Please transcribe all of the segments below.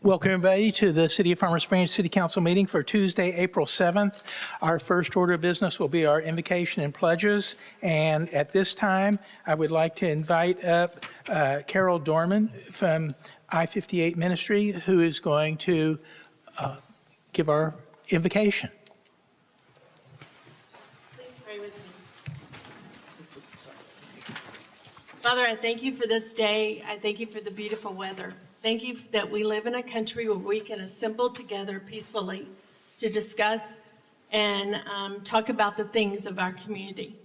Welcome everybody to the City of Farmers Branch City Council meeting for Tuesday, April 7th. Our first order of business will be our invocation and pledges. And at this time, I would like to invite up Carol Dorman from I-58 Ministry, who is going to give our invocation. Please pray with me. Father, I thank you for this day. I thank you for the beautiful weather. Thank you that we live in a country where we can assemble together peacefully to discuss and talk about the things of our community.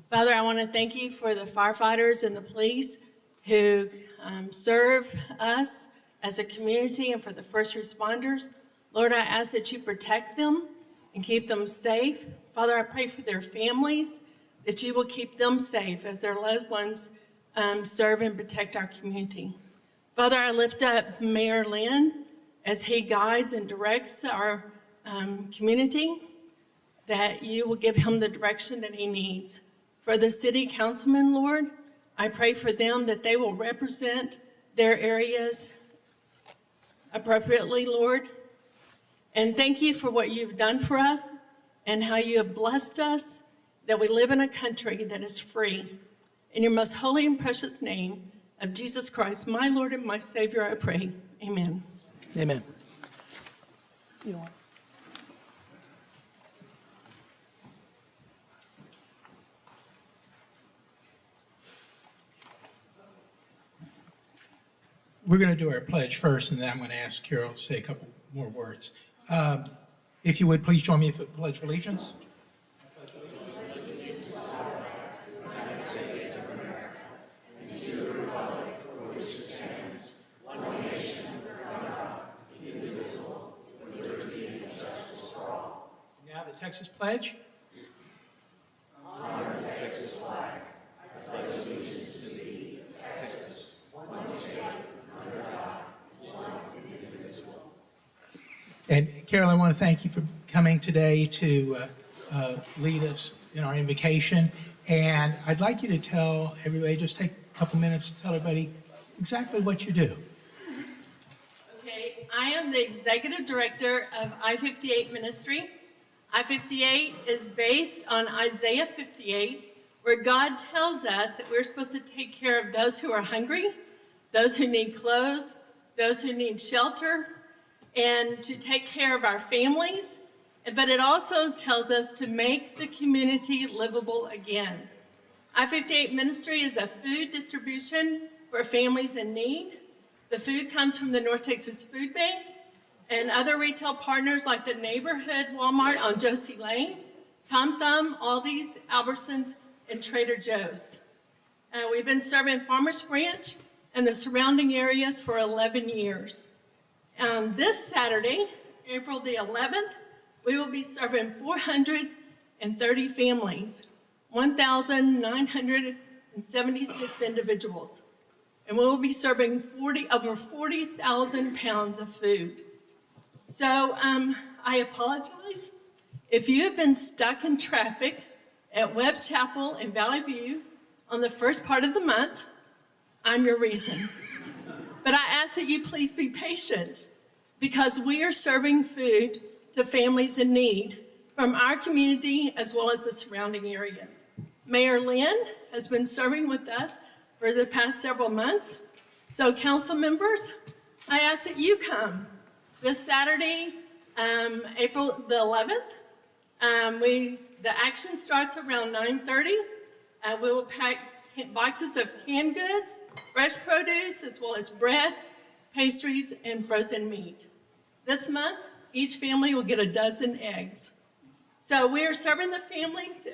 Father, I want to thank you for the firefighters and the police who serve us as a community and for the first responders. Lord, I ask that you protect them and keep them safe. Father, I pray for their families, that you will keep them safe as their loved ones serve and protect our community. Father, I lift up Mayor Lynn as he guides and directs our community, that you will give him the direction that he needs. For the city councilmen, Lord, I pray for them that they will represent their areas appropriately, Lord. And thank you for what you've done for us and how you have blessed us, that we live in a country that is free. In your most holy and precious name of Jesus Christ, my Lord and my Savior, I pray. Amen. Amen. You know what? We're going to do our pledge first, and then I'm going to ask Carol to say a couple more words. If you would, please join me for the Pledge of Allegiance. Now the Texas Pledge. Honor the Texas flag. I pledge allegiance to thee, Texas, one state, under God, one indivisible. And Carol, I want to thank you for coming today to lead us in our invocation. And I'd like you to tell everybody, just take a couple minutes to tell everybody exactly what you do. Okay, I am the Executive Director of I-58 Ministry. I-58 is based on Isaiah 58, where God tells us that we're supposed to take care of those who are hungry, those who need clothes, those who need shelter, and to take care of our families. But it also tells us to make the community livable again. I-58 Ministry is a food distribution for families in need. The food comes from the North Texas Food Bank and other retail partners like the Neighborhood Walmart on Josie Lane, Tom Thumb, Aldi's, Albertsons, and Trader Joe's. We've been serving Farmers Branch and the surrounding areas for 11 years. This Saturday, April the 11th, we will be serving 430 families, 1,976 individuals. And we will be serving over 40,000 pounds of food. So I apologize. If you have been stuck in traffic at Webb's Chapel in Valley View on the first part of the month, I'm your reason. But I ask that you please be patient, because we are serving food to families in need from our community as well as the surrounding areas. Mayor Lynn has been serving with us for the past several months. So council members, I ask that you come this Saturday, April the 11th. The action starts around 9:30. We will pack boxes of canned goods, fresh produce, as well as bread, pastries, and frozen meat. This month, each family will get a dozen eggs. So we are serving the families,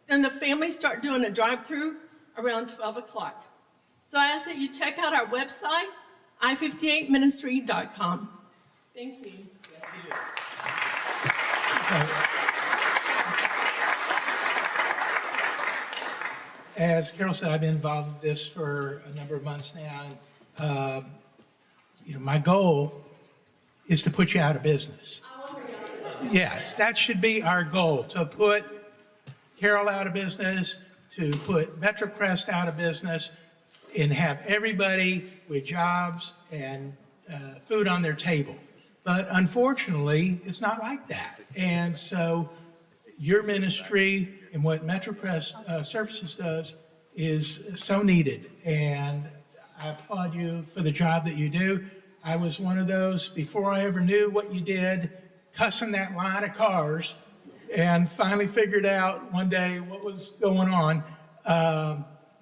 and the families start doing a drive-through around 12 o'clock. So I ask that you check out our website, i58ministry.com. Thank you. As Carol said, I've been involved with this for a number of months now. And, my goal is to put you out of business. Yes, that should be our goal, to put Carol out of business, to put MetroCrest out of business, and have everybody with jobs and food on their table. But unfortunately, it's not like that. And so your ministry and what MetroCrest Services does is so needed. And I applaud you for the job that you do. I was one of those, before I ever knew what you did, cussing that line of cars, and finally figured out one day what was going on.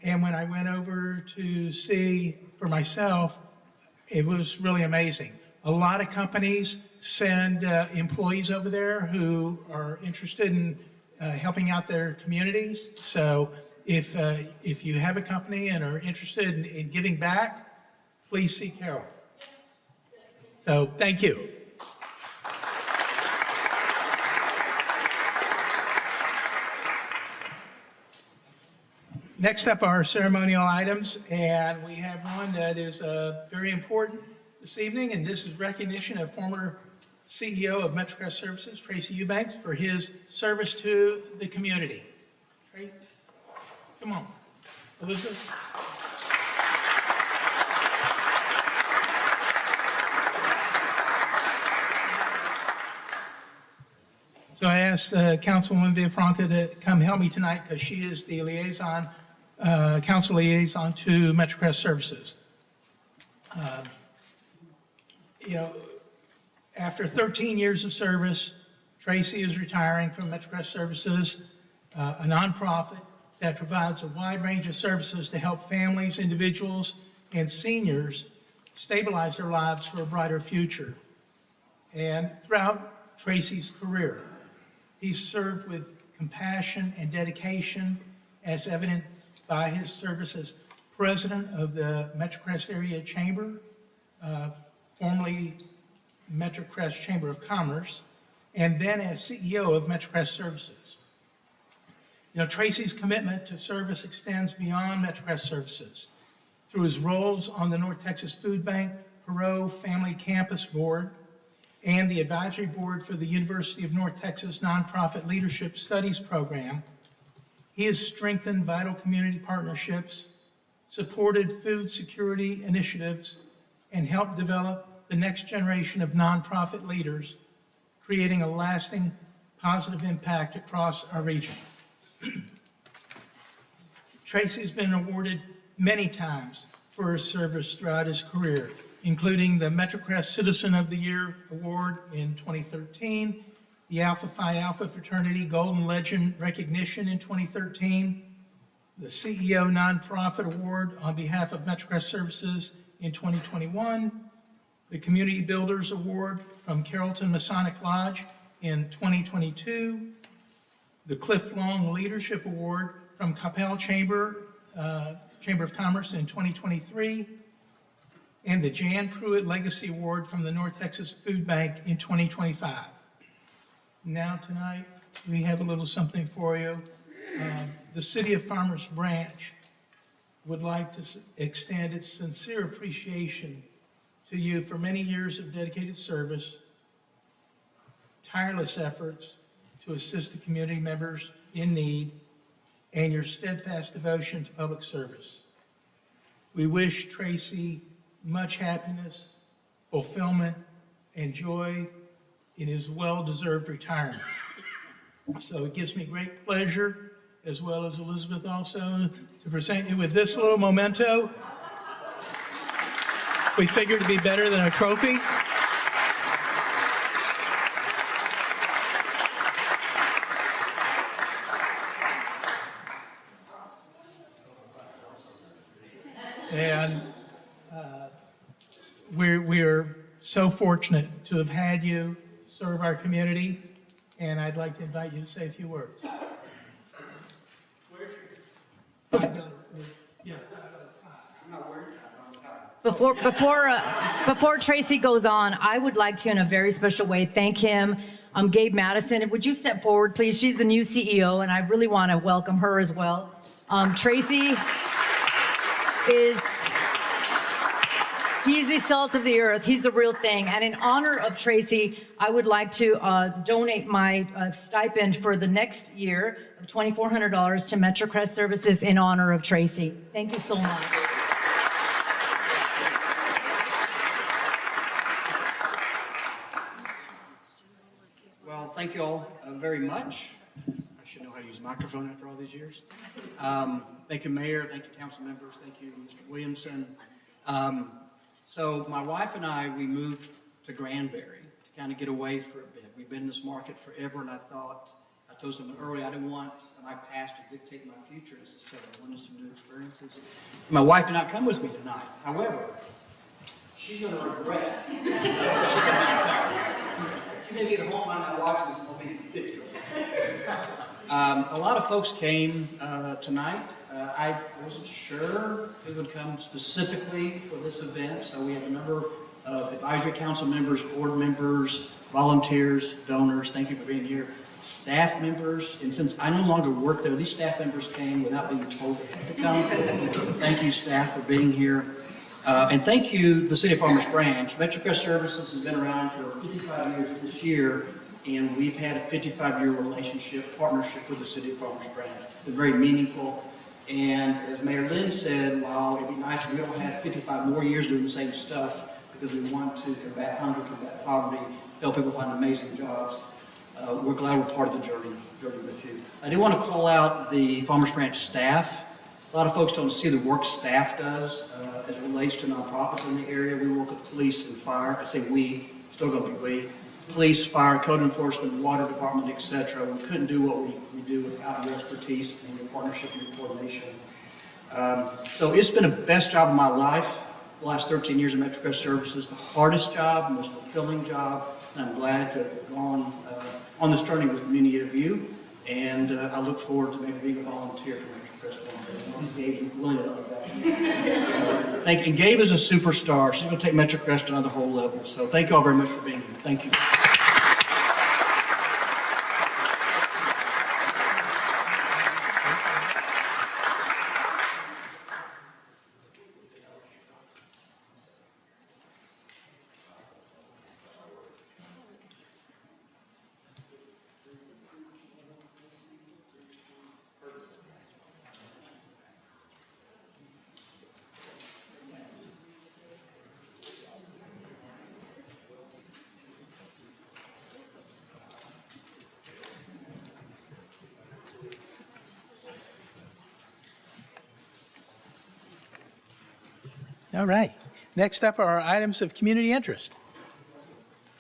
And when I went over to see for myself, it was really amazing. A lot of companies send employees over there who are interested in helping out their communities. So if you have a company and are interested in giving back, please see Carol. So thank you. Next up are ceremonial items, and we have one that is very important this evening, and this is recognition of former CEO of MetroCrest Services, Tracy Eubanks, for his service to the community. Tracy, come on. Elizabeth? So I asked Councilwoman Villafranca to come help me tonight because she is the liaison, council liaison to MetroCrest Services. You know, after 13 years of service, Tracy is retiring from MetroCrest Services, a nonprofit that provides a wide range of services to help families, individuals, and seniors stabilize their lives for a brighter future. And throughout Tracy's career, he's served with compassion and dedication, as evidenced by his service as president of the MetroCrest Area Chamber, formerly MetroCrest Chamber of Commerce, and then as CEO of MetroCrest Services. You know, Tracy's commitment to service extends beyond MetroCrest Services. Through his roles on the North Texas Food Bank, Perot Family Campus Board, and the advisory board for the University of North Texas Nonprofit Leadership Studies Program, he has strengthened vital community partnerships, supported food security initiatives, and helped develop the next generation of nonprofit leaders, creating a lasting positive impact across our region. Tracy has been awarded many times for his service throughout his career, including the MetroCrest Citizen of the Year Award in 2013, the Alpha Phi Alpha Fraternity Golden Legend recognition in 2013, the CEO Nonprofit Award on behalf of MetroCrest Services in 2021, the Community Builders Award from Carrollton Masonic Lodge in 2022, the Cliff Long Leadership Award from Coppell Chamber of Commerce in 2023, and the Jan Pruitt Legacy Award from the North Texas Food Bank in 2025. Now tonight, we have a little something for you. The City of Farmers Branch would like to extend its sincere appreciation to you for many years of dedicated service, tireless efforts to assist the community members in need, and your steadfast devotion to public service. We wish Tracy much happiness, fulfillment, and joy in his well-deserved retirement. So it gives me great pleasure, as well as Elizabeth also, to present you with this little memento. We figured it'd be better than a trophy. And we're so fortunate to have had you serve our community, and I'd like to invite you to say a few words. Before Tracy goes on, I would like to, in a very special way, thank him. Gabe Madison, would you step forward, please? She's the new CEO, and I really want to welcome her as well. Tracy he's the salt of the earth. He's the real thing. And in honor of Tracy, I would like to donate my stipend for the next year of $2,400 to MetroCrest Services in honor of Tracy. Thank you so much. thank you all very much. I should know how to use a microphone after all these years. Thank you, Mayor. Thank you, council members. Thank you, Mr. Williamson. So my wife and I, we moved to Granbury to kind of get away for a bit. We've been in this market forever, and I told someone earlier, I didn't want my past to dictate my future. So I wanted some new experiences. My wife did not come with me tonight. However, she's going to regret. She's going to get home and I watch this. It'll be a big trouble. A lot of folks came tonight. I wasn't sure who would come specifically for this event, so we have a number of advisory council members, board members, volunteers, donors. Thank you for being here. Staff members, and since I no longer work there, these staff members came without being told they had to come. Thank you, staff, for being here. And thank you, the City of Farmers Branch. MetroCrest Services has been around for 55 years this year, and we've had a 55-year relationship, partnership with the City of Farmers Branch. It's been very meaningful. And as Mayor Lynn said, while it'd be nice if we don't have 55 more years doing the same stuff, because we want to combat hunger, combat poverty, help people find amazing jobs, we're glad we're part of the journey with you. I do want to call out the Farmers Branch staff. A lot of folks don't see the work staff does as it relates to nonprofits in the area. We work with police and fire. I say we, still going to be we. Police, fire, code enforcement, water department, etc. We couldn't do what we do without your expertise and your partnership and your coordination. So it's been the best job of my life, the last 13 years of MetroCrest Services, the hardest job, most fulfilling job, and I'm glad to have gone on this journey with many of you, and I look forward to maybe being a volunteer for MetroCrest one day. Gabe's willing to love that. And Gabe is a superstar. She's going to take MetroCrest to another whole level. So thank you all very much for being here. Thank you. All right. Next up are our items of community interest.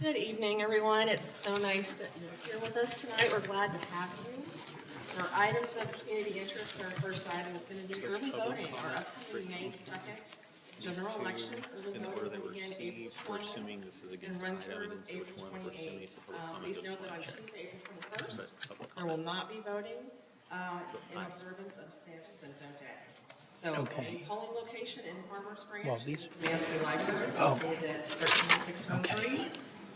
Good evening, everyone. It's so nice that you're here with us tonight. We're glad to have you. Our items of community interest, our first item is going to be early voting. Our upcoming May 2nd general election, early voting will begin April 20th and run through April 28th. Please note that on Tuesday, April 21st, there will not be voting in observance of Santa's and Don't Day. So, Okay. a polling location in Farmers Branch, Well, these- Mansfield Library, located at 13613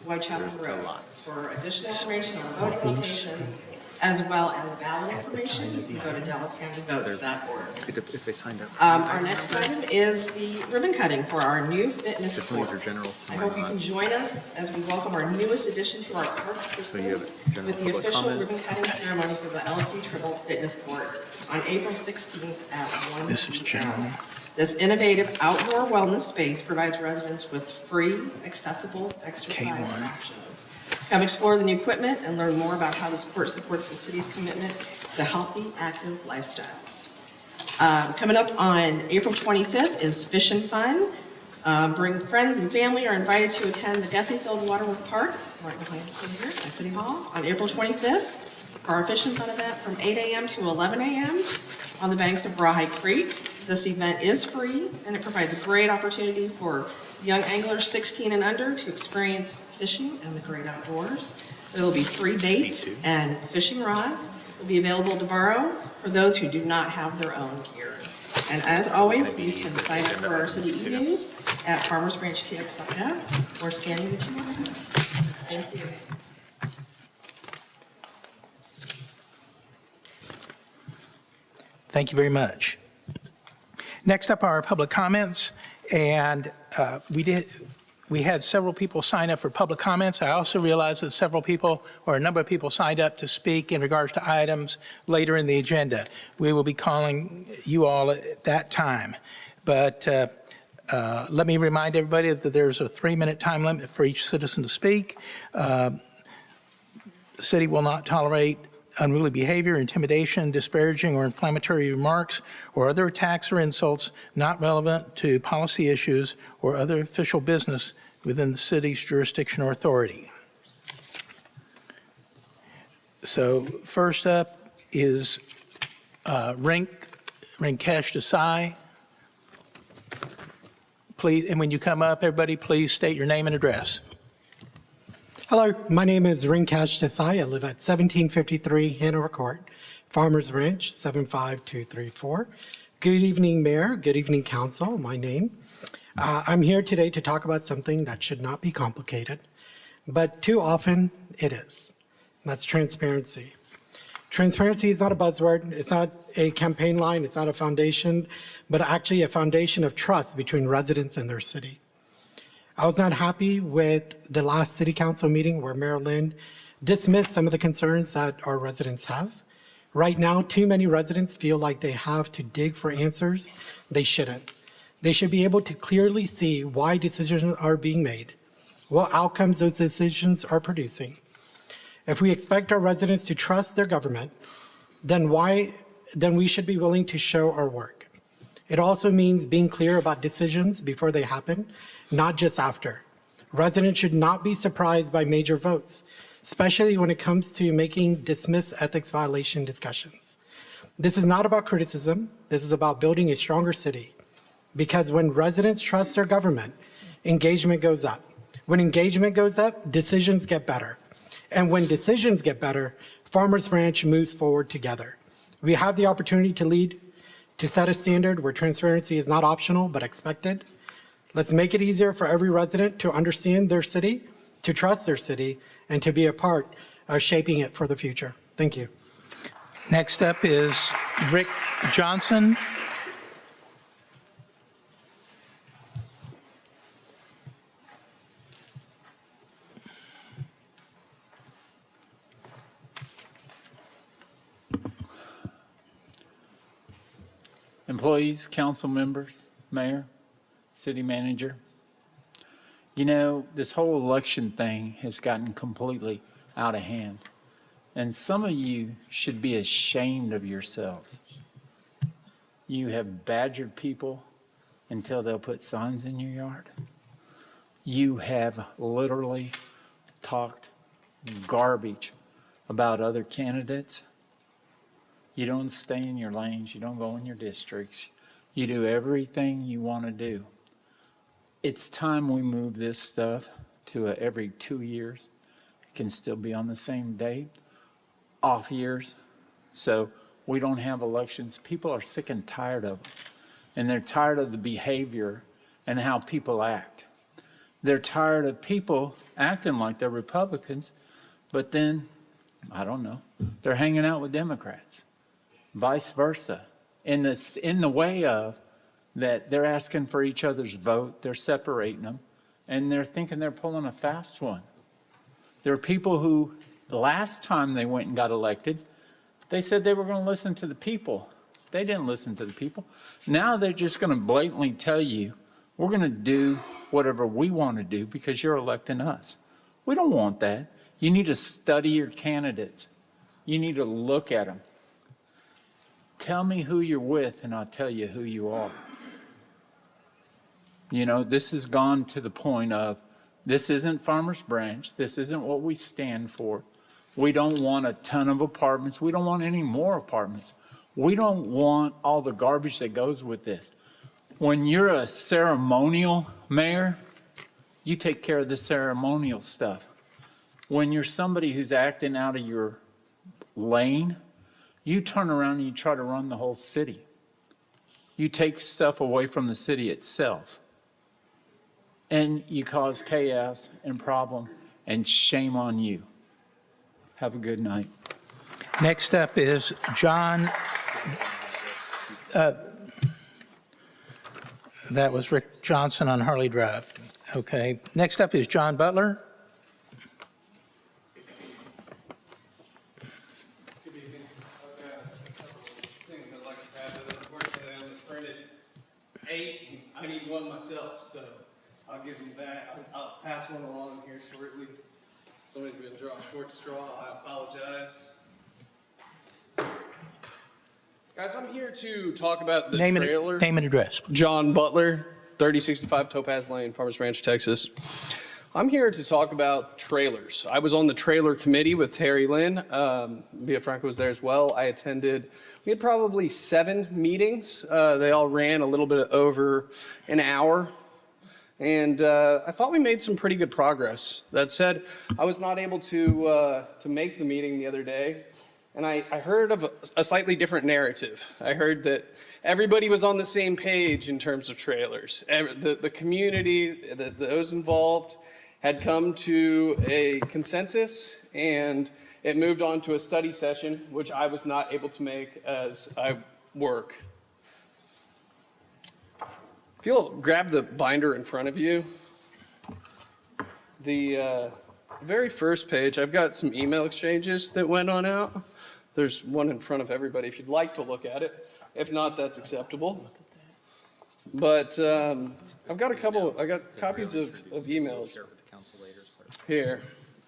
Whitechapel Road. For additional information on voting locations, as well as ballot information, go to DallasCountyVotes.org. If they signed up. Our next item is the ribbon cutting for our new fitness Just leave court. your generals. I hope you can join us as we welcome our newest addition to our parks system you have general with the public official ribbon comments. cutting ceremony for the LC Tribble Fitness Court on April 16th at 1 This is p.m. general. This innovative outdoor wellness space provides residents with free, accessible exercise K1. options. Come explore the new equipment and learn more about how this court supports the city's commitment to healthy, active lifestyles. Coming up on April 25th is Fish and Fun. Bring friends and family are invited to attend the Desifield Waterworth Park, right behind us here at City Hall, on April 25th for our Fish and Fun event from 8 a.m. to 11 a.m. on the banks of Rawhide Creek. This event is free, and it provides a great opportunity for young anglers 16 and under to experience fishing and the great outdoors. There will be free bait and fishing rods will be available to borrow for those who do not have their own gear. And as always, you can sign up for our city e-news at farmersbranchtx.net or scanning the QR code. Thank you. Thank you very much. Next up are our public comments, and we had several people sign up for public comments. I also realized that several people, or a number of people, signed up to speak in regards to items later in the agenda. We will be calling you all at that time. But let me remind everybody that there's a 3-minute time limit for each citizen to speak. The city will not tolerate unruly behavior, intimidation, disparaging or inflammatory remarks, or other attacks or insults not relevant to policy issues or other official business within the city's jurisdiction or authority. So first up is Rinkesh Desai. Please, and when you come up, everybody, please state your name and address. Hello, my name is Rinkesh Desai. I live at 1753 Hanover Court, Farmers Ranch, 75234. Good evening, Mayor. Good evening, Council. My name. I'm here today to talk about something that should not be complicated, but too often it is. That's transparency. Transparency is not a buzzword. It's not a campaign line. It's not a foundation, but actually a foundation of trust between residents and their city. I was not happy with the last city council meeting where Mayor Lynn dismissed some of the concerns that our residents have. Right now, too many residents feel like they have to dig for answers. They shouldn't. They should be able to clearly see why decisions are being made, what outcomes those decisions are producing. If we expect our residents to trust their government, then we should be willing to show our work. It also means being clear about decisions before they happen, not just after. Residents should not be surprised by major votes, especially when it comes to making dismiss ethics violation discussions. This is not about criticism. This is about building a stronger city. Because when residents trust their government, engagement goes up. When engagement goes up, decisions get better. And when decisions get better, Farmers Branch moves forward together. We have the opportunity to lead, to set a standard where transparency is not optional but expected. Let's make it easier for every resident to understand their city, to trust their city, and to be a part of shaping it for the future. Thank you. Next up is Rick Johnson. Employees, council members, mayor, city manager. You know, this whole election thing has gotten completely out of hand. And some of you should be ashamed of yourselves. You have badgered people until they'll put signs in your yard. You have literally talked garbage about other candidates. You don't stay in your lanes. You don't go in your districts. You do everything you want to do. It's time we move this stuff to every 2 years. It can still be on the same date, off years. So we don't have elections. People are sick and tired of it. And they're tired of the behavior and how people act. They're tired of people acting like they're Republicans, but then, I don't know, they're hanging out with Democrats. Vice versa, in the way of that they're asking for each other's vote, they're separating them, and they're thinking they're pulling a fast one. There are people who, the last time they went and got elected, they said they were going to listen to the people. They didn't listen to the people. Now they're just going to blatantly tell you, we're going to do whatever we want to do because you're electing us. We don't want that. You need to study your candidates. You need to look at them. Tell me who you're with, and I'll tell you who you are. You know, this has gone to the point of, this isn't Farmers Branch. This isn't what we stand for. We don't want a ton of apartments. We don't want any more apartments. We don't want all the garbage that goes with this. When you're a ceremonial mayor, you take care of the ceremonial stuff. When you're somebody who's acting out of your lane, you turn around and you try to run the whole city. You take stuff away from the city itself. And you cause chaos and problem, and shame on you. Have a good night. Next up is John. That was Rick Johnson on Harley Drive. Okay. Next up is John Butler. Good evening. I've got a couple of things I'd like to add, but unfortunately I only printed 8. I need one myself, so I'll give them that. I'll pass one along here shortly. Somebody's gonna draw a short straw, I apologize. Guys, I'm here to talk about the Name trailer. and address. John Butler, 3065 Topaz Lane, Farmers Ranch, Texas. I'm here to talk about trailers. I was on the trailer committee with Terry Lynn. Via Franco was there as well. I attended, we had probably 7 meetings. They all ran a little bit over an hour. And I thought we made some pretty good progress. That said, I was not able to make the meeting the other day. And I heard of a slightly different narrative. I heard that everybody was on the same page in terms of trailers. The community, those involved, had come to a consensus, and it moved on to a study session, which I was not able to make as I work. If you'll grab the binder in front of you, the very first page, I've got some email exchanges that went on out. There's one in front of everybody if you'd like to look at it. If not, that's acceptable. But I've got I got copies of emails here.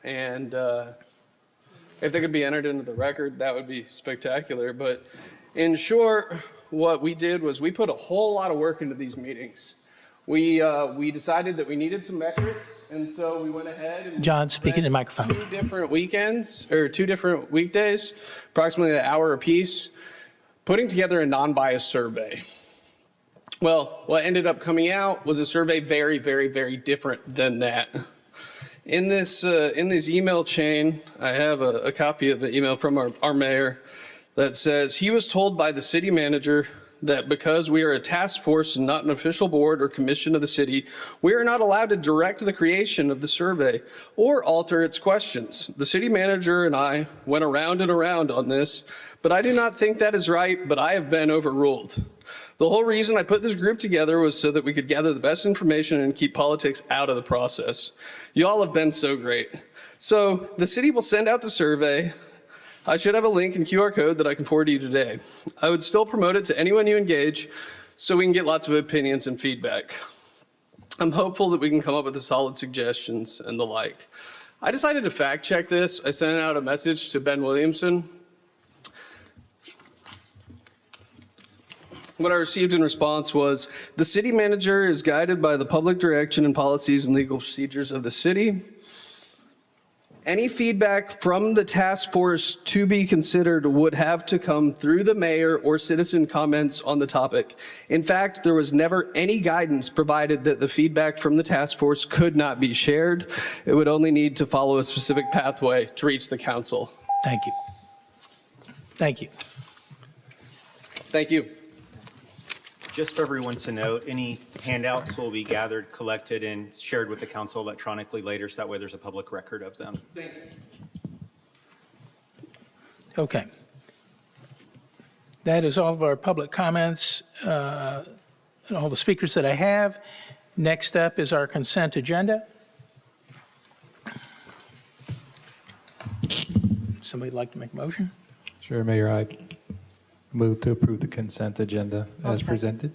And if they could be entered into the record, that would be spectacular. But in short, what we did was we put a whole lot of work into these meetings. We decided that we needed some metrics, and so we went ahead and John, speaking in the read microphone. 2 different weekends, or 2 different weekdays, approximately an hour apiece, putting together a non-biased survey. Well, what ended up coming out was a survey very, very, very different than that. In this email chain, I have a copy of an email from our mayor that says he was told by the city manager that because we are a task force and not an official board or commission of the city, we are not allowed to direct the creation of the survey or alter its questions. The city manager and I went around and around on this, but I do not think that is right, but I have been overruled. The whole reason I put this group together was so that we could gather the best information and keep politics out of the process. Y'all have been so great. So the city will send out the survey. I should have a link and QR code that I can forward to you today. I would still promote it to anyone you engage so we can get lots of opinions and feedback. I'm hopeful that we can come up with solid suggestions and the like. I decided to fact check this. I sent out a message to Ben Williamson. What I received in response was, the city manager is guided by the public direction and policies and legal procedures of the city. Any feedback from the task force to be considered would have to come through the mayor or citizen comments on the topic. In fact, there was never any guidance provided that the feedback from the task force could not be shared. It would only need to follow a specific pathway to reach the council. Thank you. Thank you. Thank you. Just for everyone to note, any handouts will be gathered, collected, and shared with the council electronically later, so that way there's a public record of them. Thank you. Okay. That is all of our public comments, and all the speakers that I have. Next up is our consent agenda. Somebody like to make a motion? Sure, Mayor, I move to approve the consent agenda I'll as second. presented.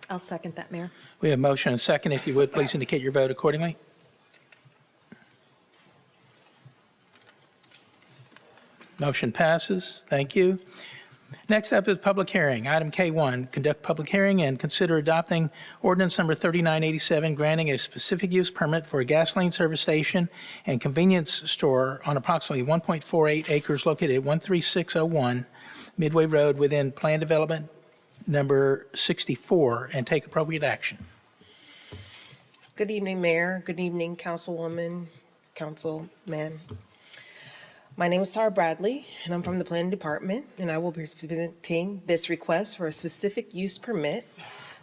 I'll second that, Mayor. We have a motion and a second. If you would, please indicate your vote accordingly. Motion passes. Thank you. Next up is public hearing. Item K1, conduct public hearing and consider adopting ordinance number 3987, granting a specific use permit for a gasoline service station and convenience store on approximately 1.48 acres located at 13601 Midway Road within Plan Development number 64, and take appropriate action. Good evening, Mayor. Good evening, Councilwoman, Councilman. My name is Tara Bradley, and I'm from the Planning Department, and I will be presenting this request for a specific use permit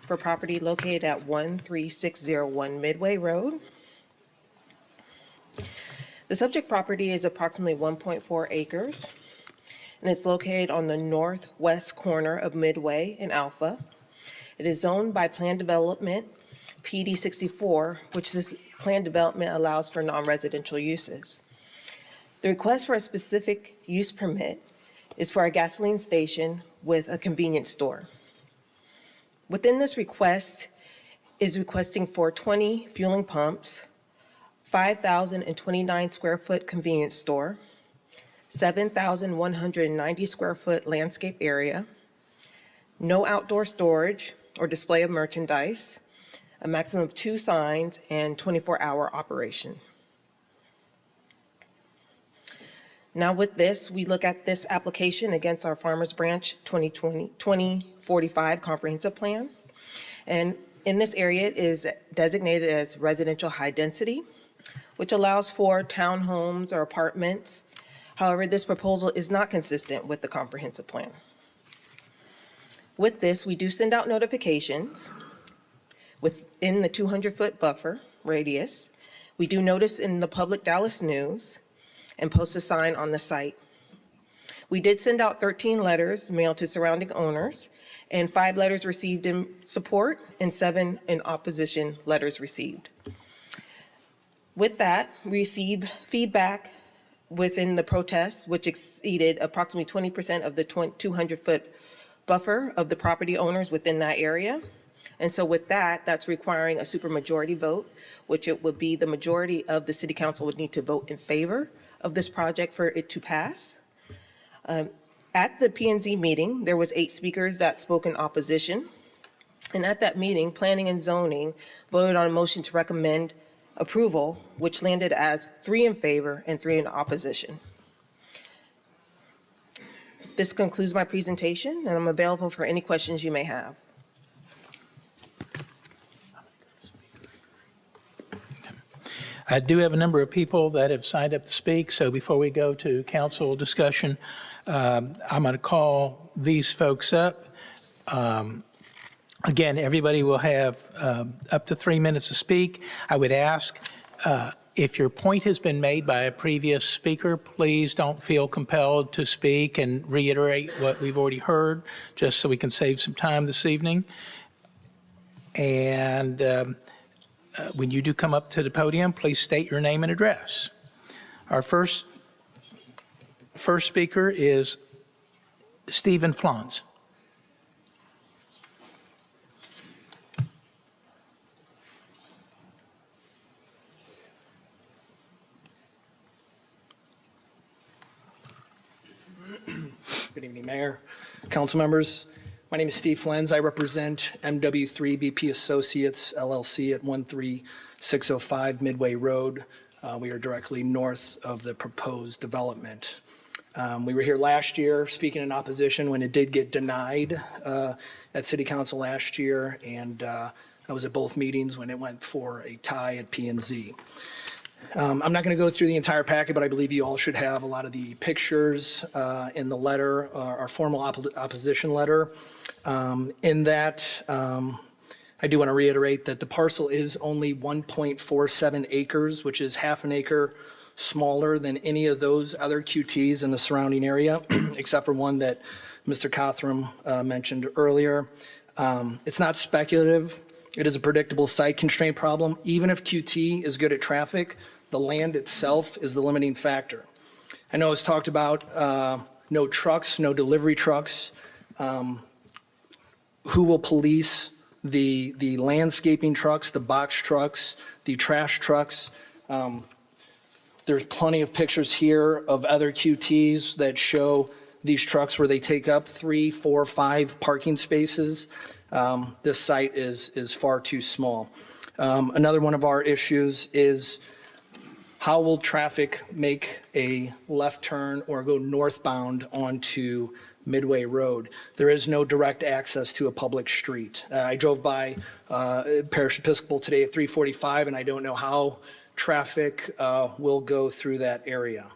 for property located at 13601 Midway Road. The subject property is approximately 1.4 acres, and it's located on the northwest corner of Midway and Alpha. It is zoned by Plan Development PD 64, which this plan development allows for non-residential uses. The request for a specific use permit is for a gasoline station with a convenience store. Within this request is requesting for 20 fueling pumps, 5,029 square foot convenience store, 7,190 square foot landscape area, no outdoor storage or display of merchandise, a maximum of 2 signs, and 24-hour operation. Now with this, we look at this application against our Farmers Branch 2045 comprehensive plan. And in this area, it is designated as residential high density, which allows for townhomes or apartments. However, this proposal is not consistent with the comprehensive plan. With this, we do send out notifications within the 200-foot buffer radius. We do notice in the public Dallas News and post a sign on the site. We did send out 13 letters mailed to surrounding owners, and 5 letters received in support and 7 in opposition letters received. With that, we received feedback within the protests, which exceeded approximately 20% of the 200-foot buffer of the property owners within that area. And so with that, that's requiring a supermajority vote, which it would be the majority of the city council would need to vote in favor of this project for it to pass. At the P&Z meeting, there was 8 speakers that spoke in opposition. And at that meeting, Planning and Zoning voted on a motion to recommend approval, which landed as 3 in favor and 3 in opposition. This concludes my presentation, and I'm available for any questions you may have. I do have a number of people that have signed up to speak, so before we go to council discussion, I'm going to call these folks up. Again, everybody will have up to 3 minutes to speak. I would ask if your point has been made by a previous speaker, please don't feel compelled to speak and reiterate what we've already heard, just so we can save some time this evening. And when you do come up to the podium, please state your name and address. Our first speaker is Stephen Flons. Good evening, Mayor, council members. My name is Steve Flens. I represent MW3 BP Associates LLC at 13605 Midway Road. We are directly north of the proposed development. We were here last year speaking in opposition when it did get denied at City Council last year, and I was at both meetings when it went for a tie at P&Z. I'm not going to go through the entire packet, but I believe you all should have a lot of the pictures in the letter, our formal opposition letter. In that, I do want to reiterate that the parcel is only 1.47 acres, which is half an acre smaller than any of those other QTs in the surrounding area, except for one that Mr. Cothram mentioned earlier. It's not speculative. It is a predictable site constraint problem. Even if QT is good at traffic, the land itself is the limiting factor. I know it's talked about no trucks, no delivery trucks. Who will police the landscaping trucks, the box trucks, the trash trucks? There's plenty of pictures here of other QTs that show these trucks where they take up 3, 4, 5 parking spaces. This site is far too small. Another one of our issues is how will traffic make a left turn or go northbound onto Midway Road? There is no direct access to a public street. I drove by Parish Episcopal today at 3:45, and I don't know how traffic will go through that area.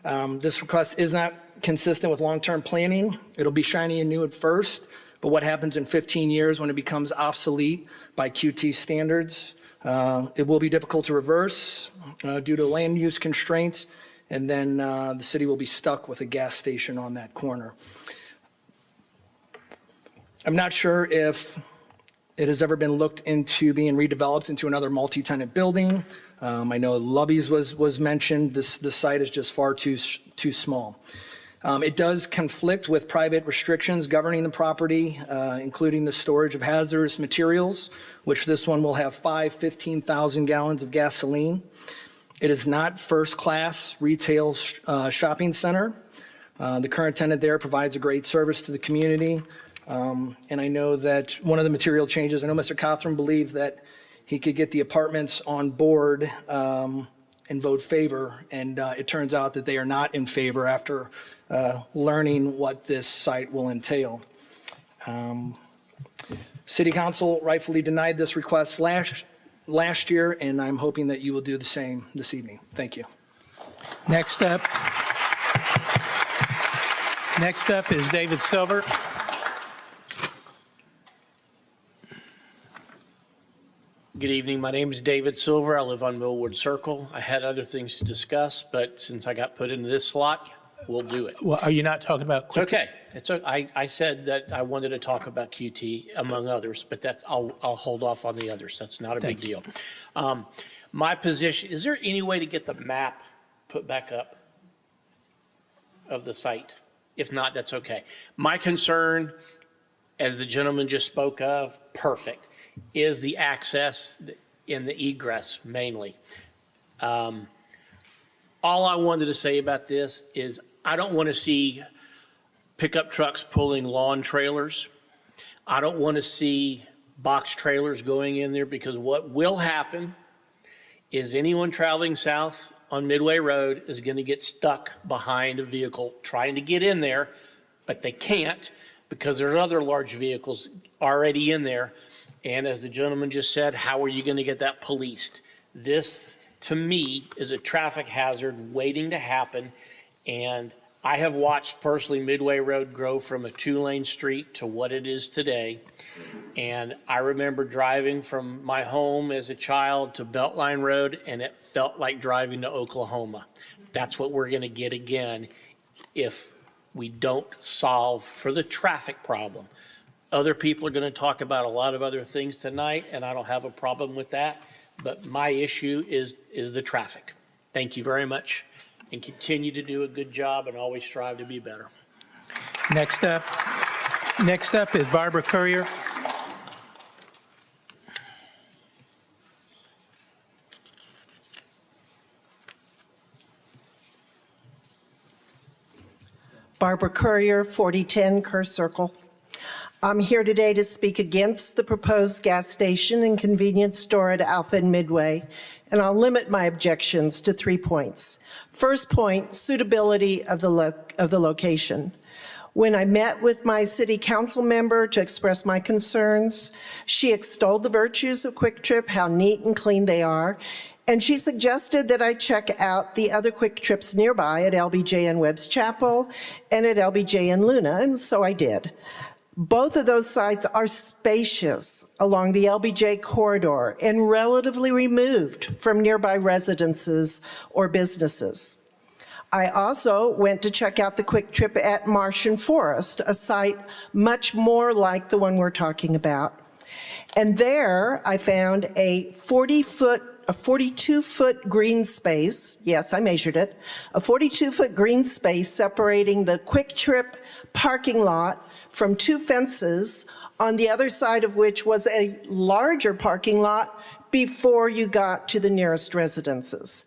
This request is not consistent with long-term planning. It'll be shiny and new at first, but what happens in 15 years when it becomes obsolete by QT standards? It will be difficult to reverse due to land use constraints, and then the city will be stuck with a gas station on that corner. I'm not sure if it has ever been looked into being redeveloped into another multi-tenant building. I know Lubby's was mentioned. This site is just far too small. It does conflict with private restrictions governing the property, including the storage of hazardous materials, which this one will have 15,000 gallons of gasoline. It is not first-class retail shopping center. The current tenant there provides a great service to the community. And I know that one of the material changes, I know Mr. Cothran believed that he could get the apartments on board and vote favor, and it turns out that they are not in favor after learning what this site will entail. City Council rightfully denied this request last year, and I'm hoping that you will do the same this evening. Thank you. Next up is David Silver. Good evening. My name is David Silver. I live on Millwood Circle. I had other things to discuss, but since I got put into this slot, we'll do it. Well, are you not talking about? It's okay. I said that I wanted to talk about QT among others, but I'll hold off on the others. That's not a big deal. My position, is there any way to get the map put back up of the site? If not, that's okay. My concern, as the gentleman just spoke of, perfect, is the access and the egress mainly. All I wanted to say about this is I don't want to see pickup trucks pulling lawn trailers. I don't want to see box trailers going in there, because what will happen is anyone traveling south on Midway Road is going to get stuck behind a vehicle trying to get in there, but they can't because there's other large vehicles already in there. And as the gentleman just said, how are you going to get that policed? This, to me, is a traffic hazard waiting to happen. And I have watched personally Midway Road grow from a 2-lane street to what it is today. And I remember driving from my home as a child to Beltline Road, and it felt like driving to Oklahoma. That's what we're going to get again if we don't solve for the traffic problem. Other people are going to talk about a lot of other things tonight, and I don't have a problem with that. But my issue is the traffic. Thank you very much, and continue to do a good job and always strive to be better. Next up is Barbara Courier. Barbara Courier, 4010 Kerr Circle. I'm here today to speak against the proposed gas station and convenience store at Alpha and Midway, and I'll limit my objections to 3 points. First point, suitability of the location. When I met with my city council member to express my concerns, she extolled the virtues of Quick Trip, how neat and clean they are, and she suggested that I check out the other Quick Trips nearby at LBJ and Webb's Chapel and at LBJ and Luna, and so I did. Both of those sites are spacious along the LBJ corridor and relatively removed from nearby residences or businesses. I also went to check out the Quick Trip at Martian Forest, a site much more like the one we're talking about. And there I found a 42-foot green space. Yes, I measured it. A 42-foot green space separating the Quick Trip parking lot from 2 fences, on the other side of which was a larger parking lot before you got to the nearest residences.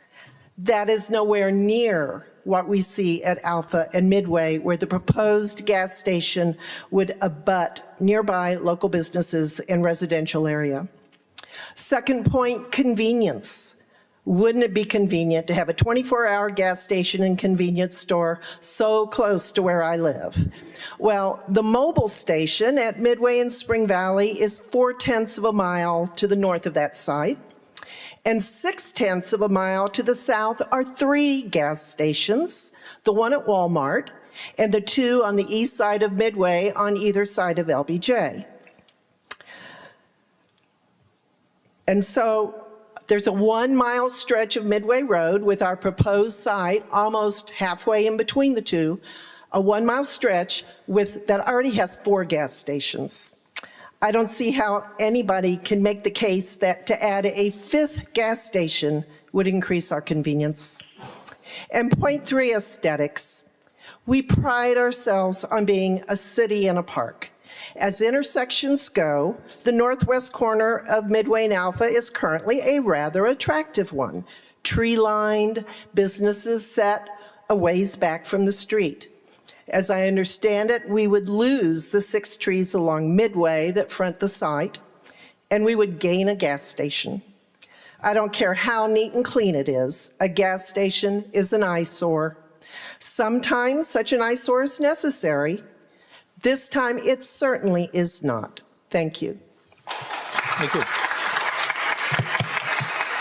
That is nowhere near what we see at Alpha and Midway, where the proposed gas station would abut nearby local businesses and residential area. Second point, convenience. Wouldn't it be convenient to have a 24-hour gas station and convenience store so close to where I live? Well, the mobile station at Midway in Spring Valley is 4/10 of a mile to the north of that site, and 6/10 of a mile to the south are 3 gas stations, the one at Walmart and the 2 on the east side of Midway on either side of LBJ. And so there's a 1-mile stretch of Midway Road with our proposed site almost halfway in between the 2, a 1-mile stretch that already has 4 gas stations. I don't see how anybody can make the case that to add a 5th gas station would increase our convenience. And point 3, aesthetics. We pride ourselves on being a city and a park. As intersections go, the northwest corner of Midway and Alpha is currently a rather attractive one. Tree-lined, businesses set a ways back from the street. As I understand it, we would lose the 6 trees along Midway that front the site, and we would gain a gas station. I don't care how neat and clean it is, a gas station is an eyesore. Sometimes such an eyesore is necessary. This time, it certainly is not. Thank you. Thank you.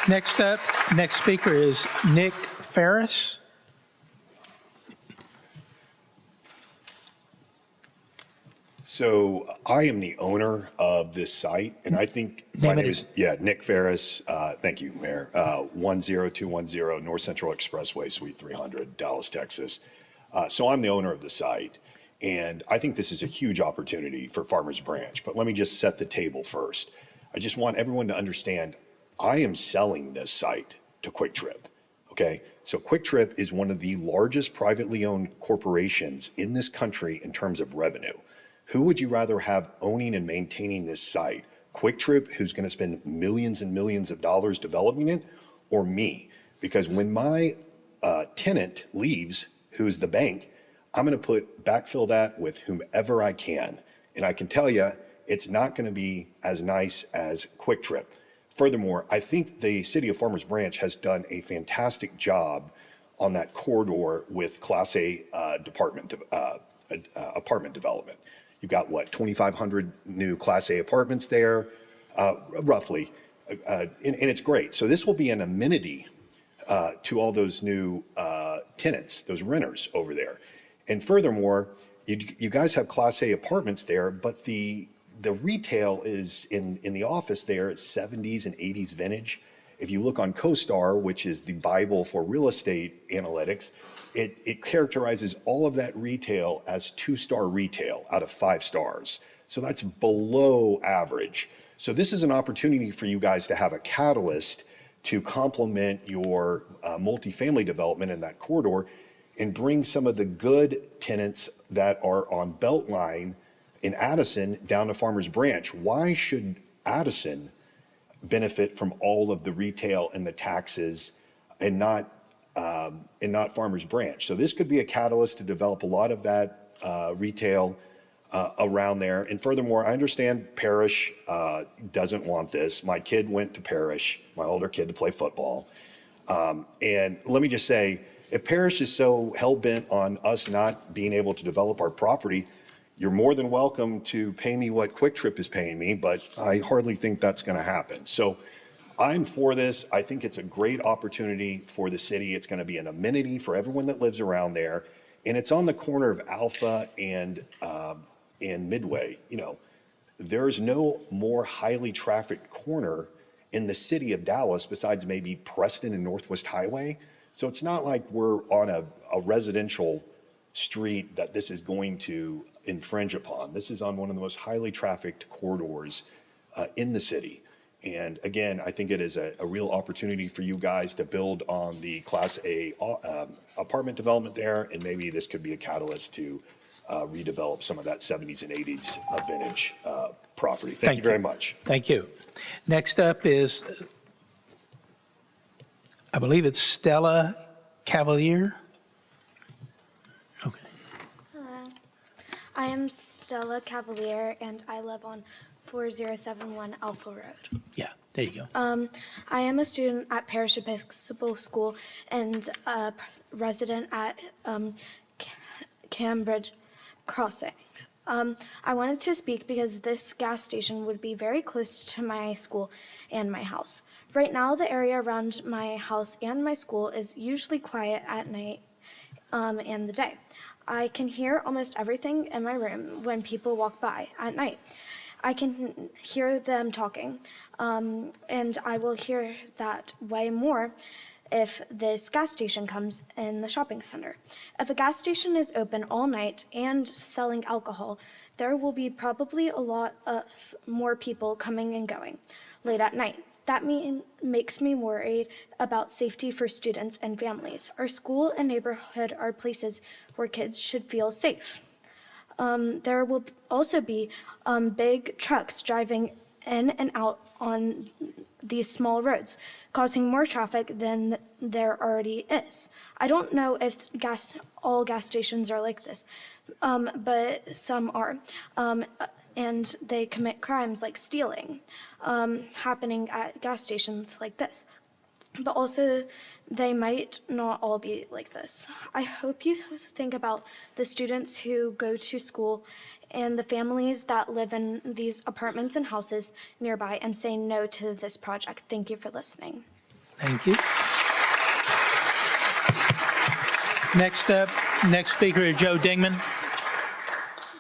Next speaker is Nick Ferris. So I am the owner of this site, and I think my name is Nick Ferris. Thank you, Mayor. 10210 North Central Expressway, Suite 300, Dallas, Texas. So I'm the owner of the site, and I think this is a huge opportunity for Farmers Branch. But let me just set the table first. I just want everyone to understand I am selling this site to Quick Trip. Okay, so Quick Trip is one of the largest privately owned corporations in this country in terms of revenue. Who would you rather have owning and maintaining this site? Quick Trip, who's going to spend millions and millions of dollars developing it, or me? Because when my tenant leaves, who's the bank, I'm going to backfill that with whomever I can. And I can tell you, it's not going to be as nice as Quick Trip. Furthermore, I think the city of Farmers Branch has done a fantastic job on that corridor with Class A apartment development. You've got, 2,500 new Class A apartments there, roughly, and it's great. So this will be an amenity to all those new tenants, those renters over there. And furthermore, you guys have Class A apartments there, but the retail is in the office there is 70s and 80s vintage. If you look on CoStar, which is the Bible for real estate analytics, it characterizes all of that retail as 2-star retail out of 5 stars. So that's below average. So this is an opportunity for you guys to have a catalyst to complement your multifamily development in that corridor and bring some of the good tenants that are on Beltline in Addison down to Farmers Branch. Why should Addison benefit from all of the retail and the taxes and not Farmers Branch? So this could be a catalyst to develop a lot of that retail around there. And furthermore, I understand Parrish doesn't want this. My kid went to Parrish, my older kid, to play football. And let me just say, if Parrish is so hell-bent on us not being able to develop our property, you're more than welcome to pay me what Quick Trip is paying me, but I hardly think that's going to happen. So I'm for this. I think it's a great opportunity for the city. It's going to be an amenity for everyone that lives around there. And it's on the corner of Alpha and Midway. You know, there's no more highly trafficked corner in the city of Dallas besides maybe Preston and Northwest Highway. So it's not like we're on a residential street that this is going to infringe upon. This is on one of the most highly trafficked corridors in the city. And again, I think it is a real opportunity for you guys to build on the Class A apartment development there, and maybe this could be a catalyst to redevelop some of that 70s and 80s vintage property. Thank you very much. Thank you. Next up is, I believe it's Stella Cavalier. Okay. Hello. I am Stella Cavalier, and I live on 4071 Alpha Road. Yeah, there you go. I am a student at Parrish Episcopal School and a resident at Cambridge Crossing. I wanted to speak because this gas station would be very close to my school and my house. Right now, the area around my house and my school is usually quiet at night and the day. I can hear almost everything in my room when people walk by at night. I can hear them talking, and I will hear that way more if this gas station comes in the shopping center. If a gas station is open all night and selling alcohol, there will be probably a lot of more people coming and going. late at night. That makes me worried about safety for students and families. Our school and neighborhood are places where kids should feel safe. There will also be big trucks driving in and out on these small roads, causing more traffic than there already is. I don't know if all gas stations are like this, but some are. And they commit crimes like stealing, happening at gas stations like this. But also, they might not all be like this. I hope you think about the students who go to school and the families that live in these apartments and houses nearby and say no to this project. Thank you for listening. Thank you. Next up, next speaker is Joe Dingman.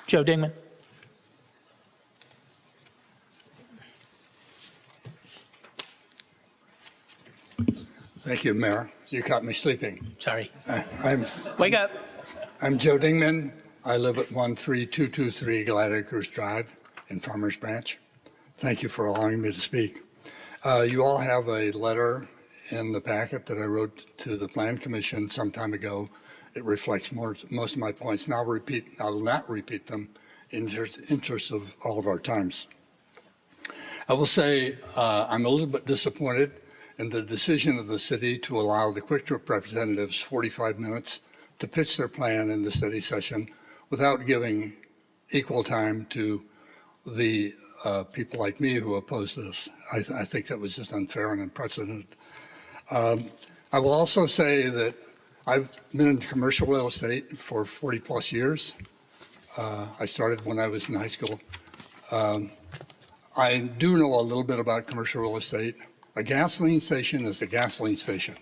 Joe Dingman. Thank you, Mayor. You caught me sleeping. Sorry. Wake up. I'm Joe Dingman. I live at 13223 Glad Acres Drive in Farmers Branch. Thank you for allowing me to speak. You all have a letter in the packet that I wrote to the Plan Commission some time ago. It reflects most of my points. I will not repeat them in interest of all of our times. I will say I'm a little bit disappointed in the decision of the city to allow the Quick Trip representatives 45 minutes to pitch their plan in the study session without giving equal time to the people like me who oppose this. I think that was just unfair and unprecedented. I will also say that I've been in commercial real estate for 40 plus years. I started when I was in high school. I do know a little bit about commercial real estate. A gasoline station is a gasoline station.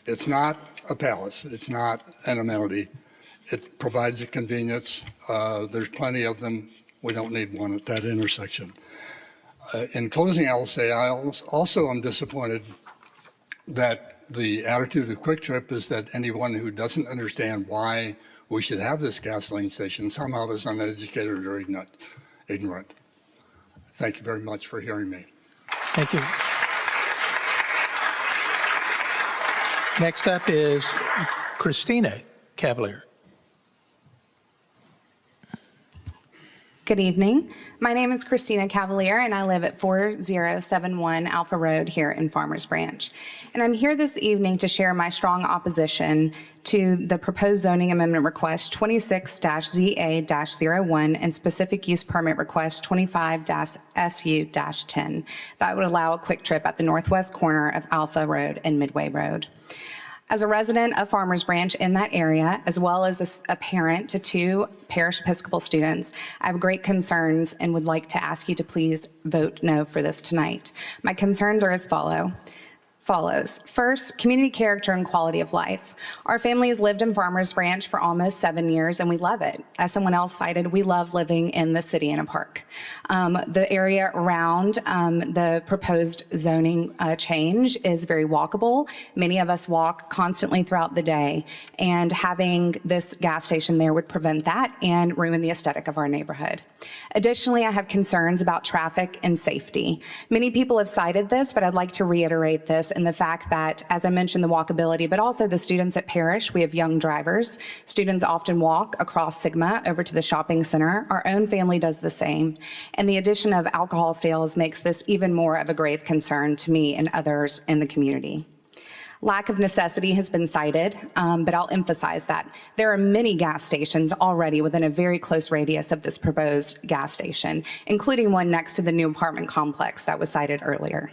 It's not a palace. It's not an amenity. It provides a convenience. There's plenty of them. We don't need one at that intersection. In closing, I will say I also am disappointed that the attitude of Quick Trip is that anyone who doesn't understand why we should have this gasoline station somehow is uneducated or ignorant. Thank you very much for hearing me. Thank you. Next up is Christina Cavalier. Good evening. My name is Christina Cavalier, and I live at 4071 Alpha Road here in Farmers Branch. And I'm here this evening to share my strong opposition to the proposed zoning amendment request 26-ZA-01 and specific use permit request 25-SU-10 that would allow a quick trip at the northwest corner of Alpha Road and Midway Road. As a resident of Farmers Branch in that area, as well as a parent to 2 parish Episcopal students, I have great concerns and would like to ask you to please vote no for this tonight. My concerns are as follows. First, community character and quality of life. Our family has lived in Farmers Branch for almost 7 years, and we love it. As someone else cited, we love living in the city in a park. The area around the proposed zoning change is very walkable. Many of us walk constantly throughout the day, and having this gas station there would prevent that and ruin the aesthetic of our neighborhood. Additionally, I have concerns about traffic and safety. Many people have cited this, but I'd like to reiterate this in the fact that, as I mentioned, the walkability, but also the students at Parish, we have young drivers. Students often walk across Sigma over to the shopping center. Our own family does the same. And the addition of alcohol sales makes this even more of a grave concern to me and others in the community. Lack of necessity has been cited, but I'll emphasize that there are many gas stations already within a very close radius of this proposed gas station, including one next to the new apartment complex that was cited earlier.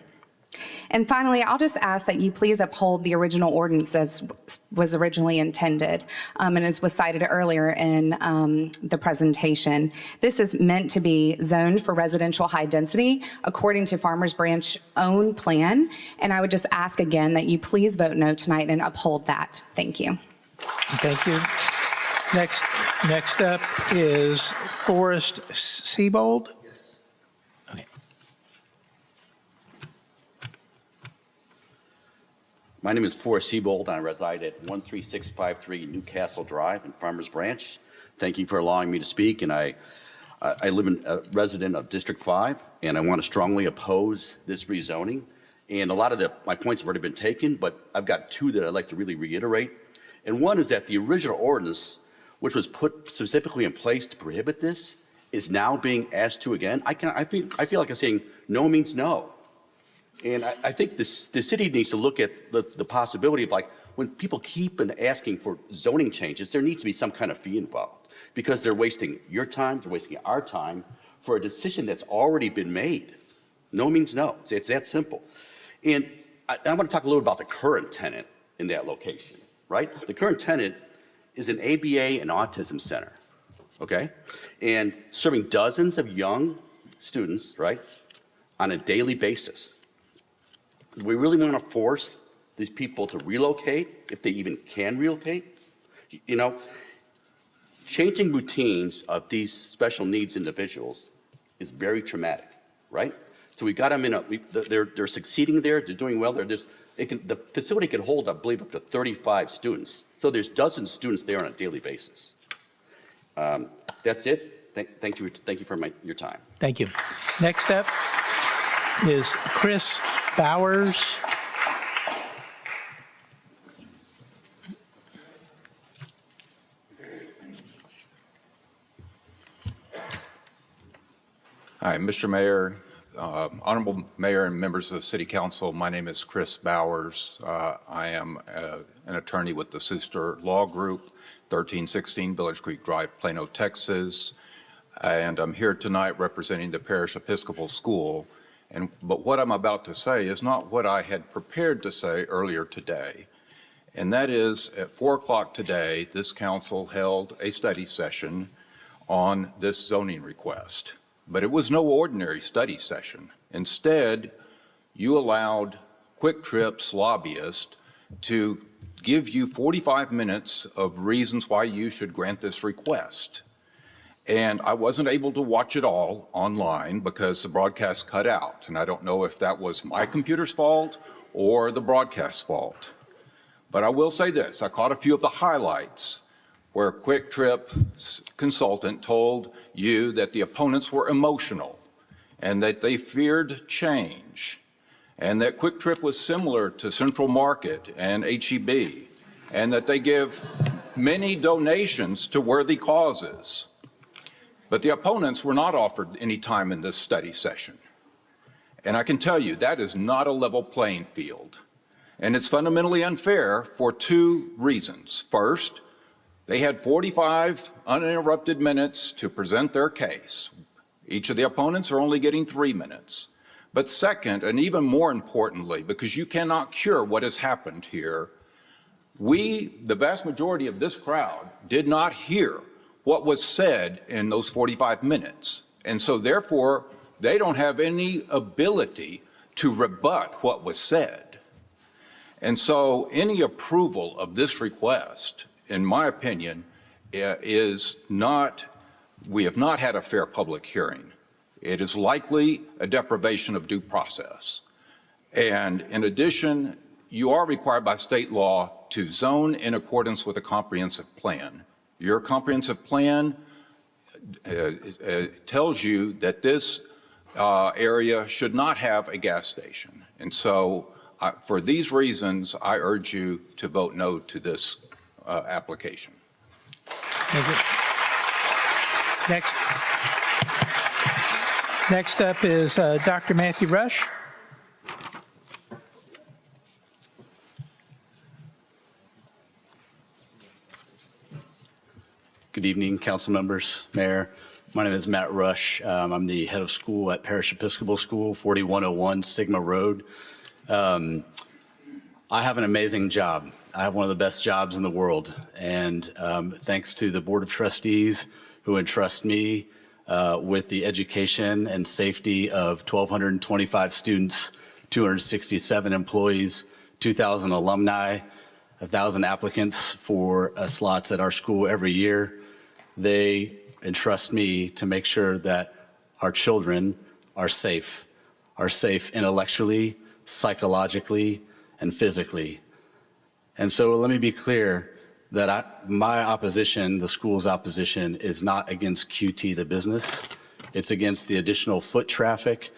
And finally, I'll just ask that you please uphold the original ordinance as was originally intended, and as was cited earlier in the presentation. This is meant to be zoned for residential high density according to Farmers Branch own plan. And I would just ask again that you please vote no tonight and uphold that. Thank you. Thank you. Next up is Forrest Siebold. My name is Forrest Siebold, and I reside at 13653 Newcastle Drive in Farmers Branch. Thank you for allowing me to speak, and I I live in a resident of District 5, and I want to strongly oppose this rezoning. And a lot of my points have already been taken, but I've got two that I'd like to really reiterate. And one is that the original ordinance, which was put specifically in place to prohibit this, is now being asked to again. I feel like I'm saying no means no. And I think the city needs to look at the possibility of, like, when people keep asking for zoning changes, there needs to be some kind of fee involved, because they're wasting your time, they're wasting our time for a decision that's already been made. No means no. It's that simple. And I want to talk a little about the current tenant in that location, right? The current tenant is an ABA and autism center, okay? And serving dozens of young students, right, on a daily basis. Do we really want to force these people to relocate, if they even can relocate? You know, changing routines of these special needs individuals is very traumatic, right? So we got them they're succeeding there, they're doing well. The facility can hold, I believe, up to 35 students. So there's dozens of students there on a daily basis. That's it. Thank you for your time. Thank you. Next up is Chris Bowers. Hi, Mr. Mayor, Honorable Mayor and members of the City Council. My name is Chris Bowers. I am an attorney with the Suster Law Group, 1316 Village Creek Drive, Plano, Texas. And I'm here tonight representing the Parish Episcopal School. But what I'm about to say is not what I had prepared to say earlier today. And that is, at 4 o'clock today, this council held a study session on this zoning request. But it was no ordinary study session. Instead, you allowed Quick Trip's lobbyist to give you 45 minutes of reasons why you should grant this request. And I wasn't able to watch it all online because the broadcast cut out. And I don't know if that was my computer's fault or the broadcast's fault. But I will say this, I caught a few of the highlights where Quick Trip's consultant told you that the opponents were emotional and that they feared change, and that Quick Trip was similar to Central Market and HEB, and that they give many donations to worthy causes. But the opponents were not offered any time in this study session. And I can tell you that is not a level playing field. And it's fundamentally unfair for two reasons. First, they had 45 uninterrupted minutes to present their case. Each of the opponents are only getting 3 minutes. But second, and even more importantly, because you cannot cure what has happened here, we, the vast majority of this crowd, did not hear what was said in those 45 minutes. And so therefore, they don't have any ability to rebut what was said. And so any approval of this request, in my opinion, is not, we have not had a fair public hearing. It is likely a deprivation of due process. And in addition, you are required by state law to zone in accordance with a comprehensive plan. Your comprehensive plan tells you that this area should not have a gas station. And so for these reasons, I urge you to vote no to this application. Thank you. Next up is Dr. Matthew Rush. Good evening, council members, mayor. My name is Matt Rush. I'm the head of school at Parish Episcopal School, 4101 Sigma Road. I have an amazing job. I have one of the best jobs in the world. And thanks to the Board of Trustees who entrust me with the education and safety of 1,225 students, 267 employees, 2,000 alumni, 1,000 applicants for slots at our school every year. They entrust me to make sure that our children are safe intellectually, psychologically, and physically. And so let me be clear, that my opposition, the school's opposition, is not against QT, the business. It's against the additional foot traffic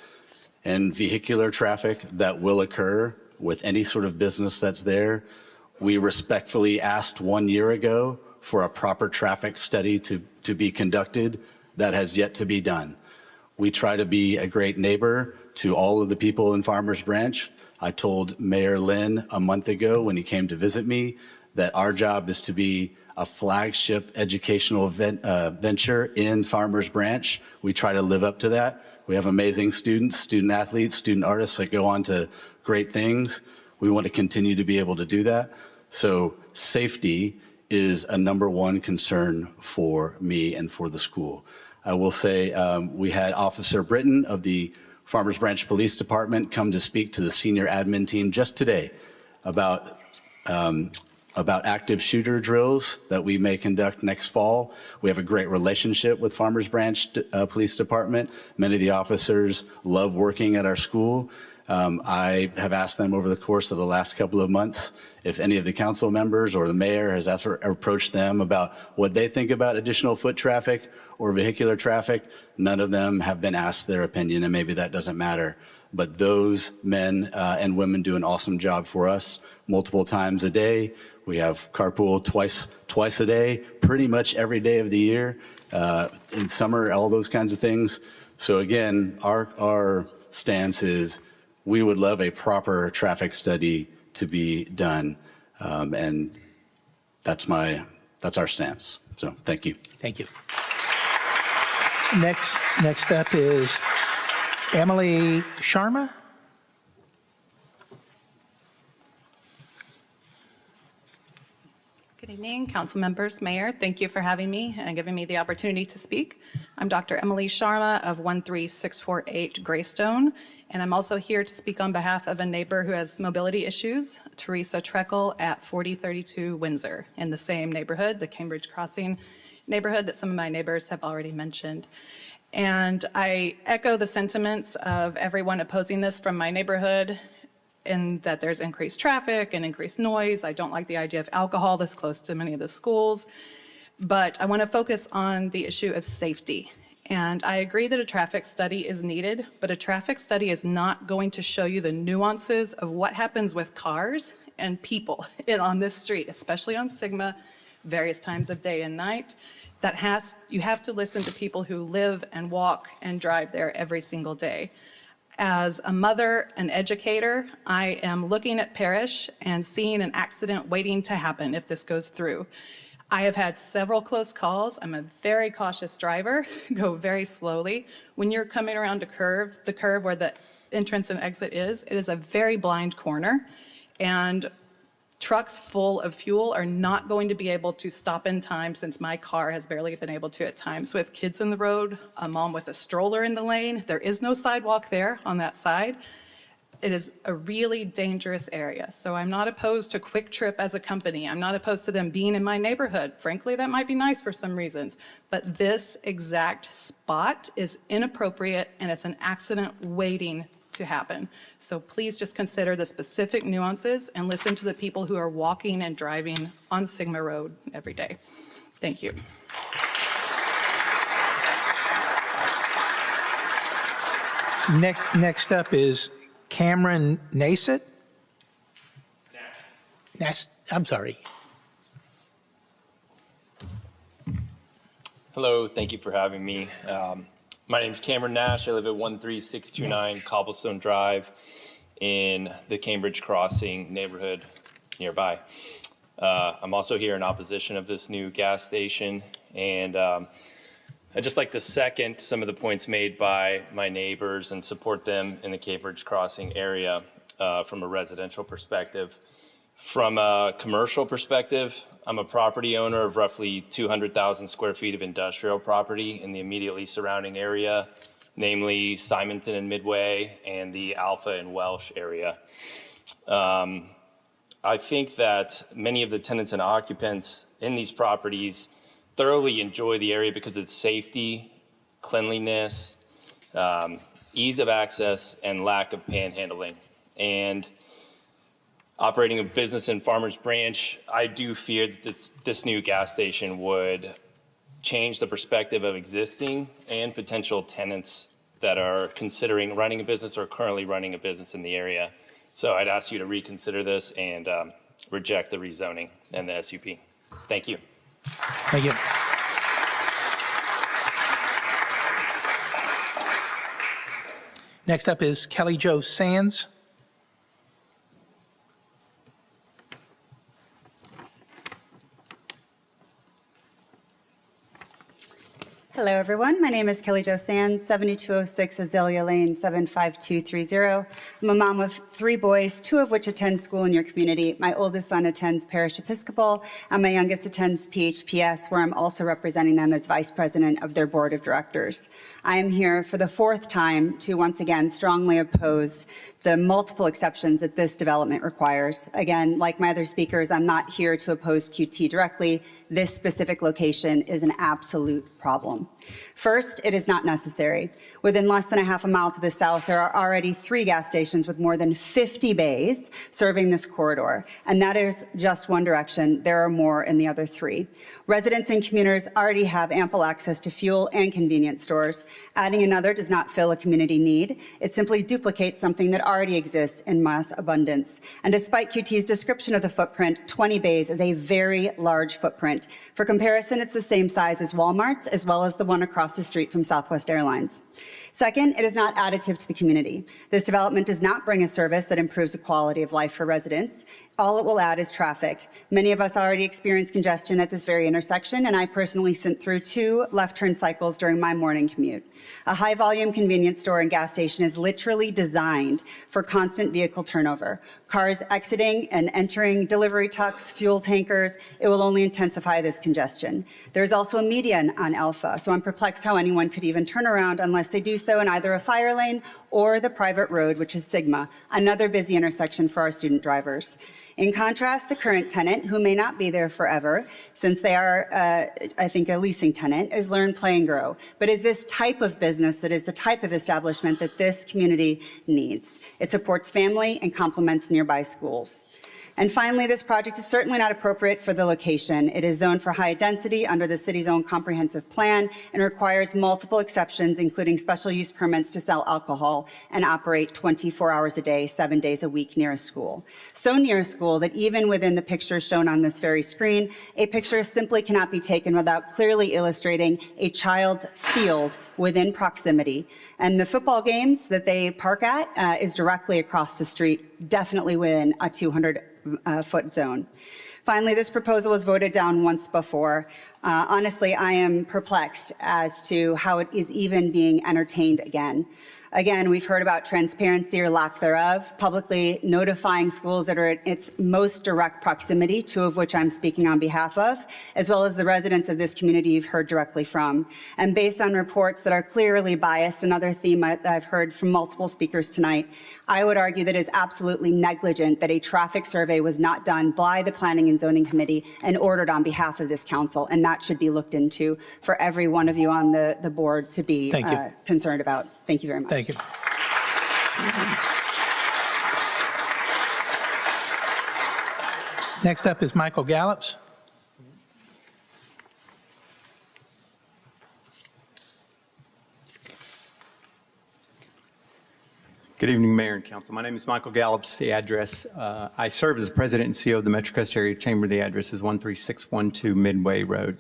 and vehicular traffic that will occur with any sort of business that's there. We respectfully asked 1 year ago for a proper traffic study to be conducted. That has yet to be done. We try to be a great neighbor to all of the people in Farmers Branch. I told Mayor Lynn a month ago when he came to visit me that our job is to be a flagship educational venture in Farmers Branch. We try to live up to that. We have amazing students, student athletes, student artists that go on to great things. We want to continue to be able to do that. So safety is a #1 concern for me and for the school. I will say we had Officer Britton of the Farmers Branch Police Department come to speak to the senior admin team just today about active shooter drills that we may conduct next fall. We have a great relationship with Farmers Branch Police Department. Many of the officers love working at our school. I have asked them over the course of the last couple of months if any of the council members or the mayor has ever approached them about what they think about additional foot traffic or vehicular traffic. None of them have been asked their opinion, and maybe that doesn't matter. But those men and women do an awesome job for us multiple times a day. We have carpool twice a day, pretty much every day of the year. In summer, all those kinds of things. So again, our stance is we would love a proper traffic study to be done. And that's our stance. So thank you. Thank you. Next up is Emily Sharma. Good evening, council members, mayor. Thank you for having me and giving me the opportunity to speak. I'm Dr. Emily Sharma of 13648 Greystone, and I'm also here to speak on behalf of a neighbor who has mobility issues, Teresa Treckle at 4032 Windsor, in the same neighborhood, the Cambridge Crossing neighborhood that some of my neighbors have already mentioned. And I echo the sentiments of everyone opposing this from my neighborhood, in that there's increased traffic and increased noise. I don't like the idea of alcohol this close to many of the schools, but I want to focus on the issue of safety. And I agree that a traffic study is needed, but a traffic study is not going to show you the nuances of what happens with cars and people on this street, especially on Sigma, various times of day and night. You have to listen to people who live and walk and drive there every single day. As a mother, an educator, I am looking at Parrish and seeing an accident waiting to happen if this goes through. I have had several close calls. I'm a very cautious driver, go very slowly. When you're coming around a curve, the curve where the entrance and exit is, it is a very blind corner, and trucks full of fuel are not going to be able to stop in time, since my car has barely been able to at times. With kids in the road, a mom with a stroller in the lane, there is no sidewalk there on that side. It is a really dangerous area. So I'm not opposed to Quick Trip as a company. I'm not opposed to them being in my neighborhood. Frankly, that might be nice for some reasons. But this exact spot is inappropriate, and it's an accident waiting to happen. So please just consider the specific nuances and listen to the people who are walking and driving on Sigma Road every day. Thank you. Next up is Cameron Nasset. I'm sorry. Hello, thank you for having me. My name is Cameron Nash. I live at 13629 Cobblestone Drive in the Cambridge Crossing neighborhood nearby. I'm also here in opposition of this new gas station, and I'd just like to second some of the points made by my neighbors and support them in the Cambridge Crossing area from a residential perspective. From a commercial perspective, I'm a property owner of roughly 200,000 square feet of industrial property in the immediately surrounding area, namely Simonton and Midway and the Alpha and Welsh area. I think that many of the tenants and occupants in these properties thoroughly enjoy the area because of its safety, cleanliness, ease of access, and lack of panhandling. And operating a business in Farmers Branch, I do fear that this new gas station would change the perspective of existing and potential tenants that are considering running a business or currently running a business in the area. So I'd ask you to reconsider this and reject the rezoning and the SUP. Thank you. Thank you. Next up is Kelly Jo Sands. Hello, everyone. My name is Kelly Jo Sands, 7206 Azalea Lane, 75230. I'm a mom of 3 boys, 2 of which attend school in your community. My oldest son attends Parish Episcopal, and my youngest attends PHPS, where I'm also representing them as vice president of their board of directors. I am here for the 4th time to once again strongly oppose the multiple exceptions that this development requires. Again, like my other speakers, I'm not here to oppose QT directly. This specific location is an absolute problem. First, it is not necessary. Within less than a half a mile to the south, there are already 3 gas stations with more than 50 bays serving this corridor, and that is just one direction. There are more in the other 3. Residents and commuters already have ample access to fuel and convenience stores. Adding another does not fill a community need. It simply duplicates something that already exists in mass abundance. And despite QT's description of the footprint, 20 bays is a very large footprint. For comparison, it's the same size as Walmart's, as well as the one across the street from Southwest Airlines. Second, it is not additive to the community. This development does not bring a service that improves the quality of life for residents. All it will add is traffic. Many of us already experience congestion at this very intersection, and I personally sent through 2 left turn cycles during my morning commute. A high-volume convenience store and gas station is literally designed for constant vehicle turnover. Cars exiting and entering delivery trucks, fuel tankers, it will only intensify this congestion. There's also a median on Alpha, so I'm perplexed how anyone could even turn around unless they do so in either a fire lane or the private road, which is Sigma, another busy intersection for our student drivers. In contrast, the current tenant, who may not be there forever, since they are, I think, a leasing tenant, is Learn, Play, and Grow, but is this type of business that is the type of establishment that this community needs. It supports family and complements nearby schools. And finally, this project is certainly not appropriate for the location. It is zoned for high density under the city's own comprehensive plan and requires multiple exceptions, including special use permits to sell alcohol and operate 24 hours a day, 7 days a week near a school. So near a school that even within the pictures shown on this very screen, a picture simply cannot be taken without clearly illustrating a child's field within proximity. And the football games that they park at is directly across the street, definitely within a 200-foot zone. Finally, this proposal was voted down once before. Honestly, I am perplexed as to how it is even being entertained again. Again, we've heard about transparency or lack thereof, publicly notifying schools that are at its most direct proximity, 2 of which I'm speaking on behalf of, as well as the residents of this community you've heard directly from. And based on reports that are clearly biased, another theme that I've heard from multiple speakers tonight, I would argue that it is absolutely negligent that a traffic survey was not done by the Planning and Zoning Committee and ordered on behalf of this council, and that should be looked into for every one of you on the board to be concerned about. Thank you very much. Thank you. Next up is Michael Gallops. Good evening, Mayor and Council. My name is Michael Gallops. The address, I serve as the President and CEO of the MetroCrest Area Chamber. The address is 13612 Midway Road.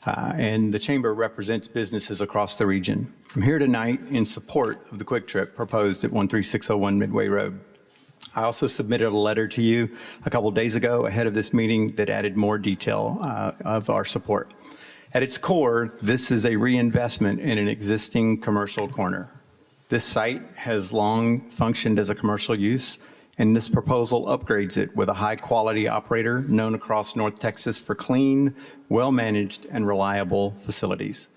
And the Chamber represents businesses across the region. I'm here tonight in support of the Quick Trip proposed at 13601 Midway Road. I also submitted a letter to you a couple days ago ahead of this meeting that added more detail of our support. At its core, this is a reinvestment in an existing commercial corner. This site has long functioned as a commercial use, and this proposal upgrades it with a high-quality operator known across North Texas for clean, well-managed, and reliable facilities.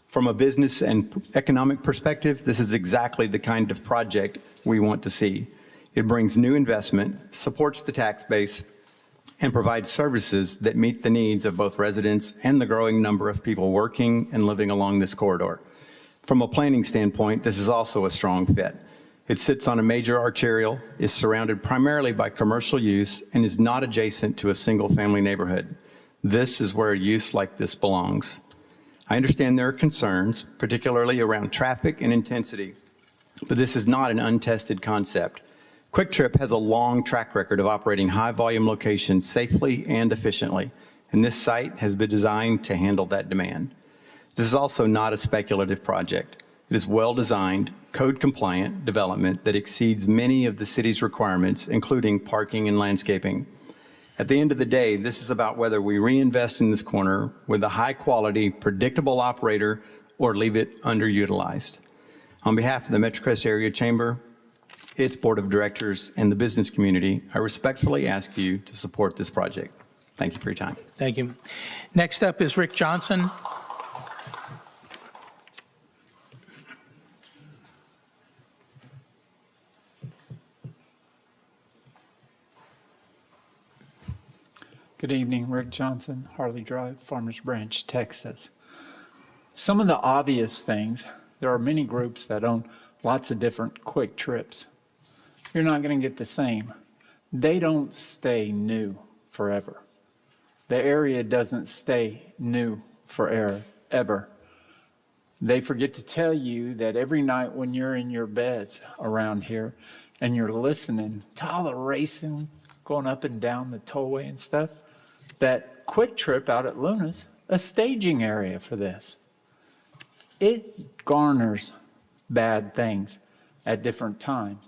From a business and economic perspective, this is exactly the kind of project we want to see. It brings new investment, supports the tax base, and provides services that meet the needs of both residents and the growing number of people working and living along this corridor. From a planning standpoint, this is also a strong fit. It sits on a major arterial, is surrounded primarily by commercial use, and is not adjacent to a single-family neighborhood. This is where a use like this belongs. I understand there are concerns, particularly around traffic and intensity, but this is not an untested concept. Quick Trip has a long track record of operating high-volume locations safely and efficiently, and this site has been designed to handle that demand. This is also not a speculative project. It is well-designed, code-compliant development that exceeds many of the city's requirements, including parking and landscaping. At the end of the day, this is about whether we reinvest in this corner with a high-quality, predictable operator or leave it underutilized. On behalf of the MetroCrest Area Chamber, its Board of Directors, and the business community, I respectfully ask you to support this project. Thank you for your time. Thank you. Next up is Rick Johnson. Good evening, Rick Johnson, Harley Drive, Farmers Branch, Texas. Some of the obvious things, there are many groups that own lots of different Quick Trips. You're not going to get the same. They don't stay new forever. The area doesn't stay new forever, ever. They forget to tell you that every night when you're in your beds around here and you're listening to all the racing going up and down the tollway and stuff, that Quick Trip out at Luna's a staging area for this. It garners bad things at different times.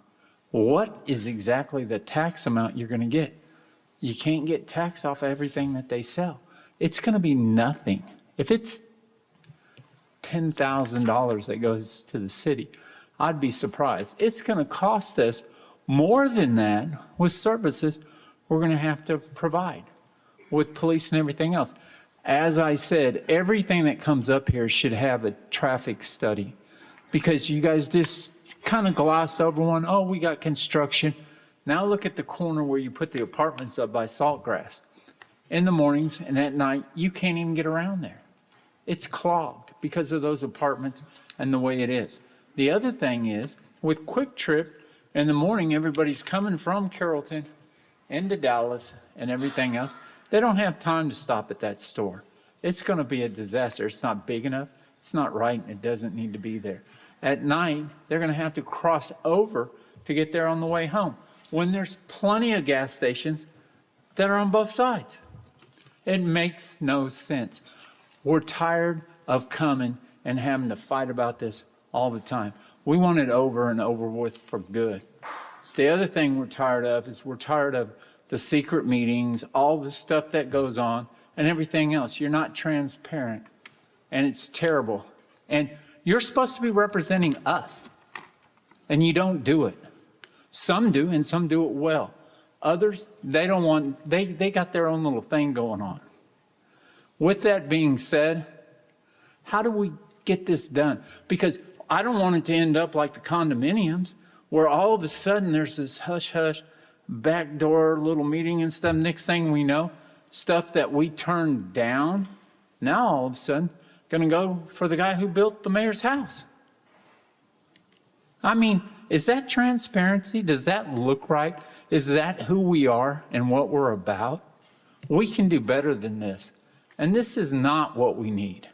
What is exactly the tax amount you're going to get? You can't get tax off everything that they sell. It's going to be nothing. If it's $10,000 that goes to the city, I'd be surprised. It's going to cost us more than that with services we're going to have to provide with police and everything else. As I said, everything that comes up here should have a traffic study, because you guys just kind of gloss over one. Oh, we got construction. Now look at the corner where you put the apartments up by Saltgrass. In the mornings and at night, you can't even get around there. It's clogged because of those apartments and the way it is. The other thing is, with Quick Trip, in the morning, everybody's coming from Carrollton into Dallas and everything else. They don't have time to stop at that store. It's going to be a disaster. It's not big enough. It's not right, and it doesn't need to be there. At night, they're going to have to cross over to get there on the way home, when there's plenty of gas stations that are on both sides. It makes no sense. We're tired of coming and having to fight about this all the time. We want it over and over with for good. The other thing we're tired of is we're tired of the secret meetings, all the stuff that goes on, and everything else. You're not transparent, and it's terrible. And you're supposed to be representing us, and you don't do it. Some do, and some do it well. Others, they don't want, they got their own little thing going on. With that being said, how do we get this done? Because I don't want it to end up like the condominiums, where all of a sudden there's this hush-hush, backdoor little meeting and stuff. Next thing we know, stuff that we turned down, now all of a sudden going to go for the guy who built the mayor's house. I mean, is that transparency? Does that look right? Is that who we are and what we're about? We can do better than this. And this is not what we need.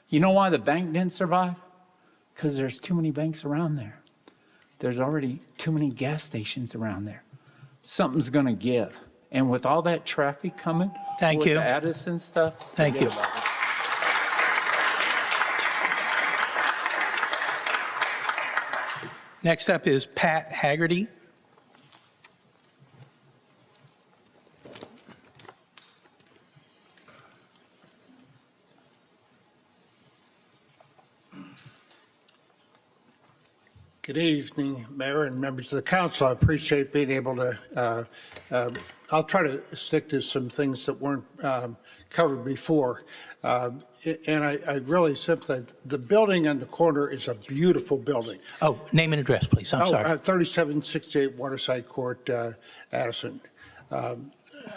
You know why the bank didn't survive? Because there's too many banks around there. There's already too many gas stations around there. Something's going to give. And with all that traffic coming, Thank you. with Addison stuff, Thank you. forget about it. Next up is Pat Haggerty. Good evening, Mayor and members of the council. I appreciate being able to, I'll try to stick to some things that weren't covered before. And I really sympathize. The building on the corner is a beautiful building. Oh, name and address, please. I'm sorry. 3768 Waterside Court, Addison.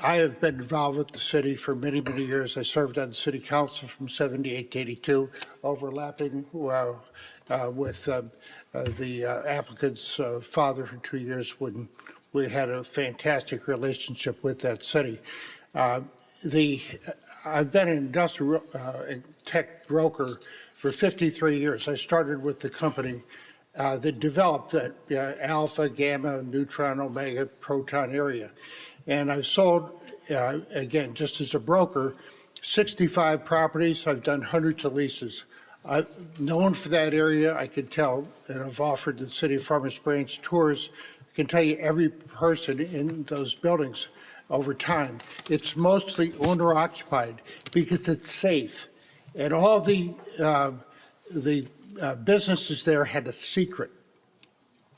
I have been involved with the city for many, many years. I served on the city council from 78 to 82, overlapping with the applicant's father for 2 years when we had a fantastic relationship with that city. I've been an industrial tech broker for 53 years. I started with the company that developed that alpha, gamma, neutron, omega, proton area. And I've sold, again, just as a broker, 65 properties. I've done hundreds of leases. I'm known for that area, I can tell, and I've offered the City of Farmers Branch tours. I can tell you every person in those buildings over time. It's mostly owner-occupied because it's safe. And all the businesses there had a secret.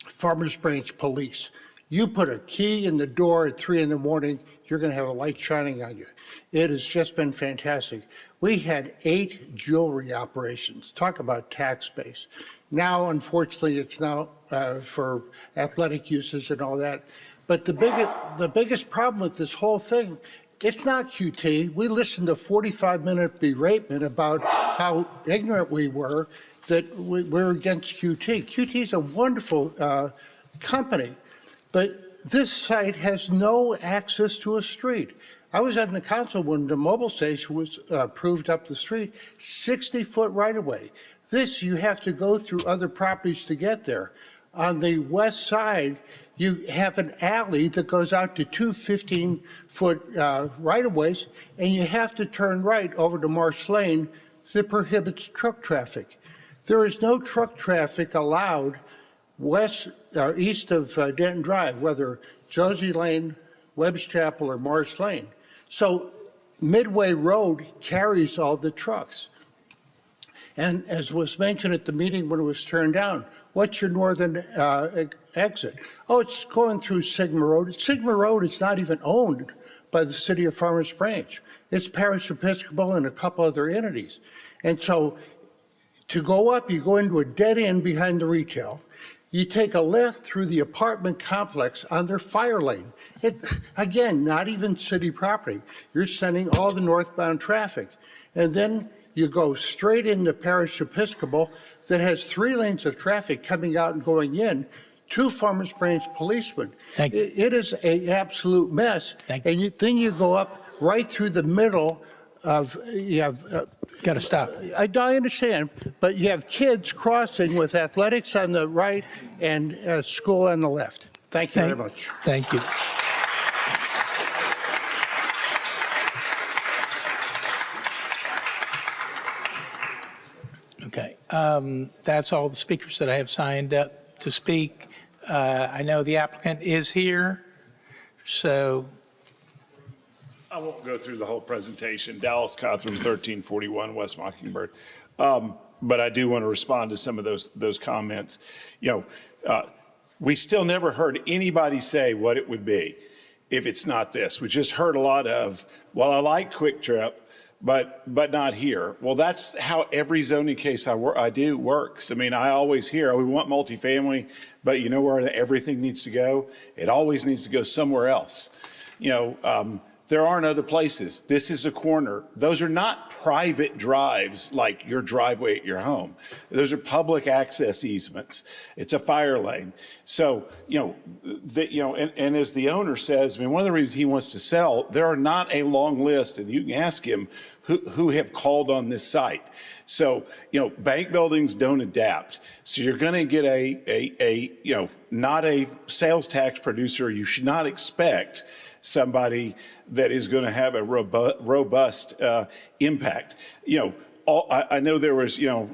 Farmers Branch Police. You put a key in the door at 3 in the morning, you're going to have a light shining on you. It has just been fantastic. We had 8 jewelry operations. Talk about tax base. Now, unfortunately, it's now for athletic uses and all that. But the biggest problem with this whole thing, it's not QT. We listened to 45-minute beratement about how ignorant we were that we're against QT. QT is a wonderful company, but this site has no access to a street. I was on the council when the mobile station was approved up the street, 60-foot right-of-way. This, you have to go through other properties to get there. On the west side, you have an alley that goes out to 2 15-foot right-of-ways, and you have to turn right over to Marsh Lane that prohibits truck traffic. There is no truck traffic allowed east of Denton Drive, whether Josie Lane, Webb's Chapel, or Marsh Lane. So Midway Road carries all the trucks. And as was mentioned at the meeting when it was turned down, what's your northern exit? Oh, it's going through Sigma Road. Sigma Road is not even owned by the City of Farmers Branch. It's Parish Episcopal and a couple other entities. And so to go up, you go into a dead end behind the retail. You take a left through the apartment complex on their fire lane. Again, not even city property. You're sending all the northbound traffic. And then you go straight into Parish Episcopal that has 3 lanes of traffic coming out and going in, 2 Farmers Branch policemen. It is an absolute mess. And then you go up right through the middle of, you have... Got to stop. I understand, but you have kids crossing with athletics on the right and school on the left. Thank you very much. Thank you. Okay, that's all the speakers that I have signed up to speak. I know the applicant is here, so. I won't go through the whole presentation. Dallas Cothran, 1341 West Mockingbird. But I do want to respond to some of those comments. You know, we still never heard anybody say what it would be if it's not this. We just heard a lot of, well, I like Quick Trip, but not here. Well, that's how every zoning case I do works. I mean, I always hear, oh, we want multifamily, but you know where everything needs to go? It always needs to go somewhere else. You know, there aren't other places. This is a corner. Those are not private drives like your driveway at your home. Those are public access easements. It's a fire lane. So, you know, and as the owner says, I mean, one of the reasons he wants to sell, there are not a long list, and you can ask him who have called on this site. So, you know, bank buildings don't adapt. So you're going to get you know, not a sales tax producer. You should not expect somebody that is going to have a robust impact. You know, I know there was, you know,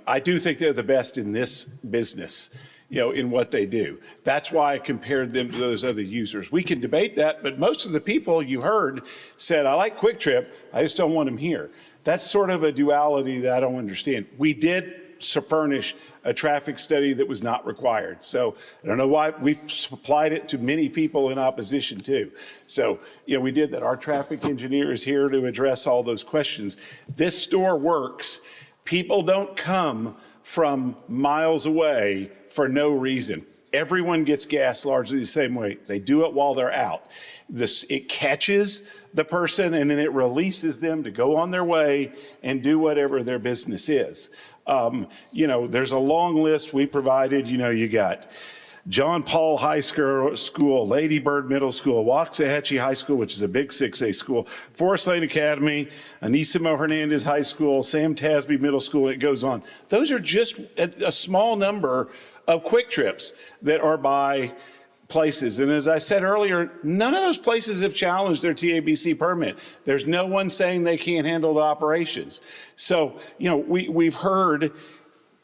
I do think they're the best in this business, you know, in what they do. That's why I compared them to those other users. We can debate that, but most of the people you heard said, I like Quick Trip, I just don't want them here. That's sort of a duality that I don't understand. We did furnish a traffic study that was not required. So I don't know why we've supplied it to many people in opposition too. So, you know, we did that. Our traffic engineer is here to address all those questions. This store works. People don't come from miles away for no reason. everyone gets gas largely the same way. They do it while they're out. It catches the person and then it releases them to go on their way and do whatever their business is. There's a long list we provided. You got John Paul High School, Lady Bird Middle School, Waxahachie High School, which is a big 6A school, Forest Lane Academy, Anisimo Hernandez High School, Sam Tasby Middle School, and it goes on. Those are just a small number of Quick Trips that are by places. And as I said earlier, none of those places have challenged their TABC permit. There's no one saying they can't handle the operations. So, we've heard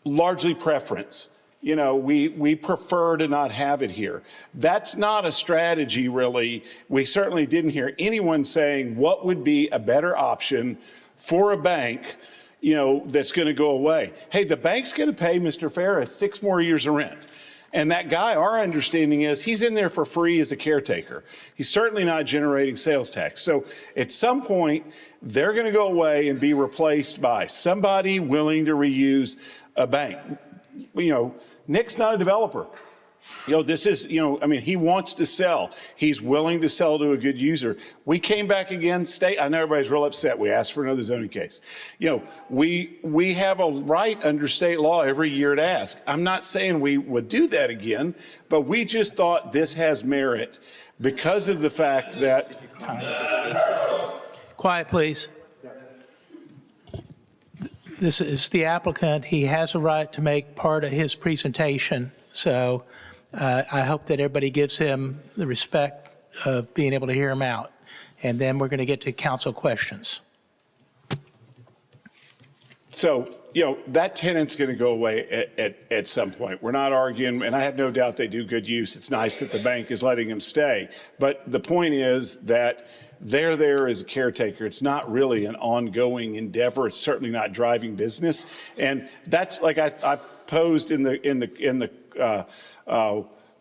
largely preference. We prefer to not have it here. That's not a strategy, really. We certainly didn't hear anyone saying what would be a better option for a bank, that's going to go away. Hey, the bank's going to pay Mr. Ferris 6 more years of rent. And that guy, our understanding is he's in there for free as a caretaker. He's certainly not generating sales tax. So at some point, they're going to go away and be replaced by somebody willing to reuse a bank. Nick's not a developer. This is, he wants to sell. He's willing to sell to a good user. We came back again, I know everybody's real upset. We asked for another zoning case. We have a right under state law every year to ask. I'm not saying we would do that again, but we just thought this has merit because of the fact that. Quiet, please. This is the applicant. He has a right to make part of his presentation. So I hope that everybody gives him the respect of being able to hear him out. And then we're going to get to council questions. So, that tenant's going to go away at some point. We're not arguing, and I have no doubt they do good use. It's nice that the bank is letting them stay. But the point is that they're there as a caretaker. It's not really an ongoing endeavor. It's certainly not driving business. And that's like I posed in the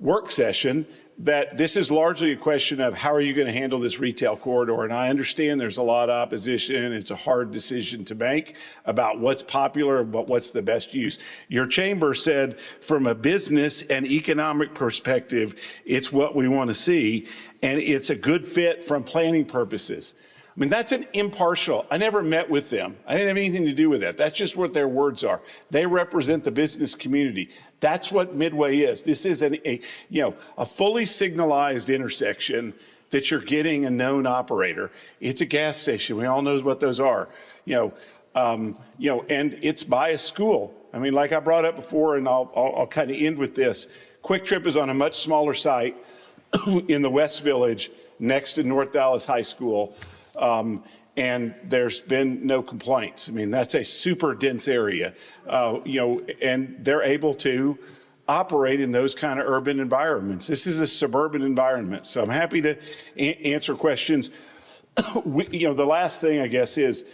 work session that this is largely a question of how are you going to handle this retail corridor? And I understand there's a lot of opposition. It's a hard decision to make about what's popular and what's the best use. Your chamber said from a business and economic perspective, it's what we want to see. And it's a good fit from planning purposes. I mean, that's an impartial. I never met with them. I didn't have anything to do with that. That's just what their words are. They represent the business community. That's what Midway is. This is a fully signalized intersection that you're getting a known operator. It's a gas station. We all know what those are. And it's by a school. I mean, like I brought up before, and I'll kind of end with this. Quick Trip is on a much smaller site in the West Village next to North Dallas High School. And there's been no complaints. I mean, that's a super dense area, and they're able to operate in those kind of urban environments. This is a suburban environment. So I'm happy to answer questions. The last thing, I guess, is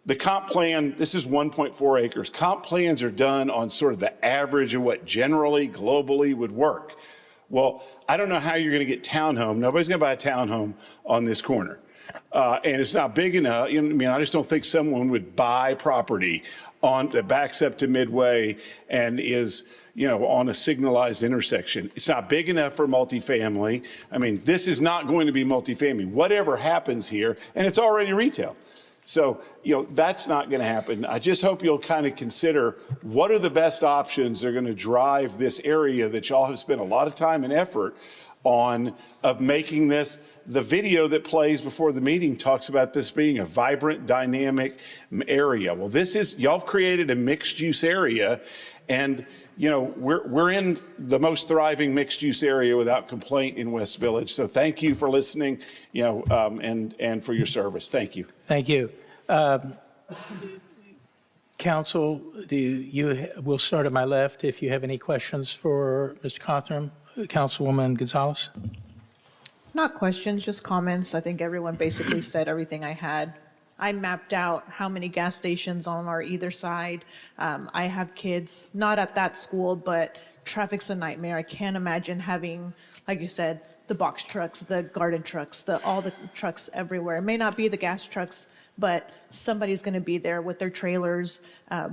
the comp plan. This is 1.4 acres. Comp plans are done on sort of the average of what generally, globally would work. Well, I don't know how you're going to get townhome. Nobody's going to buy a townhome on this corner. And it's not big enough. I just don't think someone would buy property that backs up to Midway and is, on a signalized intersection. It's not big enough for multifamily. I mean, this is not going to be multifamily. Whatever happens here, and it's already retail. So, that's not going to happen. I just hope you'll kind of consider what are the best options that are going to drive this area that y'all have spent a lot of time and effort on of making this. The video that plays before the meeting talks about this being a vibrant, dynamic area. Well, y'all have created a mixed use area, and we're in the most thriving mixed use area without complaint in West Village. So thank you for listening, and for your service. Thank you. Thank you. Council, we'll start at my left if you have any questions for Mr. Cothram. Councilwoman Gonzalez. Not questions, just comments. I think everyone basically said everything I had. I mapped out how many gas stations on our either side. I have kids, not at that school, but traffic's a nightmare. I can't imagine having, like you said, the box trucks, the garden trucks, all the trucks everywhere. It may not be the gas trucks but somebody's going to be there with their trailers,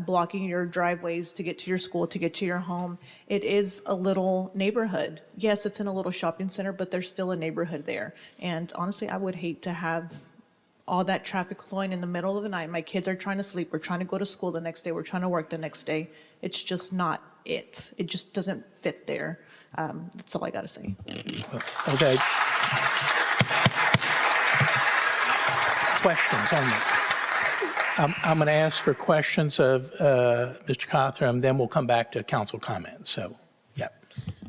blocking your driveways to get to your school, to get to your home. It is a little neighborhood. Yes, it's in a little shopping center, but there's still a neighborhood there. And honestly, I would hate to have all that traffic flowing in the middle of the night. My kids are trying to sleep. We're trying to go to school the next day. We're trying to work the next day. It's just not it. It just doesn't fit there. That's all I got to say. Okay. Questions on this? I'm going to ask for questions of Mr. Cothran, then we'll come back to council comments. So, yeah.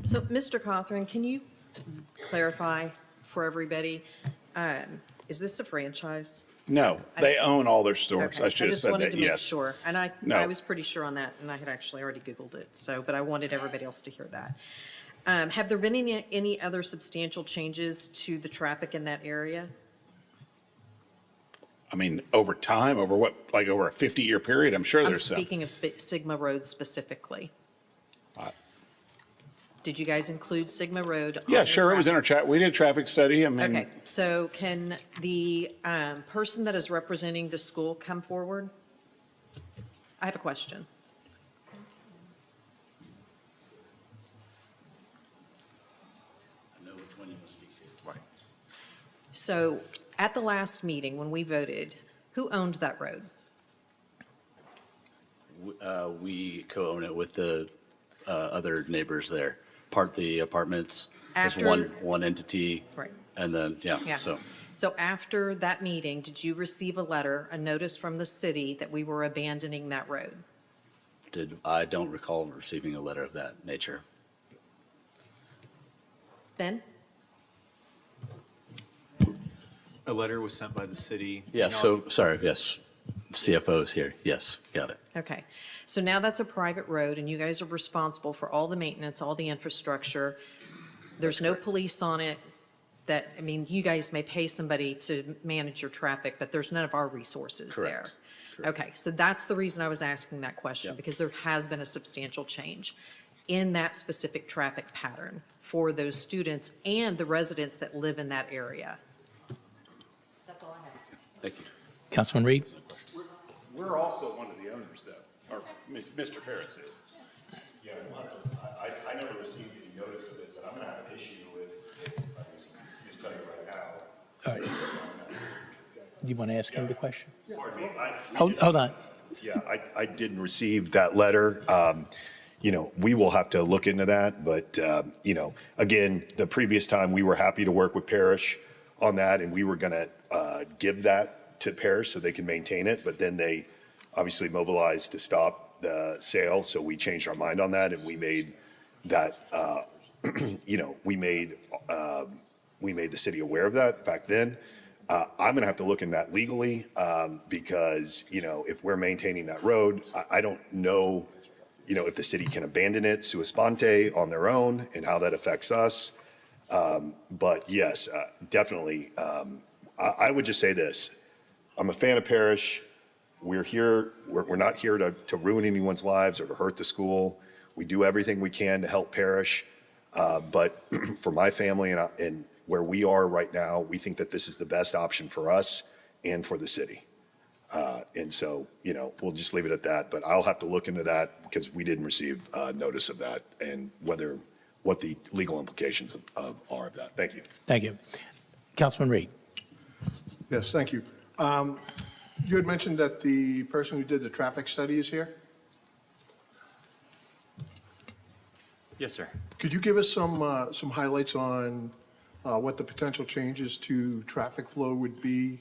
So, Mr. Cothran, can you clarify for everybody, is this a franchise? No, they own all their stores. Okay. I should have said just wanted that, to make yes. sure. And I No. was pretty sure on that, and I had actually already Googled it, so, but I wanted everybody else to hear that. Have there been any other substantial changes to the traffic in that area? I mean, over time, over what, like over a 50-year period, I'm sure I'm there's some. speaking of Sigma Road specifically. Did you guys include Sigma Road? on Yeah, your sure, it was in traffic? our chat. We did a traffic study. I mean, Okay, so can the person that is representing the school come forward? I have a question. So at the last meeting, when we voted, who owned that road? We co-own it with the other neighbors there. Part the apartments is After- one entity. Right. And then, Yeah. so. So after that meeting, did you receive a letter, a notice from the city that we were abandoning that road? I don't recall receiving a letter of that nature. Ben? A letter was sent by the city. Yeah, so, sorry, yes, CFO is here. Yes, got it. Okay. So now that's a private road, and you guys are responsible for all the maintenance, all the infrastructure. There's no police on it. That, I mean, you guys may pay somebody to manage your traffic, but there's none of our resources there. Correct. Okay, so that's the reason I was asking that question, Yeah. because there has been a substantial change in that specific traffic pattern for those students and the residents that live in that area. That's all I have. Thank you. Councilman Reed? we're also one of the owners though, or Mr. Ferris is. Yeah, I never received any notice of it, but I'm gonna have an issue with it. I just tell you right now. All right. Do you want to ask him the question? Pardon me. Hold on. Yeah, I didn't receive that letter. You know, we will have to look into that, but, you know, again, the previous time, we were happy to work with Parrish on that, and we were gonna give that to Parrish so they can maintain it, but then they obviously mobilized to stop the sale, so we changed our mind on that, and we made that, you know, we made the city aware of that back then. I'm gonna have to look in that legally, because, you know, if we're maintaining that road, I don't know, you know, if the city can abandon it sua sponte on their own and how that affects us. But yes, definitely, I would just say this. I'm a fan of Parrish. We're here, we're not here to ruin anyone's lives or to hurt the school. We do everything we can to help Parrish. But for my family and where we are right now, we think that this is the best option for us and for the city. And so, you know, we'll just leave it at that, but I'll have to look into that because we didn't receive notice of that and what the legal implications are of that. Thank you. Thank you. Councilman Reed? Yes, thank you. You had mentioned that the person who did the traffic study is here. Yes, sir. Could you give us some highlights on what the potential changes to traffic flow would be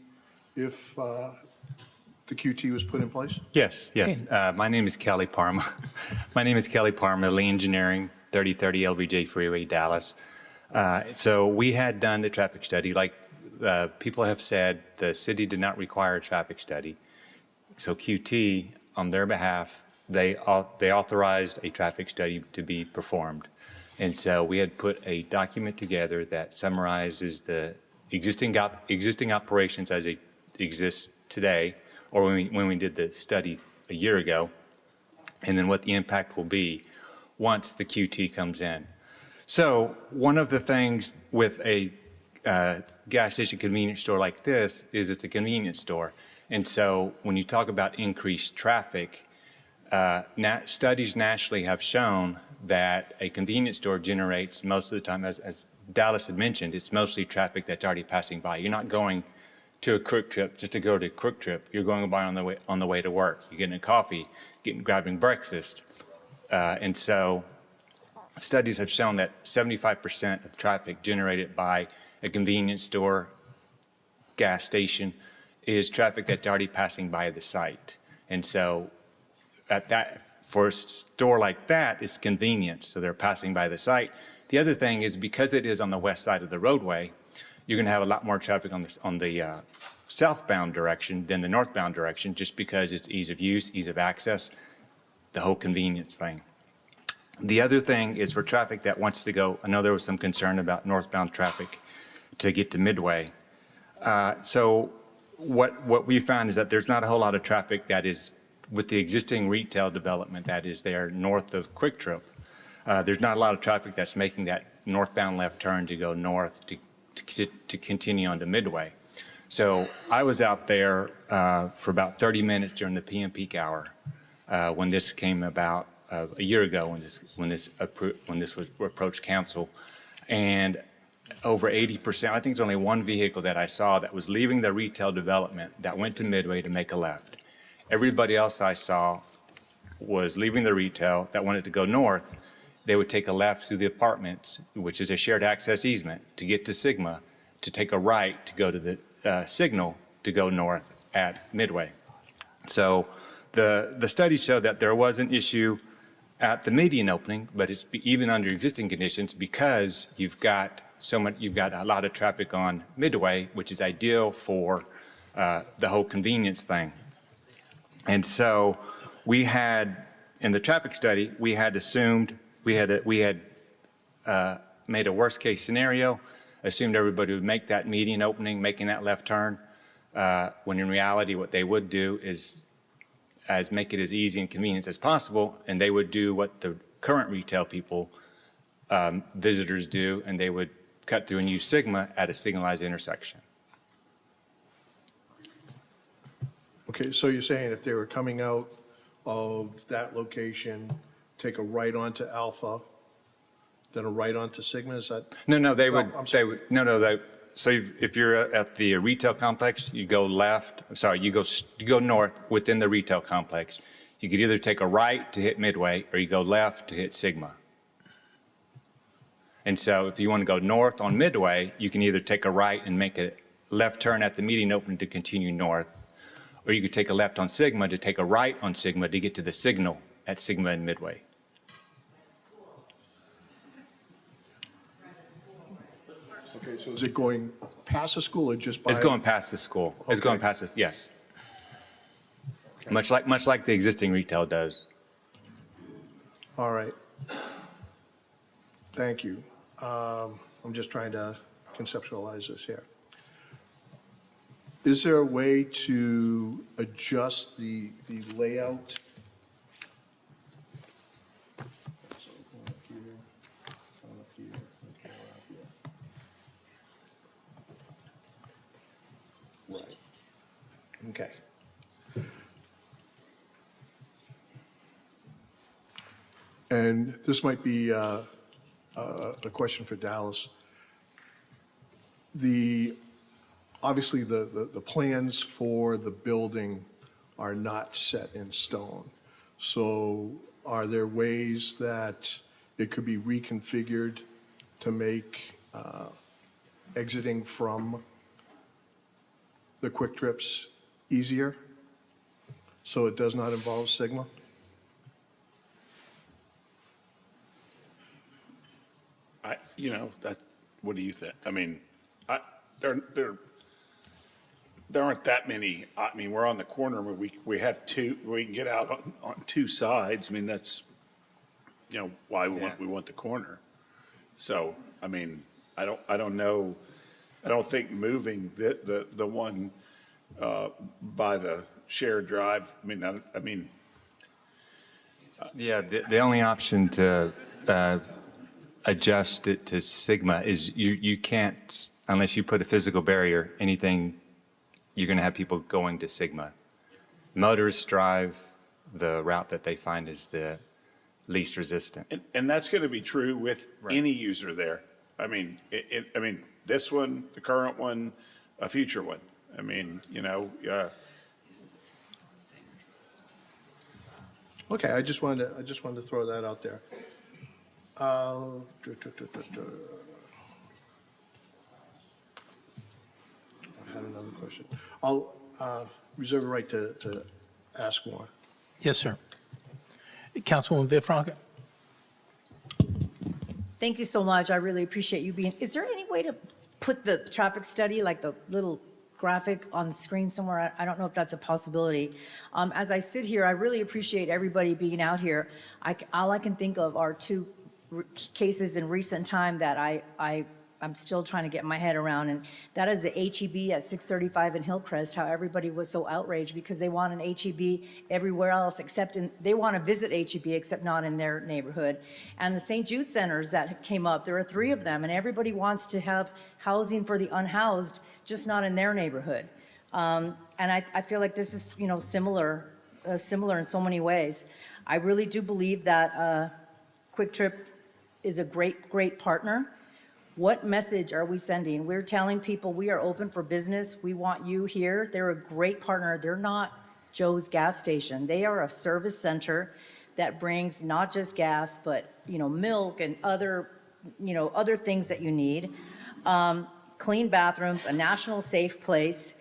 if the QT was put in place? Yes. My name is Kelly Parma. My name is Kelly Parma, Lee Engineering, 3030 LBJ Freeway, Dallas. So we had done the traffic study. Like people have said, the city did not require a traffic study. So QT, on their behalf, they authorized a traffic study to be performed. And so we had put a document together that summarizes the existing operations as it exists today, or when we did the study a year ago, and then what the impact will be once the QT comes in. So one of the things with a gas station convenience store like this is it's a convenience store. And so when you talk about increased traffic, studies nationally have shown that a convenience store generates most of the time, as Dallas had mentioned, it's mostly traffic that's already passing by. You're not going to a Quick Trip just to go to a Quick Trip. You're going by on the way to work. You're getting a coffee, grabbing breakfast. And so studies have shown that 75% of traffic generated by a convenience store, gas station, is traffic that's already passing by the site. And so for a store like that, it's convenience. So they're passing by the site. The other thing is because it is on the west side of the roadway, you're going to have a lot more traffic on the southbound direction than the northbound direction, just because it's ease of use, ease of access, the whole convenience thing. The other thing is for traffic that wants to go, I know there was some concern about northbound traffic to get to Midway. So what we found is that there's not a whole lot of traffic that is with the existing retail development that is there north of Quick Trip. There's not a lot of traffic that's making that northbound left turn to go north to continue on to Midway. So I was out there for about 30 minutes during the PM peak hour when this came about a year ago when this was approached council, and over 80%, I think there's only one vehicle that I saw that was leaving the retail development that went to Midway to make a left. Everybody else I saw was leaving the retail that wanted to go north. They would take a left through the apartments, which is a shared access easement, to get to Sigma, to take a right to go to the Signal to go north at Midway. So the studies show that there was an issue at the median opening, but it's even under existing conditions because you've got a lot of traffic on Midway, which is ideal for the whole convenience thing. And so we had, in the traffic study, we had assumed, we had made a worst case scenario, assumed everybody would make that median opening, making that left turn, when in reality what they would do is make it as easy and convenient as possible, and they would do what the current retail people, visitors do, and they would cut through and use Sigma at a signalized intersection. Okay, so you're saying if they were coming out of that location, take a right onto Alpha, then a right onto Sigma, is that? No, they would, I'm sorry. so if you're at the retail complex, you go left, you go north within the retail complex. You could either take a right to hit Midway or you go left to hit Sigma. And so if you want to go north on Midway, you can either take a right and make a left turn at the median opening to continue north, or you could take a left on Sigma to take a right on Sigma to get to the Signal at Sigma and Midway. Okay, so is it going past the school or just by? It's going past the school. It's going past this, yes. Okay. Much like the existing retail does. All right. Thank you. I'm just trying to conceptualize this here. Is there a way to adjust the layout? Right. Okay. And this might be a question for Dallas. Obviously, the plans for the building are not set in stone. So are there ways that it could be reconfigured to make exiting from the Quick Trips easier so it does not involve Sigma? What do you think? I mean, there aren't that many. I mean, we're on the corner where we have two. We can get out on two sides. I mean, that's why we want the corner. So I mean, I don't know. I don't think moving the one by the shared drive. Yeah, the only option to adjust it to Sigma is you can't, unless you put a physical barrier, anything you're going to have people going to Sigma. Motorists drive the route that they find is the least resistant. And that's going to be true with any user there. I mean, I mean, this one, the current one, a future one. I mean, you know, Okay, I just wanted to throw that out there. I had another question. I'll reserve the right to ask more. Yes, sir. Councilwoman Viv Franca? Thank you so much. I really appreciate you being, is there any way to put the traffic study, like the little graphic on the screen somewhere? I don't know if that's a possibility. As I sit here, I really appreciate everybody being out here. All I can think of are two cases in recent time that I'm still trying to get my head around, and that is the HEB at 635 in Hillcrest, how everybody was so outraged because they want an HEB everywhere else except they want to visit HEB except not in their neighborhood. And the St. Jude centers that came up, there are 3 of them, and everybody wants to have housing for the unhoused, just not in their neighborhood. And I feel like this is, you know, similar in so many ways. I really do believe that Quick Trip is a great partner. What message are we sending? We're telling people we are open for business. We want you here. They're a great partner. They're not Joe's gas station. They are a service center that brings not just gas, but, you know, milk and other things that you need. Clean bathrooms, a national safe place.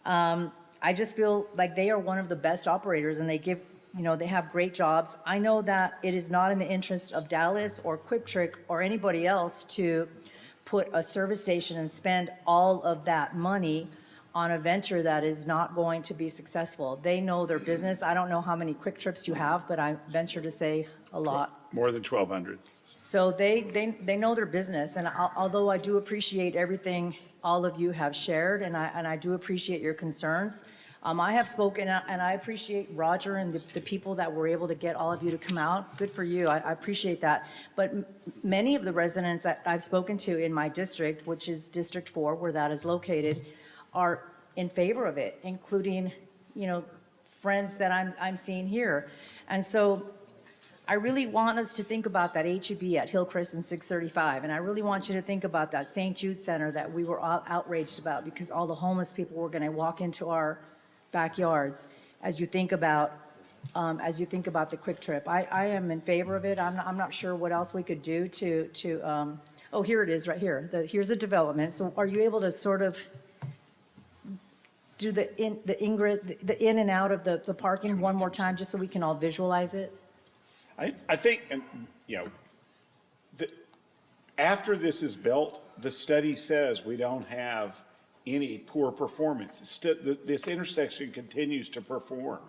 I just feel like they are one of the best operators, and they give, you know, they have great jobs. I know that it is not in the interest of Dallas or Quick Trip or anybody else to put a service station and spend all of that money on a venture that is not going to be successful. They know their business. I don't know how many Quick Trips you have, but I venture to say a lot. more than 1,200. So they know their business, and although I do appreciate everything all of you have shared, and I do appreciate your concerns, I have spoken, and I appreciate Roger and the people that were able to get all of you to come out. Good for you. I appreciate that. But many of the residents that I've spoken to in my district, which is District 4, where that is located, are in favor of it, including, you know, friends that I'm seeing here. And so I really want us to think about that HEB at Hillcrest and 635, and I really want you to think about that St. Jude Center that we were all outraged about because all the homeless people were going to walk into our backyards. As you think about the Quick Trip, I am in favor of it. I'm not sure what else we could do to oh, here it is right here. Here's a development. So are you able to sort of do the in and out of the parking one more time just so we can all visualize it? I think, you know, after this is built, the study says we don't have any poor performance. This intersection continues to perform.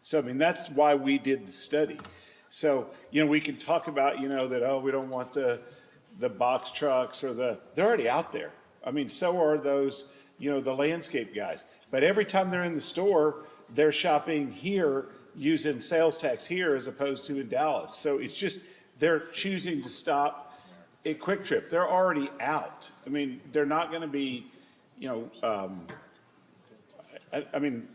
So, I mean, that's why we did the study. So, you know, we can talk about, you know, that, oh, we don't want the box trucks or they're already out there. I mean, so are those, you know, the landscape guys. But every time they're in the store, they're shopping here using sales tax here as opposed to in Dallas. So it's just, they're choosing to stop at Quick Trip. They're already out. I mean, they're not going to be, you know, I mean,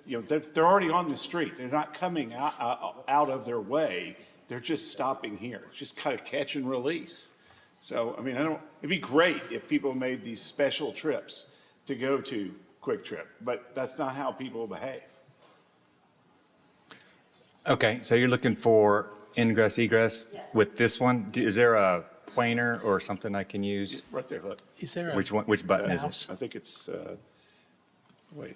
you know, they're already on the street. They're not coming out of their way. They're just stopping here. It's just kind of catch and release. So, I mean, it'd be great if people made these special trips to go to Quick Trip, but that's not how people behave. Okay, so you're looking for ingress, egress with this one? Is there a planer or something I can use? Right there, look. Is there a Which button is it? I think it's, that one,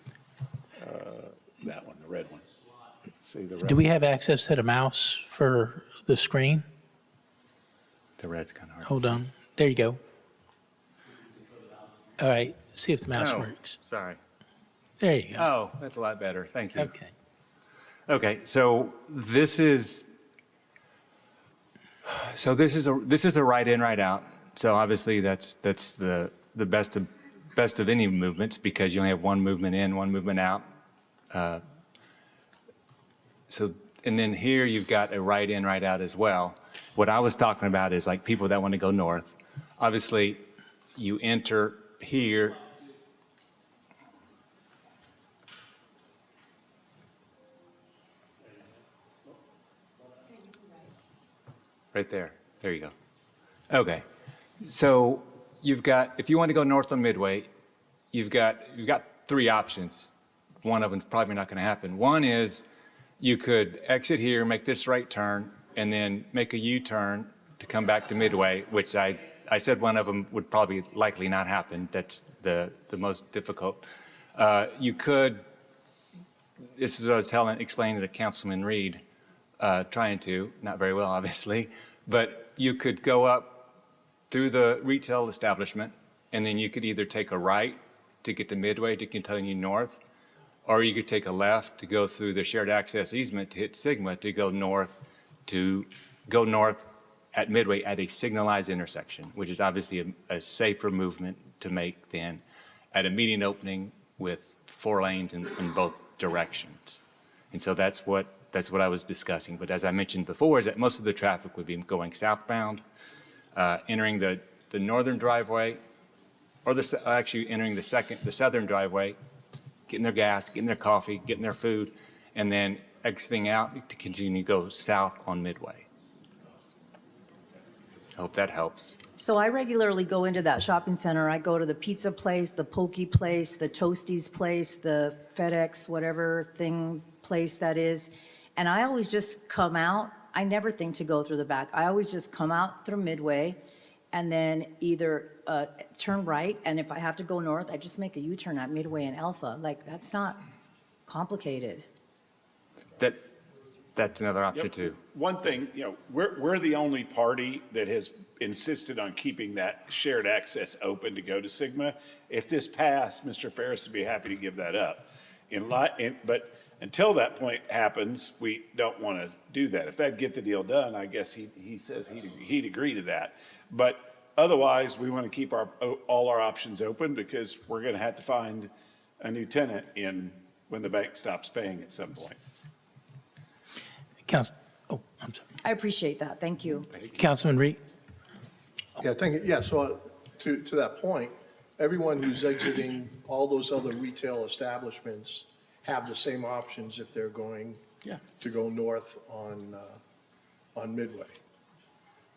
the red one. See the red Do we one? have access to the mouse for the screen? The red's kind of hard. Hold on. There you go. All right, see if the mouse Oh, works. sorry. There you go. Oh, that's a lot better. Thank you. Okay. Okay, so this is a right in, right out. So obviously that's the best of any movements because you only have one movement in, one movement out. And then here you've got a right in, right out as well. What I was talking about is like people that want to go north. Obviously, you enter here. right there. There you go. Okay. So you've got, if you want to go north on Midway, you've got three options. One of them's probably not going to happen. One is you could exit here, make this right turn, and then make a U-turn to come back to Midway, which I said one of them would probably likely not happen. That's the most difficult. You could, this is what I was explaining to Councilman Reed, trying to, not very well obviously, but you could go up through the retail establishment, and then you could either take a right to get to Midway to continue north, or you could take a left to go through the shared access easement to hit Sigma to go north at Midway at a signalized intersection, which is obviously a safer movement to make than at a median opening with 4 lanes in both directions. And so that's what I was discussing. But as I mentioned before, is that most of the traffic would be going southbound, entering the northern driveway, or actually entering the southern driveway, getting their gas, getting their coffee, getting their food, and then exiting out to continue to go south on Midway. I hope that helps. So I regularly go into that shopping center. I go to the pizza place, the poke place, the Toasties place, the FedEx, whatever thing place that is. And I always just come out. I never think to go through the back. I always just come out through Midway and then either turn right. And if I have to go north, I just make a U-turn at Midway and Alpha. Like, that's not complicated. That's another option too. One thing, we're the only party that has insisted on keeping that shared access open to go to Sigma. If this passed, Mr. Ferris would be happy to give that up. But until that point happens, we don't want to do that. If that'd get the deal done, I guess he says he'd agree to that. But otherwise, we want to keep all our options open because we're going to have to find a new tenant when the bank stops paying at some point. I'm sorry. I appreciate that. Thank you. Councilman Reed? Yeah, thank you. Yeah, so to that point, everyone who's exiting all those other retail establishments have the same options if they're going to go north on Midway.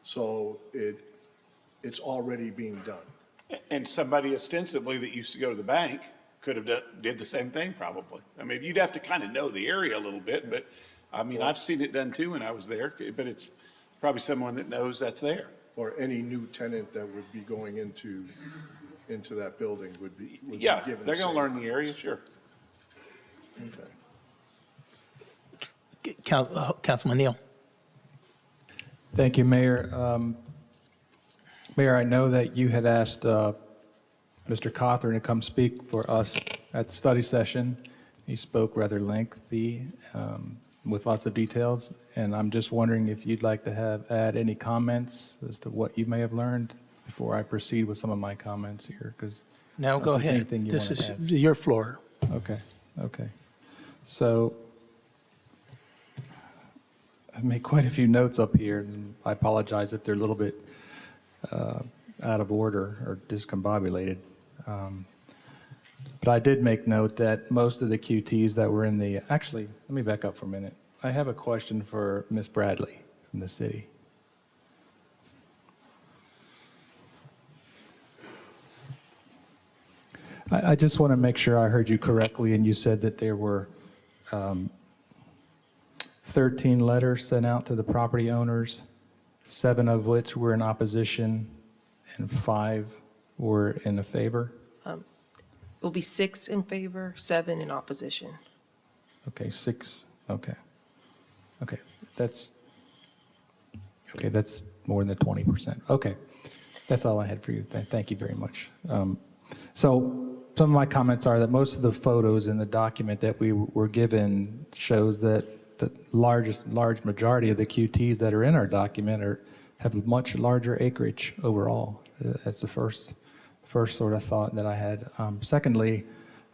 So it's already being done. And somebody ostensibly that used to go to the bank could have did the same thing probably. I mean, you'd have to kind of know the area a little bit, but I mean, I've seen it done too when I was there, but it's probably someone that knows that's there. Or any new tenant that would be going into that building would be given. Yeah, they're going to learn the area, sure. Okay. Councilman Neal? Thank you, Mayor. Mayor, I know that you had asked Mr. Cawthorn to come speak for us at the study session. He spoke rather lengthy with lots of details, and I'm just wondering if you'd like to add any comments as to what you may have learned before I proceed with some of my comments here, because No, go ahead. This is your floor. Okay. So I've made quite a few notes up here, and I apologize if they're a little bit out of order or discombobulated. But I did make note that most of the QTs that were in the, actually, let me back up for a minute. I have a question for Ms. Bradley from the city. I just want to make sure I heard you correctly, and you said that there were 13 letters sent out to the property owners, 7 of which were in opposition and 5 were in favor? It will be 6 in favor, 7 in opposition. Okay, 6, okay. That's more than the 20%. Okay, that's all I had for you. Thank you very much. So some of my comments are that most of the photos in the document that we were given shows that the large majority of the QTs that are in our document have much larger acreage overall. That's the first sort of thought that I had. Secondly,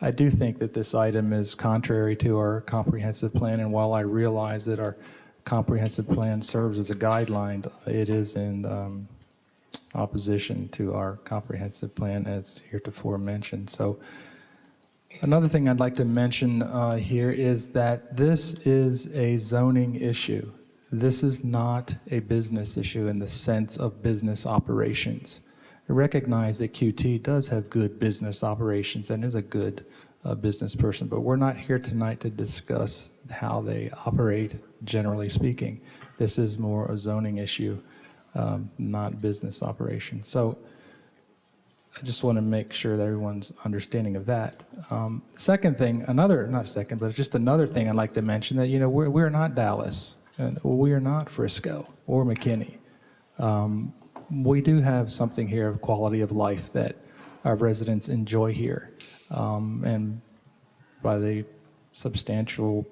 I do think that this item is contrary to our comprehensive plan, and while I realize that our comprehensive plan serves as a guideline, it is in opposition to our comprehensive plan as heretofore mentioned. So another thing I'd like to mention here is that this is a zoning issue. this is not a business issue in the sense of business operations. I recognize that QT does have good business operations and is a good business person, but we're not here tonight to discuss how they operate, generally speaking. This is more a zoning issue, not business operations. So I just want to make sure that everyone's understanding of that. Second thing, not second, but just another thing I'd like to mention that, we're not Dallas, and we are not Frisco or McKinney. We do have something here of quality of life that our residents enjoy here. And by the substantial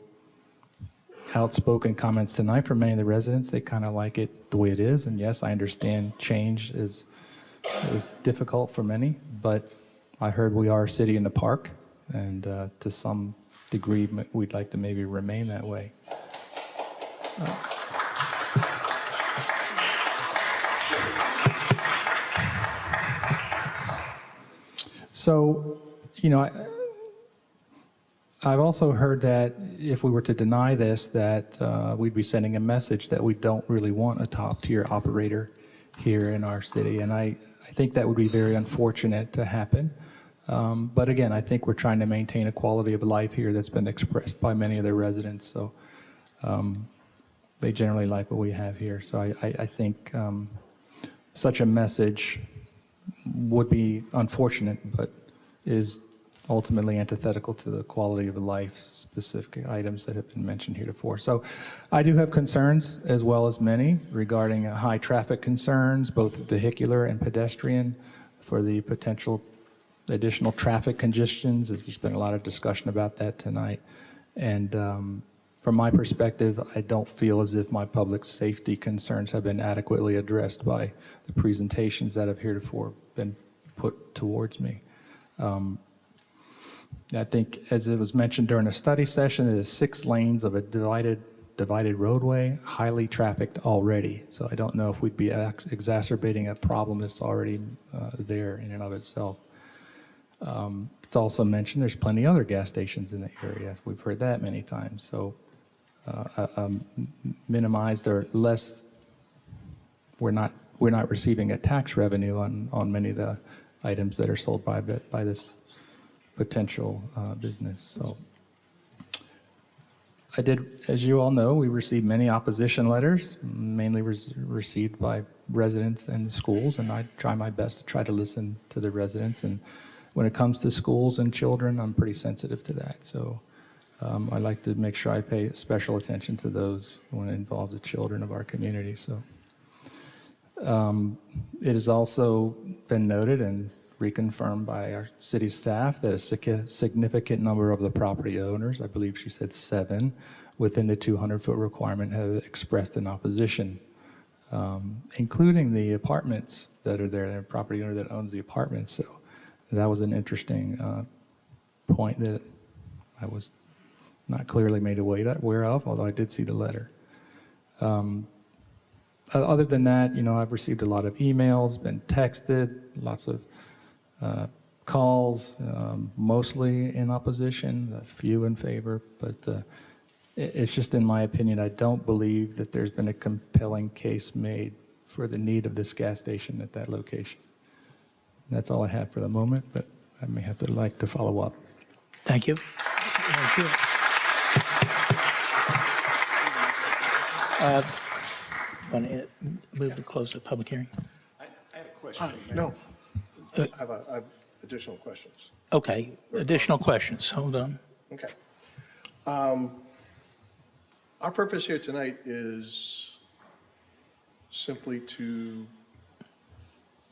outspoken comments tonight from many of the residents, they kind of like it the way it is. And yes, I understand change is difficult for many, but I heard we are a city in the park, and to some degree, we'd like to maybe remain that way. So, I've also heard that if we were to deny this, that we'd be sending a message that we don't really want a top-tier operator here in our city, and I think that would be very unfortunate to happen. But again, I think we're trying to maintain a quality of life here that's been expressed by many of the residents, so they generally like what we have here. So I think such a message would be unfortunate, but is ultimately antithetical to the quality of life specific items that have been mentioned heretofore. So I do have concerns, as well as many, regarding high traffic concerns, both vehicular and pedestrian, for the potential additional traffic congestions, as there's been a lot of discussion about that tonight. And from my perspective, I don't feel as if my public safety concerns have been adequately addressed by the presentations that have heretofore been put towards me. I think, as it was mentioned during a study session, it is 6 lanes of a divided roadway, highly trafficked already. So I don't know if we'd be exacerbating a problem that's already there in and of itself. It's also mentioned there's plenty of other gas stations in the area. We've heard that many times. So minimized or less, we're not receiving a tax revenue on many of the items that are sold by this potential business. So I did, as you all know, we received many opposition letters, mainly received by residents and the schools, and I try my best to try to listen to the residents. And when it comes to schools and children, I'm pretty sensitive to that. So I like to make sure I pay special attention to those when it involves the children of our community. So it has also been noted and reconfirmed by our city staff that a significant number of the property owners, I believe she said 7, within the 200-foot requirement have expressed an opposition, including the apartments that are there, the property owner that owns the apartments. So that was an interesting point that I was not clearly made aware of, although I did see the letter. Other than that, I've received a lot of emails, been texted, lots of calls, mostly in opposition, a few in favor, but it's just, in my opinion, I don't believe that there's been a compelling case made for the need of this gas station at that location. That's all I have for the moment, but I may have to follow up. Thank you. Thank you. Want to move to close the public hearing? I had a question. No, I have additional questions. Okay, additional questions. Hold on. Okay. Our purpose here tonight is simply to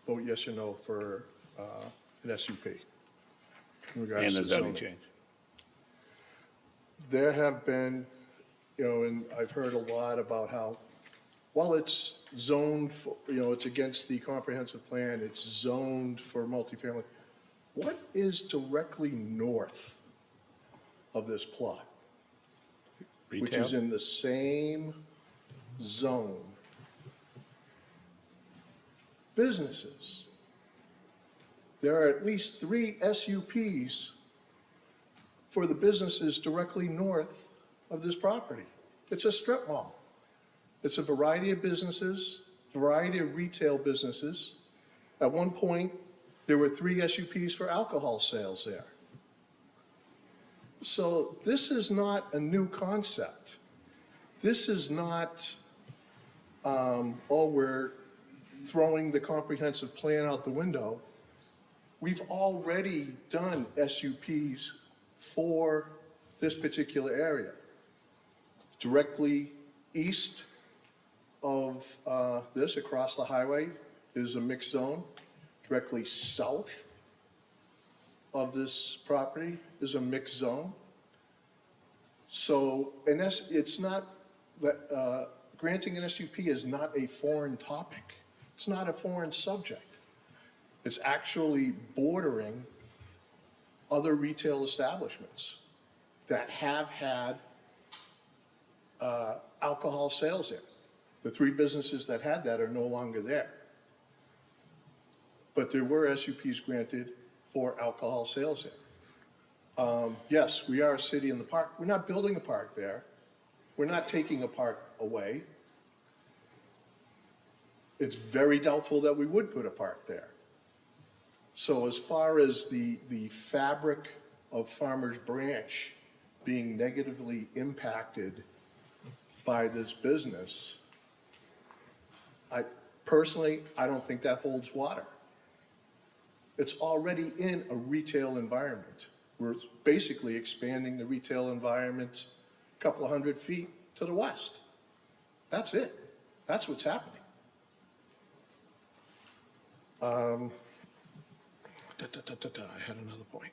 vote yes or no for an SUP. in regards And to the zoning change. There have been, and I've heard a lot about how, while it's zoned for, it's against the comprehensive plan, it's zoned for multifamily. What is directly north of this plot? Which Retail? is in the same zone. Businesses. There are at least 3 SUPs for the businesses directly north of this property. It's a strip mall. It's a variety of businesses, variety of retail businesses. At one point, there were 3 SUPs for alcohol sales there. So this is not a new concept. This is not, we're throwing the comprehensive plan out the window. We've already done SUPs for this particular area. Directly east of this, across the highway, is a mixed zone. Directly south of this property is a mixed zone. So, and it's not, granting an SUP is not a foreign topic. It's not a foreign subject. It's actually bordering other retail establishments that have had alcohol sales there. The 3 businesses that had that are no longer there. But there were SUPs granted for alcohol sales there. Yes, we are a city in the park. We're not building a park there. We're not taking a park away. It's very doubtful that we would put a park there. So as far as the fabric of Farmers Branch being negatively impacted by this business, personally, I don't think that holds water. It's already in a retail environment. We're basically expanding the retail environment a couple of 100 feet to the west. That's it. That's what's happening. I had another point.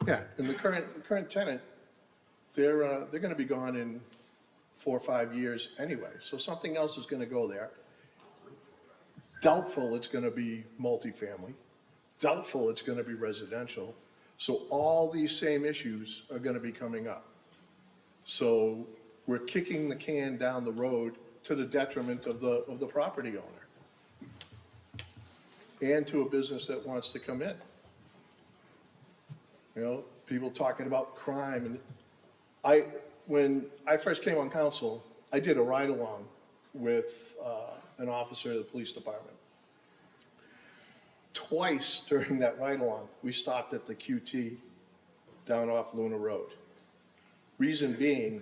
Yeah, and the current tenant, they're going to be gone in 4 or 5 years anyway. So something else is going to go there. Doubtful it's going to be multifamily. Doubtful it's going to be residential. So all these same issues are going to be coming up. So we're kicking the can down the road to the detriment of the property owner and to a business that wants to come in. You know, people talking about crime. And when I first came on council, I did a ride-along with an officer of the police department. Twice during that ride-along, we stopped at the QT down off Luna Road. Reason being,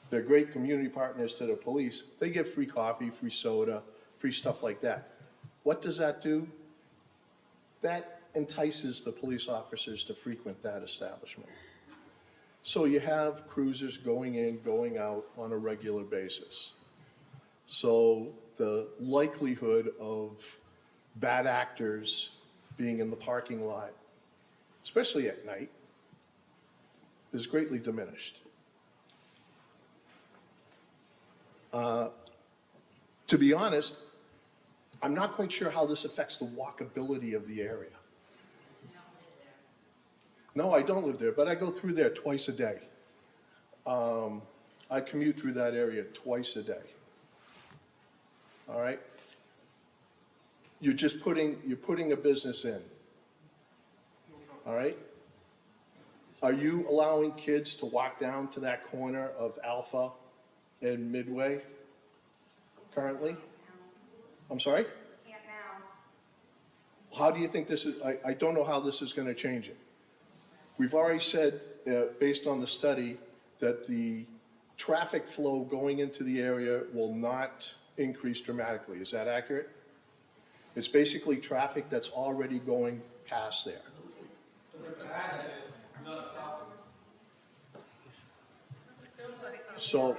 they're great community partners to the police. They give free coffee, free soda, free stuff like that. What does that do? That entices the police officers to frequent that establishment. So you have cruisers going in, going out on a regular basis. So the likelihood of bad actors being in the parking lot, especially at night, is greatly diminished. To be honest, I'm not quite sure how this affects the walkability of the area. No, I don't live there, but I go through there twice a day. I commute through that area twice a day. All right? You're putting a business in. All right? Are you allowing kids to walk down to that corner of Alpha and Midway currently? I'm sorry? Can't now. How do you think this is, I don't know how this is going to change it. We've already said, based on the study, that the traffic flow going into the area will not increase dramatically. Is that accurate? It's basically traffic that's already going past there. So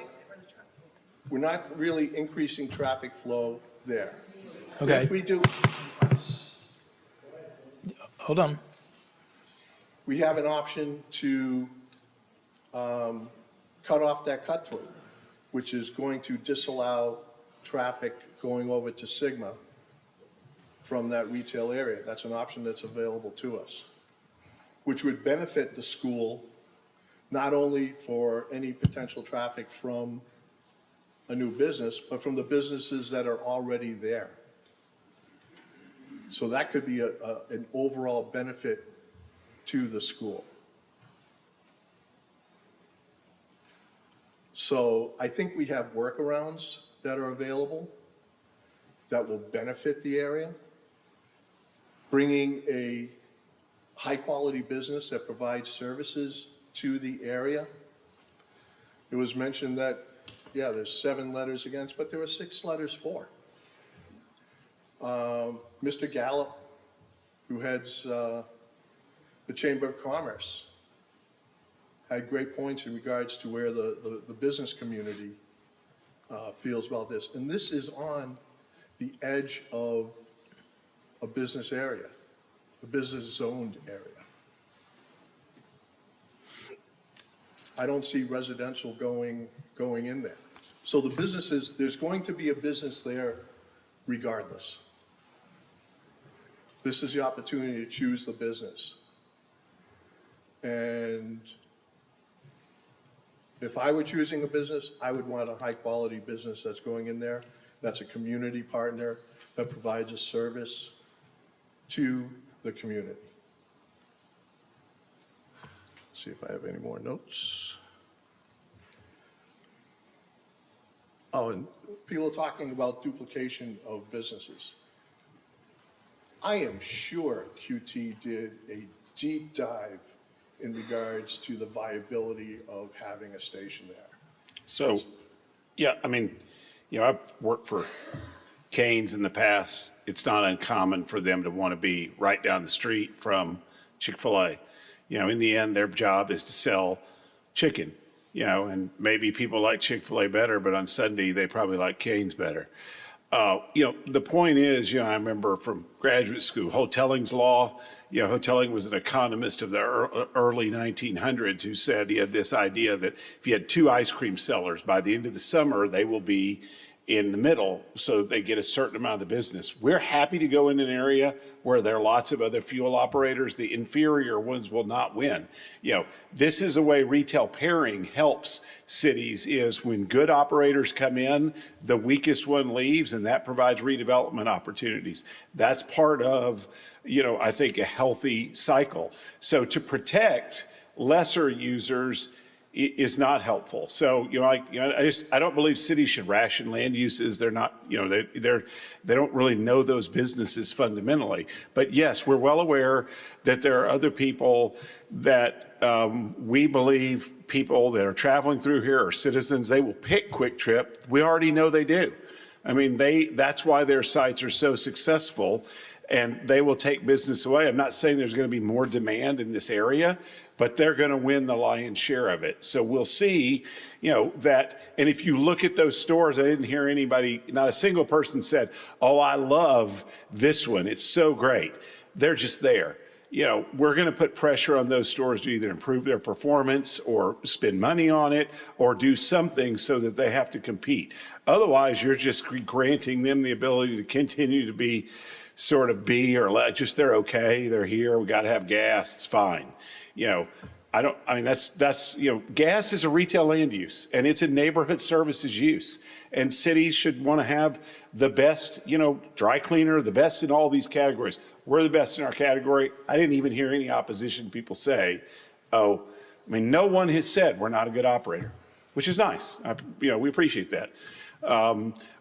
we're not really increasing traffic flow there. Okay. If we do, Hold on. we have an option to cut off that cut through, which is going to disallow traffic going over to Sigma from that retail area. That's an option that's available to us, which would benefit the school, not only for any potential traffic from a new business, but from the businesses that are already there. So that could be an overall benefit to the school. So I think we have workarounds that are available that will benefit the area. Bringing a high-quality business that provides services to the area. It was mentioned that, yeah, there's 7 letters against, but there were 6 letters for. Mr. Gallup, who heads the Chamber of Commerce, had great points in regards to where the business community feels about this. And this is on the edge of a business area, a business zoned area. I don't see residential going in there. So the businesses, there's going to be a business there regardless. This is the opportunity to choose the business. And if I were choosing a business, I would want a high-quality business that's going in there, that's a community partner, that provides a service to the community. See if I have any more notes. Oh, and people are talking about duplication of businesses. I am sure QT did a deep dive in regards to the viability of having a station there. So, yeah, I mean, I've worked for Cane's in the past. It's not uncommon for them to want to be right down the street from Chick-fil-A. In the end, their job is to sell chicken, and maybe people like Chick-fil-A better, but on Sunday, they probably like Cane's better. The point is, I remember from graduate school, Hotelling's law. Hotelling was an economist of the early 1900s who said he had this idea that if you had 2 ice cream sellers, by the end of the summer, they will be in the middle so that they get a certain amount of the business. We're happy to go in an area where there are lots of other fuel operators. The inferior ones will not win. This is a way retail pairing helps cities, is when good operators come in, the weakest one leaves, and that provides redevelopment opportunities. That's part of, I think, a healthy cycle. So to protect lesser users is not helpful. So, I don't believe cities should ration land uses. They're not, they don't really know those businesses fundamentally. But yes, we're well aware that there are other people that we believe people that are traveling through here are citizens. They will pick Quick Trip. We already know they do. I mean, that's why their sites are so successful, and they will take business away. I'm not saying there's going to be more demand in this area, but they're going to win the lion's share of it. So we'll see, that, and if you look at those stores, I didn't hear anybody, not a single person said, oh, I love this one. It's so great. They're just there. We're going to put pressure on those stores to either improve their performance or spend money on it or do something so that they have to compete. Otherwise, you're just granting them the ability to continue to be sort of just they're okay, they're here, we got to have gas, it's fine. That's gas is a retail land use and it's a neighborhood services use. And cities should want to have the best, dry cleaner, the best in all these categories. We're the best in our category. I didn't even hear any opposition people say, no one has said we're not a good operator, which is nice. We appreciate that.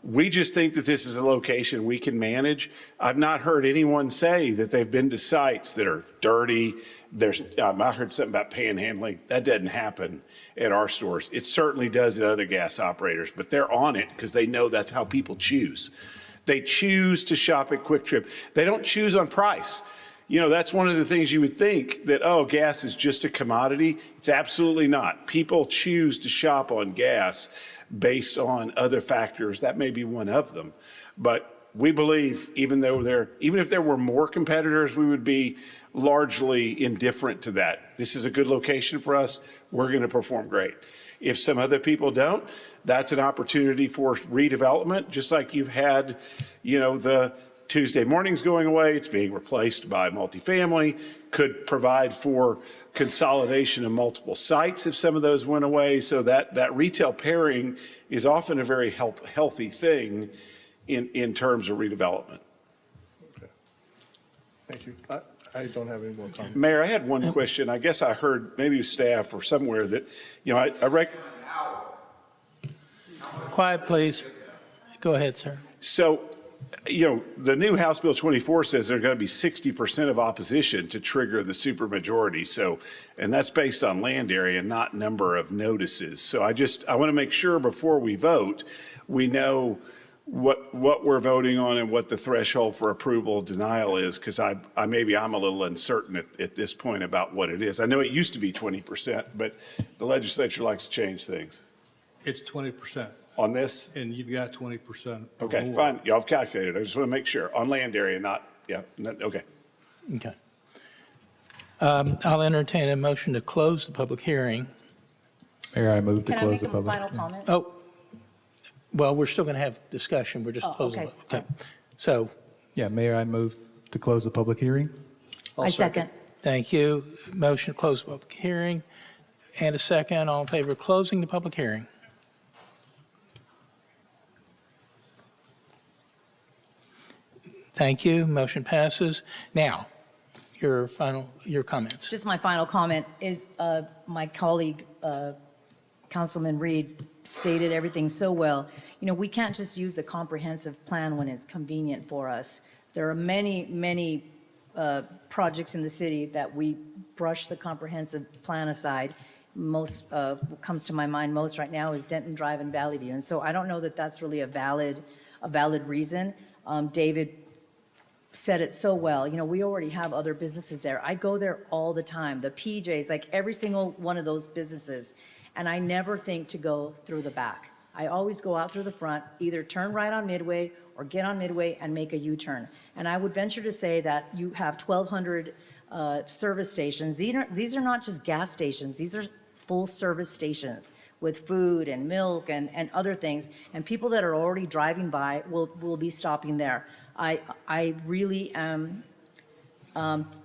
We just think that this is a location we can manage. I've not heard anyone say that they've been to sites that are dirty. I heard something about panhandling. That doesn't happen at our stores. It certainly does at other gas operators, but they're on it because they know that's how people choose. They choose to shop at Quick Trip. They don't choose on price. That's one of the things you would think that, gas is just a commodity. It's absolutely not. People choose to shop on gas based on other factors. That may be one of them. But we believe even if there were more competitors, we would be largely indifferent to that. This is a good location for us. We're going to perform great. If some other people don't, that's an opportunity for redevelopment, just like you've had, the Tuesday mornings going away, it's being replaced by multifamily, could provide for consolidation of multiple sites if some of those went away. So that retail pairing is often a very healthy thing in terms of redevelopment. Okay. Thank you. I don't have any more comments. Mayor, I had one question. I guess I heard maybe staff or somewhere that, I Quiet, please. Go ahead, sir. So, the new House Bill 24 says there's going to be 60% of opposition to trigger the supermajority. So, and that's based on land area, not number of notices. So I want to make sure before we vote, we know what we're voting on and what the threshold for approval or denial is, because maybe I'm a little uncertain at this point about what it is. I know it used to be 20%, but the legislature likes to change things. It's 20%. On this? And you've got 20%. or Okay, more. fine. Y'all have calculated. I just want to make sure. On land area, okay. Okay. I'll entertain a motion to close the public hearing. Mayor, I move to Can I close make the a public. final comment? Oh, well, we're still going to have discussion. We're just Oh, closing. okay. Okay. So, Yeah, Mayor, I move to close the public hearing. I second. thank you. Motion to close the public hearing. And a second. All in favor of closing the public hearing? Thank you. Motion passes. Now, your comments. Just my final comment is my colleague, Councilman Reed, stated everything so well. We can't just use the comprehensive plan when it's convenient for us. There are many, many projects in the city that we brush the comprehensive plan aside. Most comes to my mind most right now is Denton Drive and Valley View. And so I don't know that that's really a valid reason. David said it so well. We already have other businesses there. I go there all the time. The PJs, like every single one of those businesses. And I never think to go through the back. I always go out through the front, either turn right on Midway or get on Midway and make a U-turn. And I would venture to say that you have 1,200 service stations. These are not just gas stations. These are full service stations with food and milk and other things. And people that are already driving by will be stopping there. I really am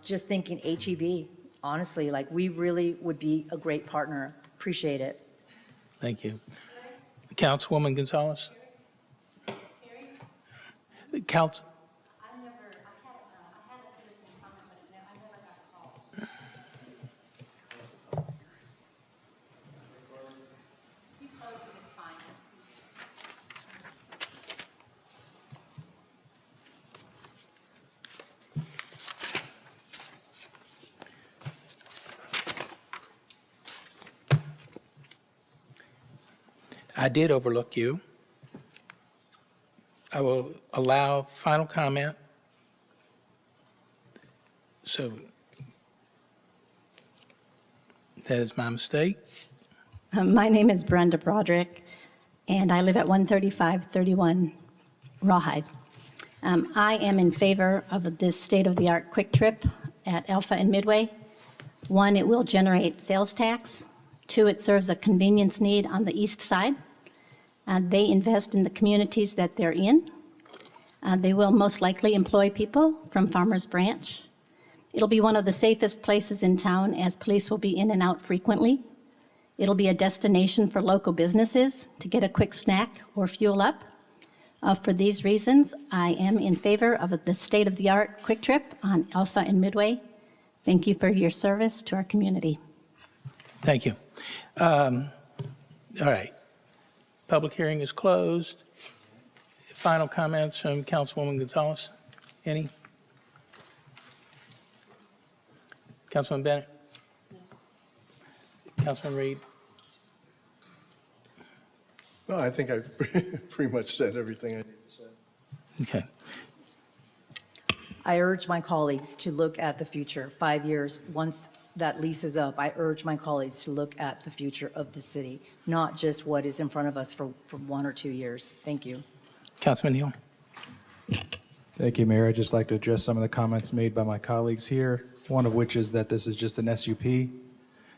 just thinking HEB, honestly, like we really would be a great partner. Appreciate it. Thank you. Councilwoman Gonzalez? Council? I did overlook you. I will allow final comment. So that is my mistake. My name is Brenda Broderick, and I live at 13531 Rawhide. I am in favor of this state-of-the-art Quick Trip at Alpha and Midway. One, it will generate sales tax. Two, it serves a convenience need on the east side. They invest in the communities that they're in. They will most likely employ people from Farmers Branch. It'll be one of the safest places in town, as police will be in and out frequently. It'll be a destination for local businesses to get a quick snack or fuel up. For these reasons, I am in favor of the state-of-the-art Quick Trip on Alpha and Midway. Thank you for your service to our community. Thank you. All right. Public hearing is closed. Final comments from Councilwoman Gonzalez? Any? Councilman Bennett? Councilman Reed? No, I think I've pretty much said everything I need to say. Okay. I urge my colleagues to look at the future, 5 years, once that lease is up. I urge my colleagues to look at the future of the city, not just what is in front of us for 1 or 2 years. Thank you. Councilman Neal? Thank you, Mayor. I'd just like to address some of the comments made by my colleagues here, one of which is that this is just an SUP.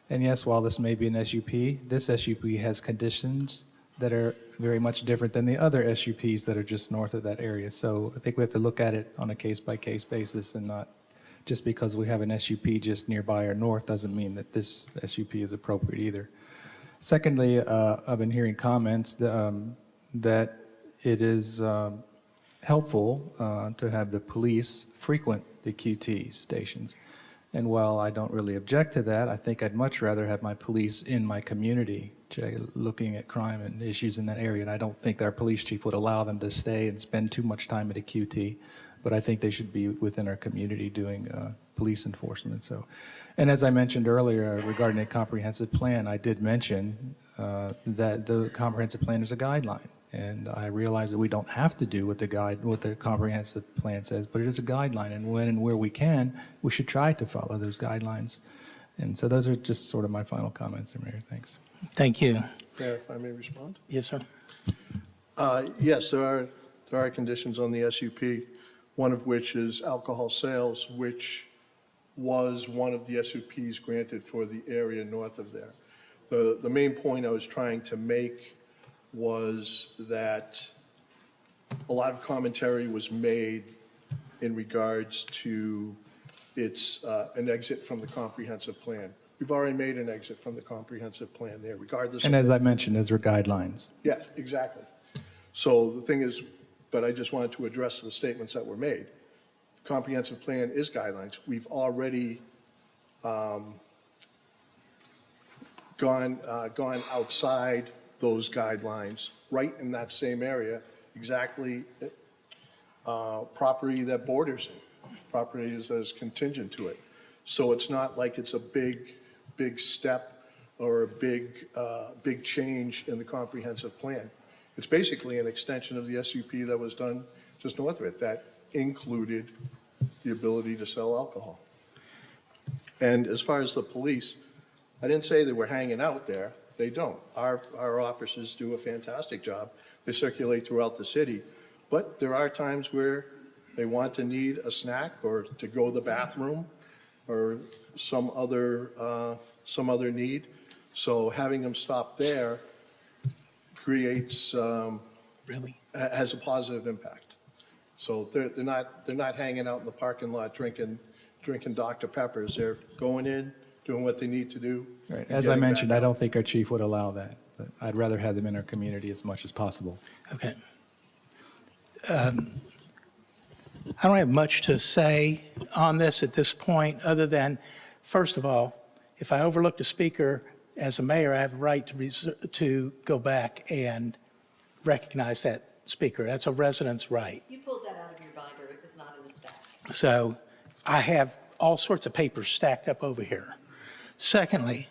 And yes, while this may be an SUP, this SUP has conditions that are very much different than the other SUPs that are just north of that area. So I think we have to look at it on a case-by-case basis, and not just because we have an SUP just nearby or north doesn't mean that this SUP is appropriate either. Secondly, I've been hearing comments that it is helpful to have the police frequent the QT stations. And while I don't really object to that, I think I'd much rather have my police in my community looking at crime and issues in that area. And I don't think our police chief would allow them to stay and spend too much time at a QT. But I think they should be within our community doing police enforcement. So, and as I mentioned earlier regarding a comprehensive plan, I did mention that the comprehensive plan is a guideline. And I realize that we don't have to do what the comprehensive plan says, but it is a guideline. And when and where we can, we should try to follow those guidelines. And so those are just sort of my final comments, Mayor. Thanks. Thank you. Mayor, if I may respond? Yes, sir. Yes, there are conditions on the SUP, one of which is alcohol sales, which was one of the SUPs granted for the area north of there. The main point I was trying to make was that a lot of commentary was made in regards to it's an exit from the comprehensive plan. We've already made an exit from the comprehensive plan there, regardless. And as I mentioned, those are guidelines. Yeah, exactly. So the thing is, but I just wanted to address the statements that were made. The comprehensive plan is guidelines. We've already gone outside those guidelines, right in that same area, exactly property that borders it, property is contingent to it. So it's not like it's a big step or a big change in the comprehensive plan. It's basically an extension of the SUP that was done just north of it that included the ability to sell alcohol. And as far as the police, I didn't say they were hanging out there. They don't. Our officers do a fantastic job. They circulate throughout the city. But there are times where they want to need a snack or to go to the bathroom or some other need. So having them stop there creates, has a positive impact. So they're not hanging out in the parking lot drinking Dr. Peppers. They're going in, doing what they need to do. Right. and As I getting back mentioned, I out. don't think our chief would allow that, but I'd rather have them in our community as much as possible. Okay. I don't have much to say on this at this point, other than, first of all, if I overlooked a speaker as a mayor, I have a right to go back and recognize that speaker. That's a resident's right. You pulled that out of your binder. It was not in the stack. So I have all sorts of papers stacked up over here. Secondly,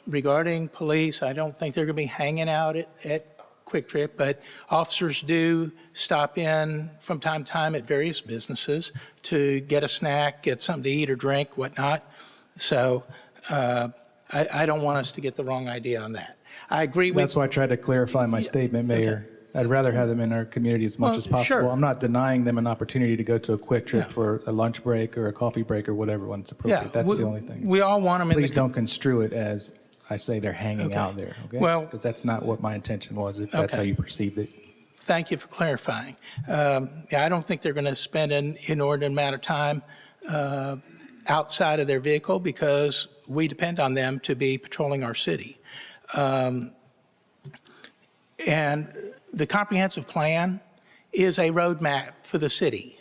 regarding police, I don't think they're going to be hanging out at Quick Trip, but officers do stop in from time to time at various businesses to get a snack, get something to eat or drink, whatnot. So I don't want us to get the wrong idea on that. I agree with. That's why I tried to clarify my statement, Mayor. I'd rather have them in our community as much Well, as possible. sure. I'm not denying them an opportunity to go to a Quick Trip for a lunch break or a coffee break or whatever when it's appropriate. Yeah, That's the only thing. We all want them in the. Please don't construe it as I say they're hanging Okay. out there, okay? Well- Because that's not what my intention was, if that's Okay. how you perceived it. Thank you for clarifying. Yeah, I don't think they're going to spend an inordinate amount of time outside of their vehicle because we depend on them to be patrolling our city. And the comprehensive plan is a roadmap for the city.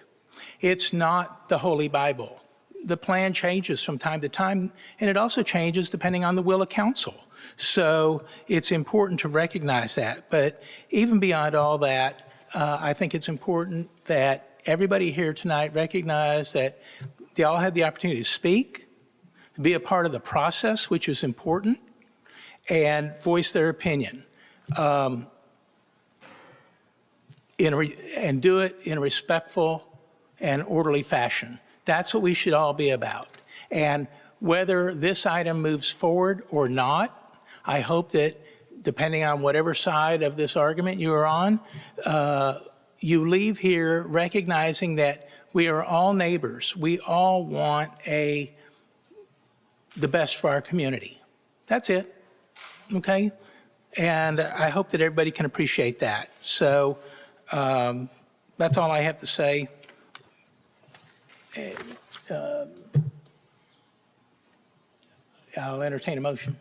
It's not the Holy Bible. The plan changes from time to time, and it also changes depending on the will of council. So it's important to recognize that. But even beyond all that, I think it's important that everybody here tonight recognize that they all had the opportunity to speak, be a part of the process, which is important, and voice their opinion. And do it in a respectful and orderly fashion. That's what we should all be about. And whether this item moves forward or not, I hope that depending on whatever side of this argument you are on, you leave here recognizing that we are all neighbors. We all want the best for our community. That's it, okay? And I hope that everybody can appreciate that. So that's all I have to say. I'll entertain a motion.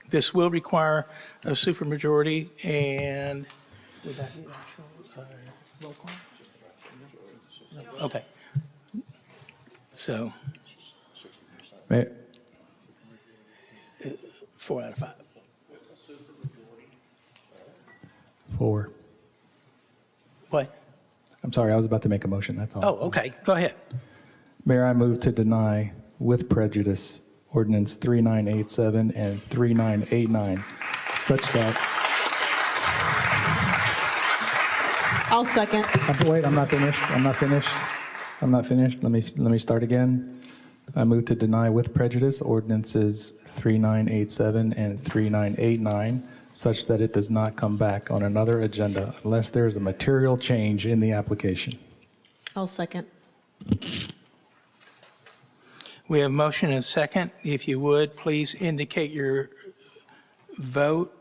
This will require a supermajority, and would that be actual roll call? Okay. So Mayor, 4 out of 5. 4. What? I'm sorry, I was about to make a motion, that's all. Oh, okay, go ahead. Mayor, I move to deny with prejudice ordinance 3987 and 3989, such that, I'll second. wait, I'm not finished. Let me start again. I move to deny with prejudice ordinances 3987 and 3989, such that it does not come back on another agenda unless there is a material change in the application. I'll second. We have motion and second. If you would, please indicate your vote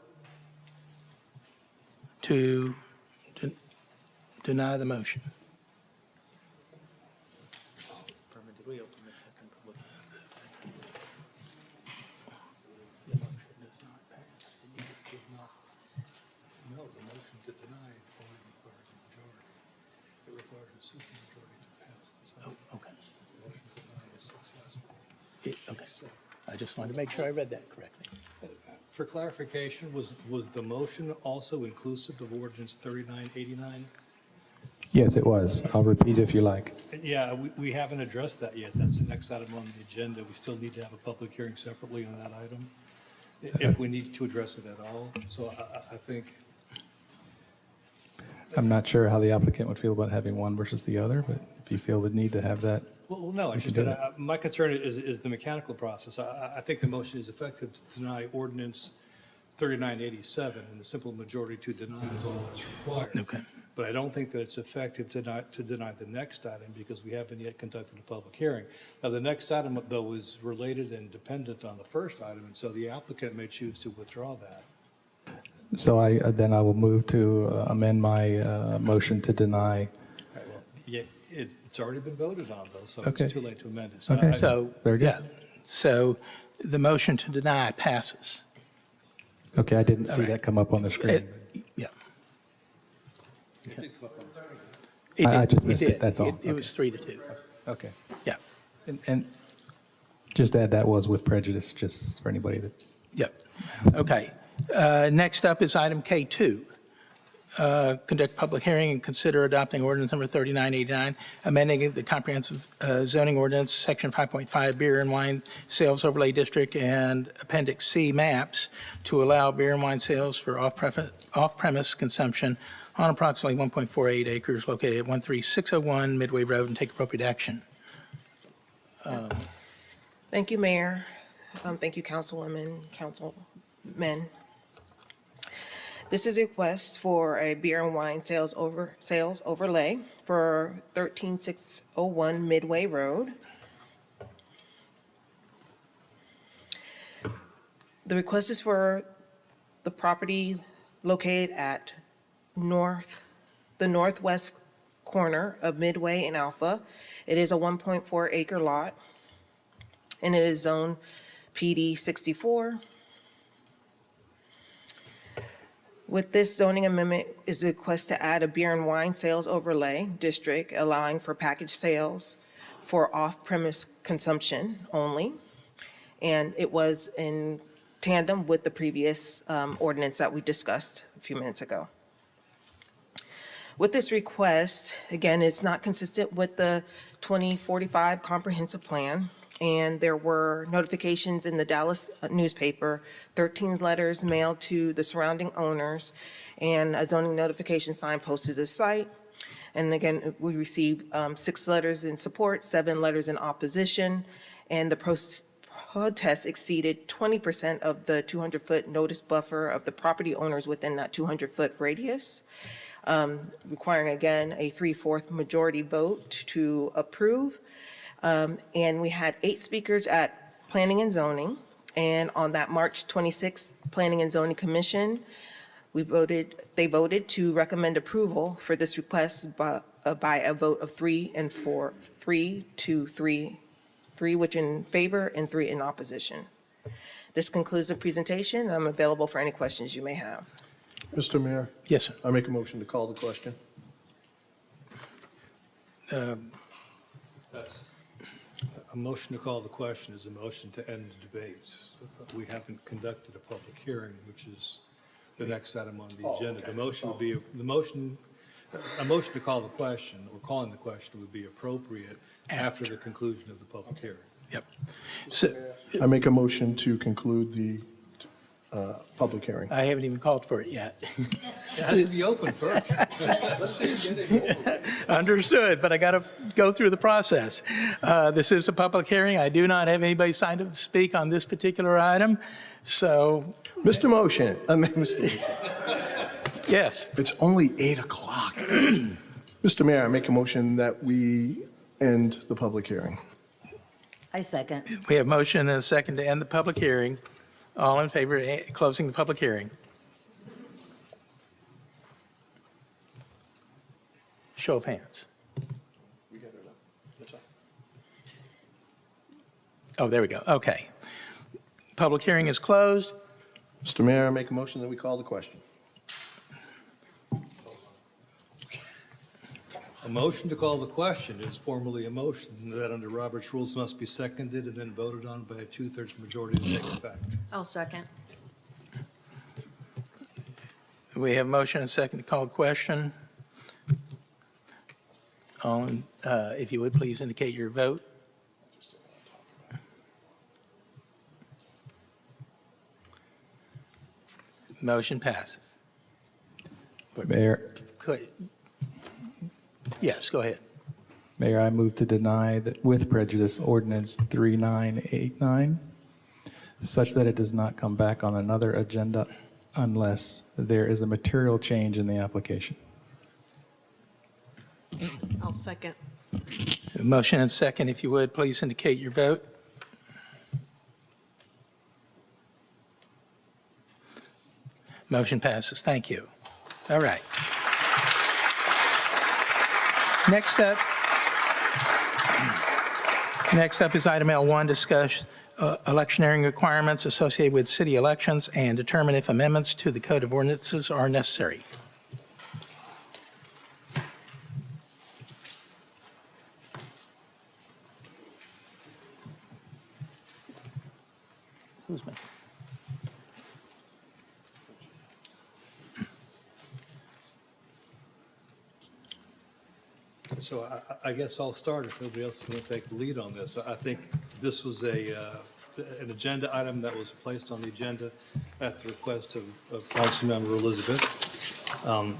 to deny the motion. No, the motion to deny only requires a majority. It requires a supermajority to pass this. Oh, okay. The motion to deny is 6 yes. Okay. I just wanted to make sure I read that correctly. For clarification, was the motion also inclusive of ordinance 3989? Yes, it was. I'll repeat if you like. Yeah, we haven't addressed that yet. That's the next item on the agenda. We still need to have a public hearing separately on that item, if we need to address it at all. So I think, I'm not sure how the applicant would feel about having one versus the other, but if you feel the need to have that, well, no, We it's just can do that my concern is the mechanical process. I think the motion is effective to deny ordinance 3987, and the simple majority to deny is all that's required. Okay. But I don't think that it's effective to deny the next item because we haven't yet conducted a public hearing. Now, the next item, though, is related and dependent on the first item, and so the applicant may choose to withdraw that. so I will move to amend my motion to deny. Yeah, it's already been voted on, though, so Okay. it's too late to amend it. Okay. So, Very good. yeah, so the motion to deny passes. Okay, I didn't All see right. that come up on the screen. Yeah. I just It missed it, did. that's all. It was 3-2. Okay. Yeah. And just add that was with prejudice, just for anybody that, Yep. Okay. Next up is item K2. Conduct public hearing and consider adopting ordinance number 3989, amending the comprehensive zoning ordinance, section 5.5, beer and wine sales overlay district and appendix C maps to allow beer and wine sales for off-premise consumption on approximately 1.48 acres located at 13601 Midway Road, and take appropriate action. Thank you, Mayor. Thank you, Councilwomen, Councilmen. This is a request for a beer and wine sales overlay for 13601 Midway Road. The request is for the property located at the northwest corner of Midway and Alpha. It is a 1.4 acre lot, and it is zone PD 64. With this zoning amendment is a request to add a beer and wine sales overlay district, allowing for package sales for off-premise consumption only. And it was in tandem with the previous ordinance that we discussed a few minutes ago. With this request, again, it's not consistent with the 2045 comprehensive plan. And there were notifications in the Dallas newspaper, 13 letters mailed to the surrounding owners, and a zoning notification sign posted to the site. And again, we received 6 letters in support, 7 letters in opposition, and the protest exceeded 20% of the 200-foot notice buffer of the property owners within that 200-foot radius, requiring, again, a 3/4 majority vote to approve. And we had 8 speakers at Planning and Zoning. And on that March 26th Planning and Zoning Commission, they voted to recommend approval for this request by a vote of 3 to 3, which in favor and 3 in opposition. This concludes the presentation. I'm available for any questions you may have. Mr. Mayor? Yes, sir. I make a motion to call the question. A motion to call the question is a motion to end the debate. We haven't conducted a public hearing, which is the next item on the agenda. The motion would be, a motion to call the question, or calling the question would be appropriate after the conclusion of the public hearing. Yep. So I make a motion to conclude the public hearing. I haven't even called for it yet. It has to be open first. Let's see you get it. Understood, but I got to go through the process. This is a public hearing. I do not have anybody signed up to speak on this particular item, so. Mr. Motion, Yes. it's only 8 o'clock. Mr. Mayor, I make a motion that we end the public hearing. I second. We have motion and a second to end the public hearing. All in favor of closing the public hearing? Show of hands. Oh, there we go. Okay. Public hearing is closed. Mr. Mayor, I make a motion that we call the question. A motion to call the question is formally a motion that under Robert's rules must be seconded and then voted on by a 2/3 majority to take effect. I'll second. We have motion and second to call question. If you would, please indicate your vote. Motion passes. Mayor, Yes, go ahead. Mayor, I move to deny that with prejudice ordinance 3989, such that it does not come back on another agenda unless there is a material change in the application. I'll second. Motion and second, if you would, please indicate your vote. Motion passes. Thank you. All right. Next up is item L1, discuss electioneering requirements associated with city elections and determine if amendments to the Code of Ordinances are necessary. Who's been? So I guess I'll start if nobody else is going to take the lead on this. I think this was an agenda item that was placed on the agenda at the request of Councilmember Elizabeth.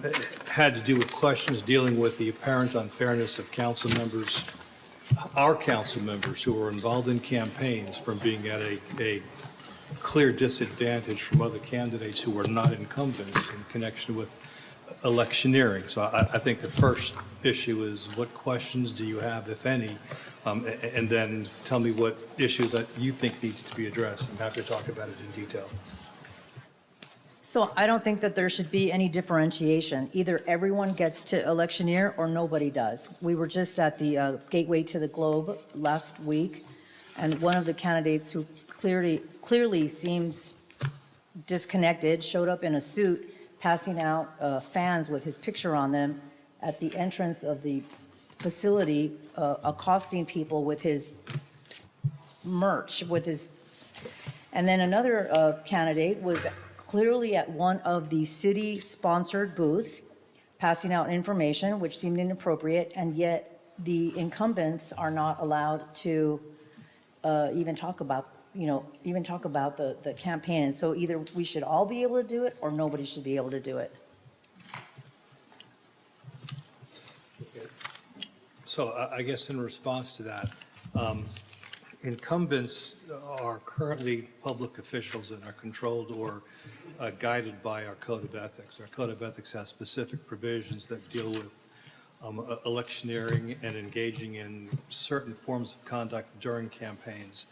It had to do with questions dealing with the apparent unfairness of council members, our council members who were involved in campaigns, from being at a clear disadvantage from other candidates who were not incumbents in connection with electioneering. So I think the first issue is, what questions do you have, if any? And then tell me what issues that you think needs to be addressed. I'm happy to talk about it in detail. So I don't think that there should be any differentiation. Either everyone gets to electioneer or nobody does. We were just at the Gateway to the Globe last week, and one of the candidates who clearly seems disconnected showed up in a suit, passing out fans with his picture on them at the entrance of the facility, accosting people with his merch, and then another candidate was clearly at one of the city-sponsored booths, passing out information which seemed inappropriate, and yet the incumbents are not allowed to even talk about the campaign. And so either we should all be able to do it or nobody should be able to do it. So I guess in response to that, incumbents are currently public officials and are controlled or guided by our Code of Ethics. Our Code of Ethics has specific provisions that deal with electioneering and engaging in certain forms of conduct during campaigns.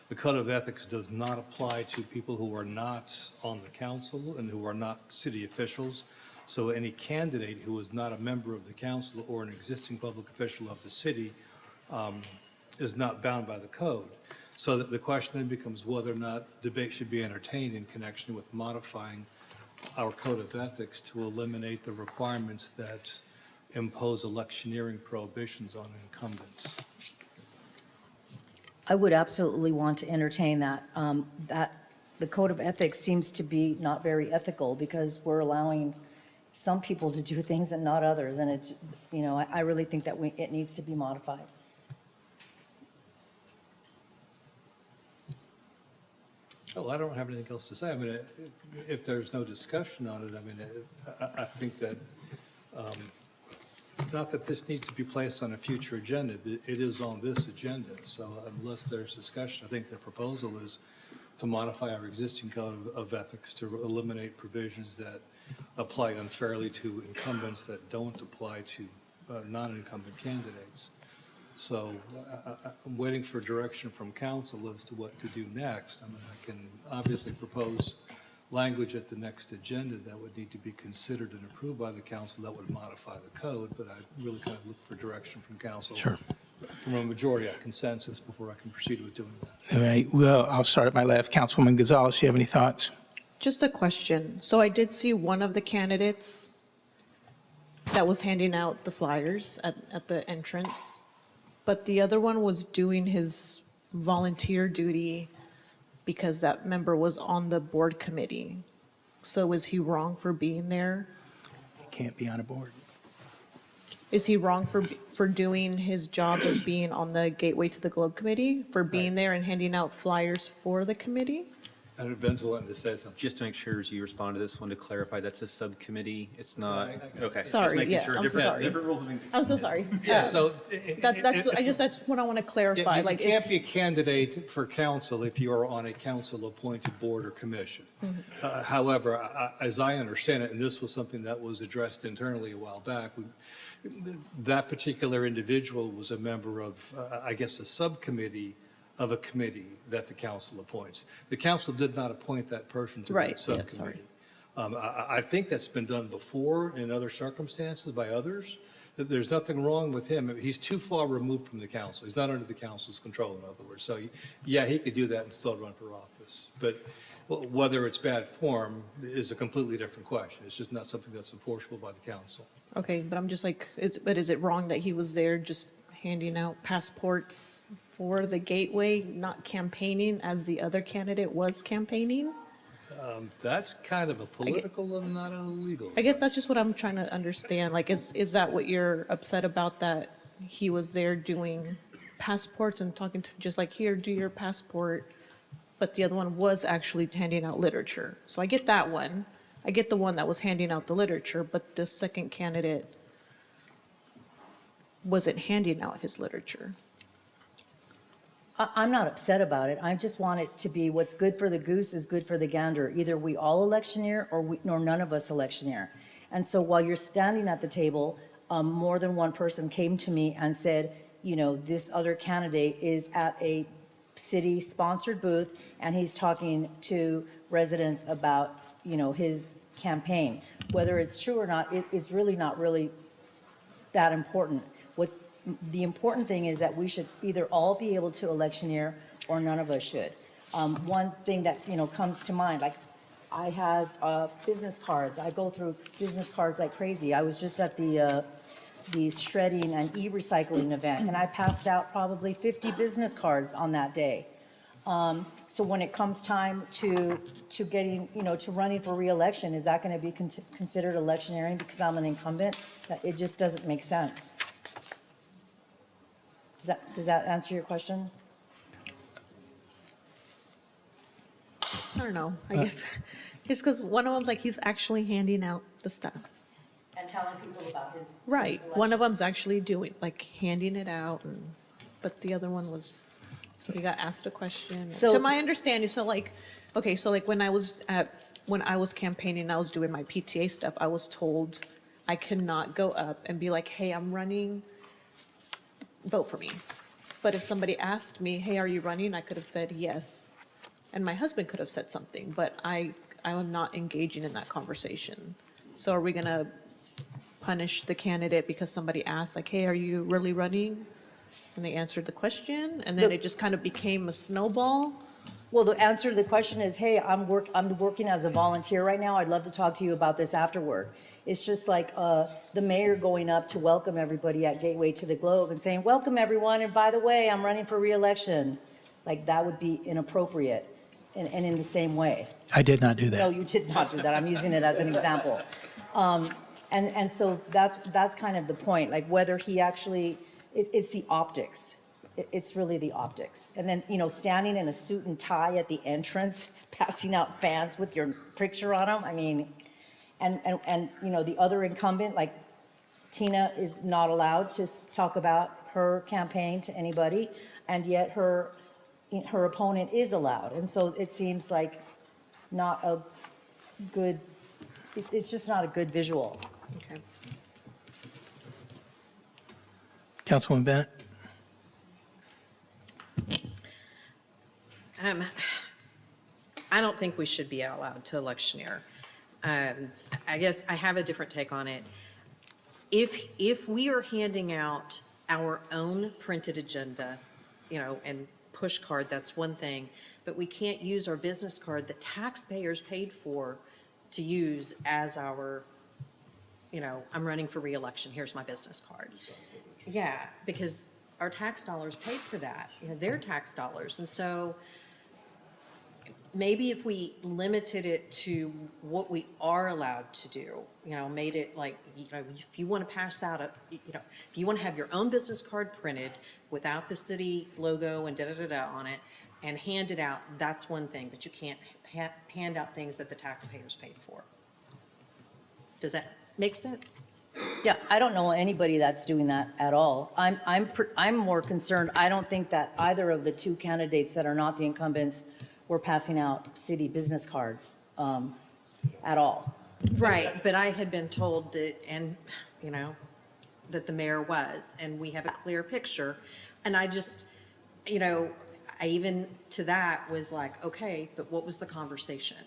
The Code of Ethics does not apply to people who are not on the council and who are not city officials. So any candidate who is not a member of the council or an existing public official of the city is not bound by the code. So that the question then becomes whether or not debate should be entertained in connection with modifying our Code of Ethics to eliminate the requirements that impose electioneering prohibitions on incumbents. I would absolutely want to entertain that. That the code of ethics seems to be not very ethical because we're allowing some people to do things and not others. And it's, you know, I really think that it needs to be modified. Well, I don't have anything else to say. I mean, if there's no discussion on it, I mean, I think that it's not that this needs to be placed on a future agenda. It is on this agenda. So unless there's discussion, I think the proposal is to modify our existing code of ethics to eliminate provisions that apply unfairly to incumbents that don't apply to non-incumbent candidates. So I'm waiting for direction from council as to what to do next. I mean, I can obviously propose language at the next agenda that would need to be considered and approved by the council that would modify the code, but I really kind of look for direction from council. Sure. From a majority of consensus before I can proceed with doing that. All right, well, I'll start at my left. Councilwoman Gonzalez, do you have any thoughts? Just a question. So I did see one of the candidates that was handing out the flyers at the entrance, but the other one was doing his volunteer duty because that member was on the board committee. So is he wrong for being there? Can't be on a board. Is he wrong for doing his job of being on the Gateway to the Globe committee, for being there and handing out flyers for the committee? I know Ben's wanting to say something. Just to make sure as you respond to this one, to clarify, that's a subcommittee. It's not, okay. just Sorry, making yeah, sure. I'm so sorry. Different rules of engagement. I'm so sorry. Yeah, so. That's what I want to clarify. You Like, can't be a candidate for council if you are on a council-appointed board or commission. However, as I understand it, and this was something that was addressed internally a while back, that particular individual was a member of, I guess, a subcommittee of a committee that the council appoints. The council did not appoint that person to that subcommittee. I think that's been done before in other circumstances by others. There's nothing wrong with him. He's too far removed from the council. He's not under the council's control, in other words. So, yeah, he could do that and still run for office. But whether it's bad form is a completely different question. It's just not something that's enforceable by the council. okay, but I'm just like, but is it wrong that he was there just handing out passports for the Gateway, not campaigning as the other candidate was campaigning? That's kind of a political and not a legal. I guess that's just what I'm trying to understand. Like, is that what you're upset about, that he was there doing passports and talking to, just like, here, do your passport, but the other one was actually handing out literature? So I get that one. I get the one that was handing out the literature, but the second candidate wasn't handing out his literature. I'm not upset about it. I just want it to be what's good for the goose is good for the gander. Either we all electioneer or none of us electioneer. And so while you're standing at the table, more than one person came to me and said, you know, this other candidate is at a city-sponsored booth and he's talking to residents about, you know, his campaign. Whether it's true or not, it's really not really that important. The important thing is that we should either all be able to electioneer or none of us should. One thing that, you know, comes to mind, like I have business cards. I go through business cards like crazy. I was just at the shredding and e-recycling event, and I passed out probably 50 business cards on that day. So when it comes time to getting, you know, to running for re-election, is that going to be considered electioneering because I'm an incumbent? It just doesn't make sense. Does that answer your question? I don't know. I guess just because one of them's like, he's actually handing out the stuff. And telling people about his. Right. One of them's actually doing, like, handing it out, but the other one was, so he got asked a question. So- To my understanding, so like, okay, so like when I was campaigning, I was doing my PTA stuff, I was told I cannot go up and be like, hey, I'm running, vote for me. But if somebody asked me, hey, are you running? I could have said yes. And my husband could have said something, but I am not engaging in that conversation. So are we going to punish the candidate because somebody asked, like, hey, are you really running? And they answered the question, and then it just kind of became a snowball? Well, the answer to the question is, hey, I'm working as a volunteer right now. I'd love to talk to you about this afterward. It's just like the mayor going up to welcome everybody at Gateway to the Globe and saying, welcome everyone, and by the way, I'm running for re-election. Like, that would be inappropriate and in the same way. I did not do that. No, you did not do that. I'm using it as an example. And so that's kind of the point, like whether he actually, it's the optics. It's really the optics. And then, standing in a suit and tie at the entrance, passing out fans with your picture on them, I mean, and the other incumbent, like Tina, is not allowed to talk about her campaign to anybody, and yet her opponent is allowed. And so it seems like not a good, it's just not a good visual. Okay. Councilwoman Bennett? I don't think we should be allowed to electioneer. I guess I have a different take on it. If we are handing out our own printed agenda, and push card, that's one thing, but we can't use our business card that taxpayers paid for to use as our, I'm running for reelection, here's my business card. Yeah, because our tax dollars paid for that, their tax dollars. And so maybe if we limited it to what we are allowed to do, made it like, if you want to pass out if you want to have your own business card printed without the city logo and da-da-da-da on it and hand it out, that's one thing, but you can't hand out things that the taxpayers paid for. Does that make sense? Yeah, I don't know anybody that's doing that at all. I'm more concerned, I don't think that either of the two candidates that are not the incumbents were passing out city business cards at all. Right, but I had been told that, and, that the mayor was, and we have a clear picture. And I just, I even to that was like, okay, but what was the conversation?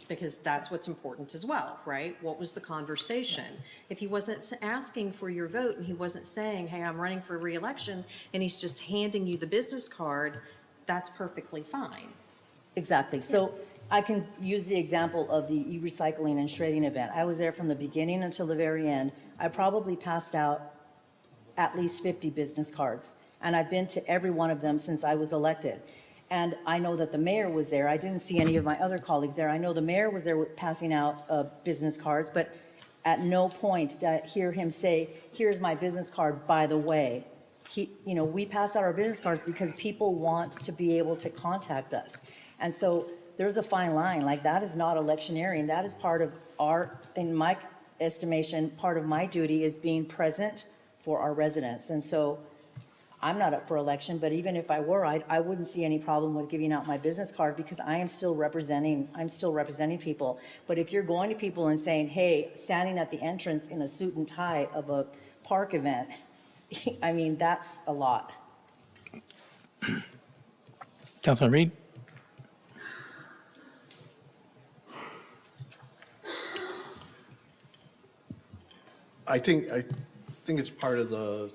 Because that's what's important as well, right? What was the conversation? If he wasn't asking for your vote and he wasn't saying, hey, I'm running for reelection, and he's just handing you the business card, that's perfectly fine. Exactly. So I can use the example of the e-recycling and shredding event. I was there from the beginning until the very end. I probably passed out at least 50 business cards, and I've been to every one of them since I was elected. And I know that the mayor was there. I didn't see any of my other colleagues there. I know the mayor was there passing out business cards, but at no point did I hear him say, here's my business card, by the way. We pass out our business cards because people want to be able to contact us. And so there's a fine line. Like, that is not electioneering. That is part of in my estimation, part of my duty is being present for our residents. And so I'm not up for election, but even if I were, I wouldn't see any problem with giving out my business card because I'm still representing people. But if you're going to people and saying, hey, standing at the entrance in a suit and tie of a park event, I mean, that's a lot. Councilman Reed? I think it's part of the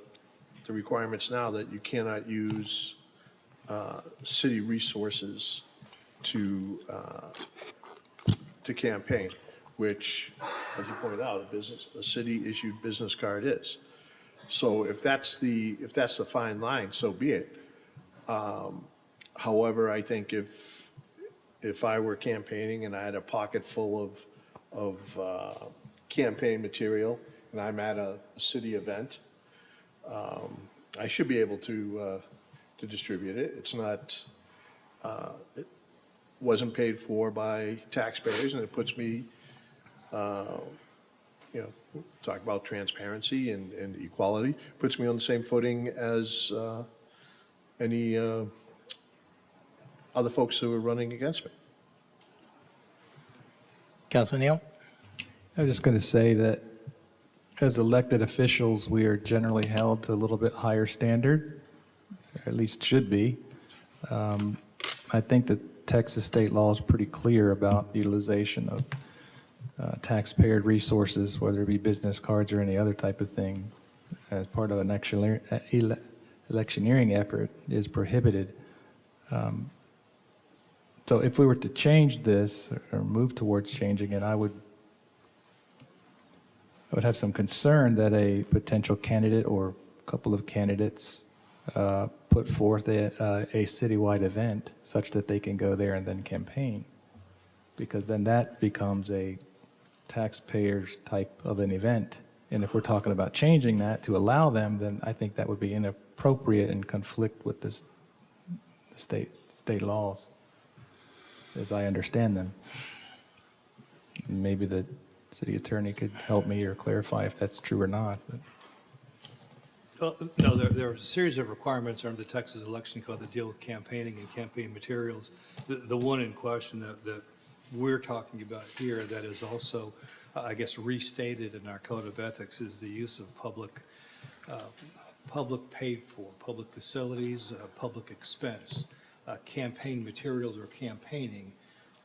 requirements now that you cannot use city resources to campaign, which, as you pointed out, a city-issued business card is. So if that's the fine line, so be it. However, I think if I were campaigning and I had a pocket full of campaign material and I'm at a city event, I should be able to distribute it. It's not, it wasn't paid for by taxpayers, and it puts me, talk about transparency and equality, puts me on the same footing as any other folks who are running against me. Councilman Neal? I was just going to say that as elected officials, we are generally held to a little bit higher standard, or at least should be. I think that Texas state law is pretty clear about utilization of taxpayer resources, whether it be business cards or any other type of thing, as part of an electioneering effort is prohibited. So if we were to change this or move towards changing it, I would have some concern that a potential candidate or a couple of candidates put forth a citywide event such that they can go there and then campaign. Because then that becomes a taxpayers type of an event. And if we're talking about changing that to allow them, then I think that would be inappropriate and conflict with the state laws, as I understand them. Maybe the city attorney could help me or clarify if that's true or not. But. No, there are a series of requirements under the Texas Election Code that deal with campaigning and campaign materials. The one in question that we're talking about here that is also, I guess, restated in our code of ethics is the use of public paid for, public facilities, public expense, campaign materials or campaigning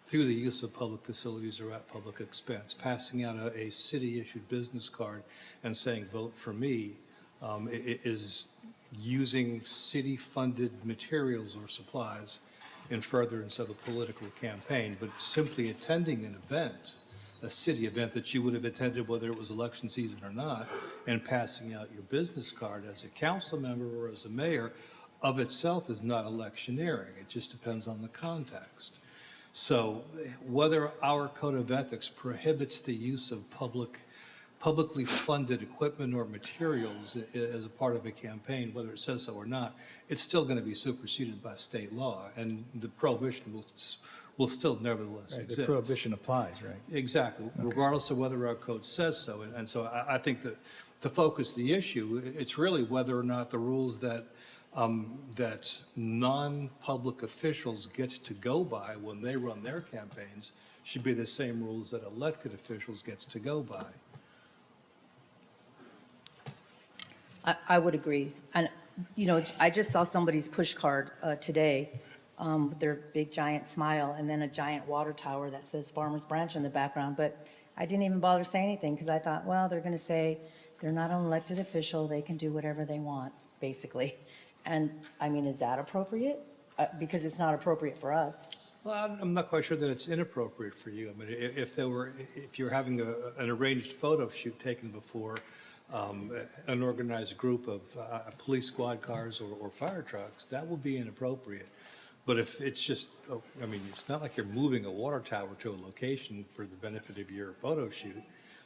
through the use of public facilities or at public expense. Passing out a city-issued business card and saying, vote for me, is using city-funded materials or supplies in furtherance of a political campaign, but simply attending an event, a city event that you would have attended whether it was election season or not, and passing out your business card as a council member or as a mayor of itself is not electioneering. It just depends on the context. So whether our code of ethics prohibits the use of publicly funded equipment or materials as a part of a campaign, whether it says so or not, it's still going to be superseded by state law, and the prohibition will still nevertheless Right, exist. the prohibition applies, right? Exactly, regardless of whether our code says so. And so I think that to focus the issue, it's really whether or not the rules that non-public officials get to go by when they run their campaigns should be the same rules that elected officials get to go by. I would agree. And, you know, I just saw somebody's push card today with their big giant smile and then a giant water tower that says Farmers Branch in the background. But I didn't even bother saying anything because I thought, well, they're going to say they're not an elected official. They can do whatever they want, basically. And, I mean, is that appropriate? Because it's not appropriate for us. Well, I'm not quite sure that it's inappropriate for you. I mean, if you're having an arranged photo shoot taken before an organized group of police squad cars or fire trucks, that would be inappropriate. But if it's just, I mean, it's not like you're moving a water tower to a location for the benefit of your photo shoot.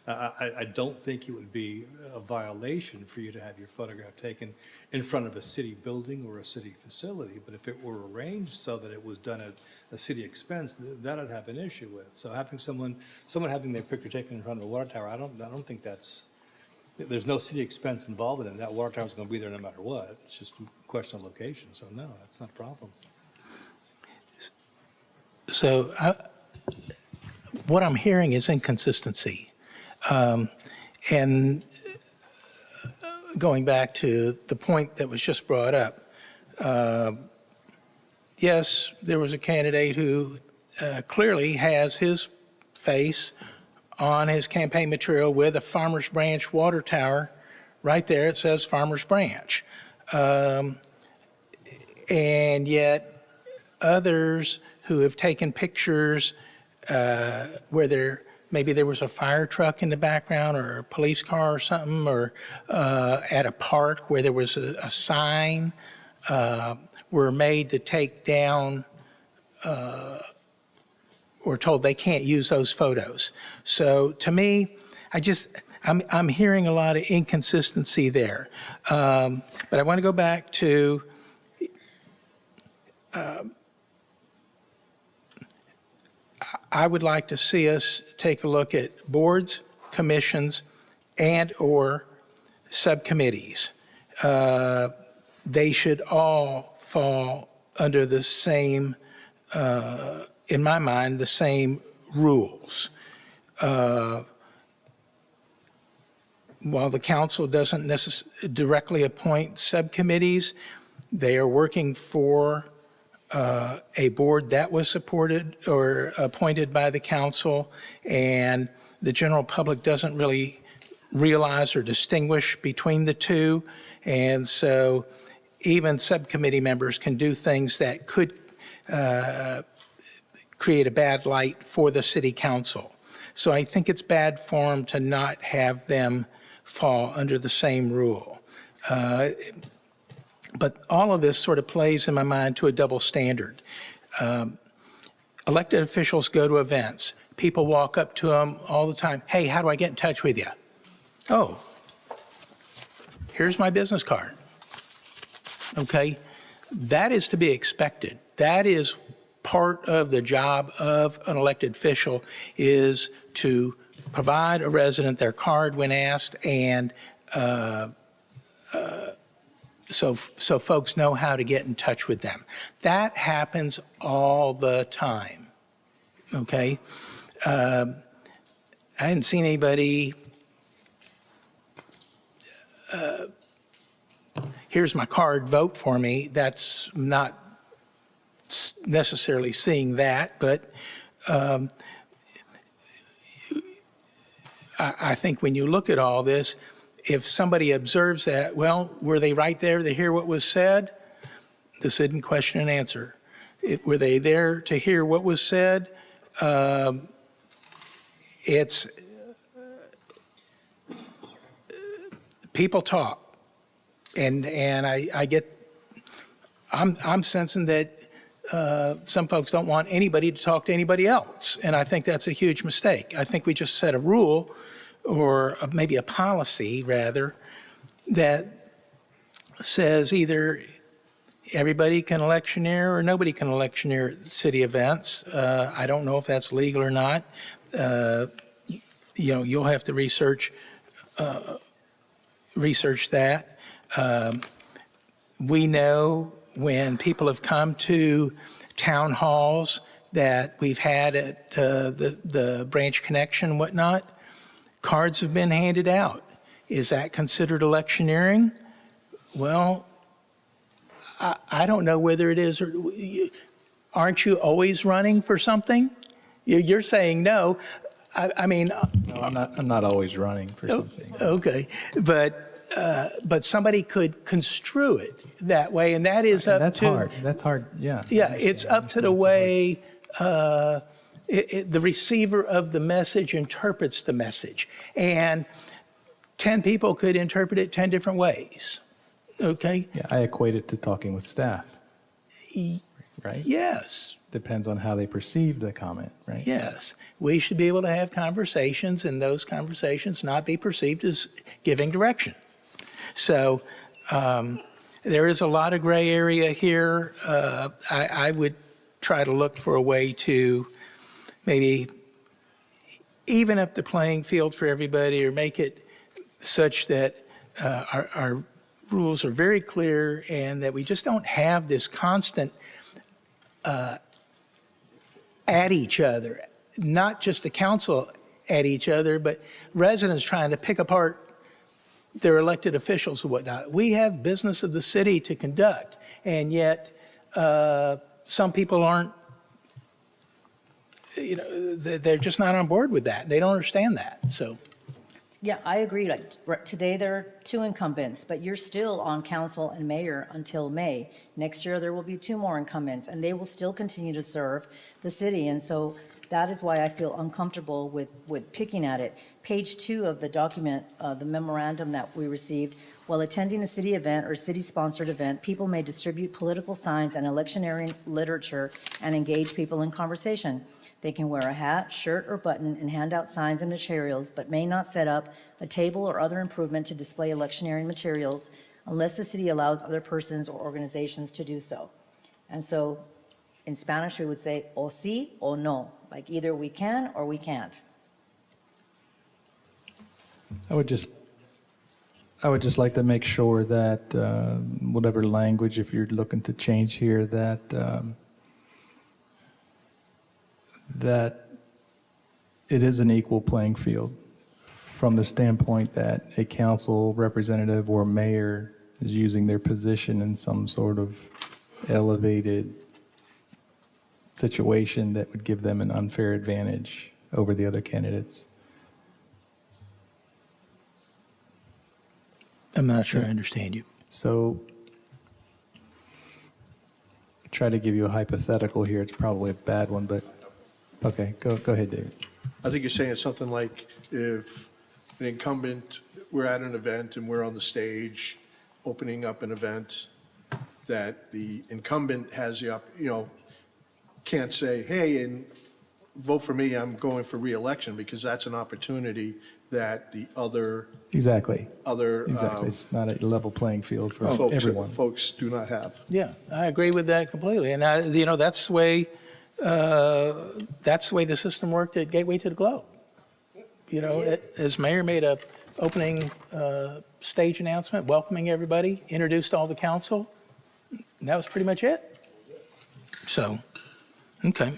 I don't think it would be a violation for you to have your photograph taken in front of a city building or a city facility. But if it were arranged so that it was done at a city expense, that I'd have an issue with. So having someone having their picture taken in front of a water tower, I don't think there's no city expense involved in it. That water tower's going to be there no matter what. It's just a question of location. So no, that's not a problem. So what I'm hearing is inconsistency. And going back to the point that was just brought up, yes, there was a candidate who clearly has his face on his campaign material with a Farmers Branch water tower. Right there, it says Farmers Branch. And yet others who have taken pictures where maybe there was a fire truck in the background or a police car or something, or at a park where there was a sign, were made to take down or told they can't use those photos. So to me, I'm hearing a lot of inconsistency there. But I want to go back to I would like to see us take a look at boards, commissions, and/or subcommittees. They should all fall under the same, in my mind, the same rules. While the council doesn't directly appoint subcommittees, they are working for a board that was supported or appointed by the council, and the general public doesn't really realize or distinguish between the two. And so even subcommittee members can do things that could create a bad light for the city council. So I think it's bad form to not have them fall under the same rule. But all of this sort of plays in my mind to a double standard. Elected officials go to events. People walk up to them all the time. Hey, how do I get in touch with you? Oh, here's my business card. Okay, that is to be expected. That is part of the job of an elected official, is to provide a resident their card when asked, and so folks know how to get in touch with them. That happens all the time. Okay, I hadn't seen anybody. Here's my card, vote for me. That's not necessarily seeing that, but I think when you look at all this, if somebody observes that, well, were they right there to hear what was said? This isn't question and answer. Were they there to hear what was said? It's people talk. And I get, I'm sensing that some folks don't want anybody to talk to anybody else. And I think that's a huge mistake. I think we just set a rule, or maybe a policy rather, that says either everybody can electioneer or nobody can electioneer at city events. I don't know if that's legal or not. You'll have to research that. We know when people have come to town halls that we've had at the Branch Connection and whatnot, cards have been handed out. Is that considered electioneering? Well, I don't know whether it is. Or aren't you always running for something? You're saying no. I mean, No, I'm not always running for something. Okay, but somebody could construe it that way, and that is up That's to. hard. That's hard, yeah. Yeah, it's up to the way the receiver of the message interprets the message. And 10 people could interpret it 10 different ways, okay? Yeah, I equate it to talking with staff, right? Yes. Depends on how they perceive the comment, right? Yes, we should be able to have conversations, and those conversations not be perceived as giving direction. So there is a lot of gray area here. I would try to look for a way to maybe even up the playing field for everybody, or make it such that our rules are very clear, and that we just don't have this constant at each other, not just the council at each other, but residents trying to pick apart their elected officials and whatnot. We have business of the city to conduct, and yet some people aren't, they're just not on board with that. They don't understand that, so. Yeah, I agree. Like today, there are 2 incumbents, but you're still on council and mayor until May. Next year, there will be 2 more incumbents, and they will still continue to serve the city. And so that is why I feel uncomfortable with picking at it. Page 2 of the document, the memorandum that we received, while attending a city event or city-sponsored event, people may distribute political signs and electioneering literature and engage people in conversation. They can wear a hat, shirt, or button and hand out signs and materials, but may not set up a table or other improvement to display electioneering materials unless the city allows other persons or organizations to do so. And so in Spanish, we would say, o sí o no, like either we can or we can't. I would just like to make sure that whatever language, if you're looking to change here, that it is an equal playing field from the standpoint that a council representative or mayor is using their position in some sort of elevated situation that would give them an unfair advantage over the other candidates. I'm not sure I understand you. So, try to give you a hypothetical here. It's probably a bad one, but okay, go ahead, David. I think you're saying something like, if an incumbent, we're at an event and we're on the stage opening up an event, that the incumbent has can't say, hey, and vote for me, I'm going for reelection, because that's an opportunity that the other Exactly. other Exactly. It's not a level playing field for everyone. folks do not have. Yeah, I agree with that completely. And that's the way the system worked at Gateway to the Globe. As mayor made a opening stage announcement, welcoming everybody, introduced all the council. And that was pretty much it. So, okay.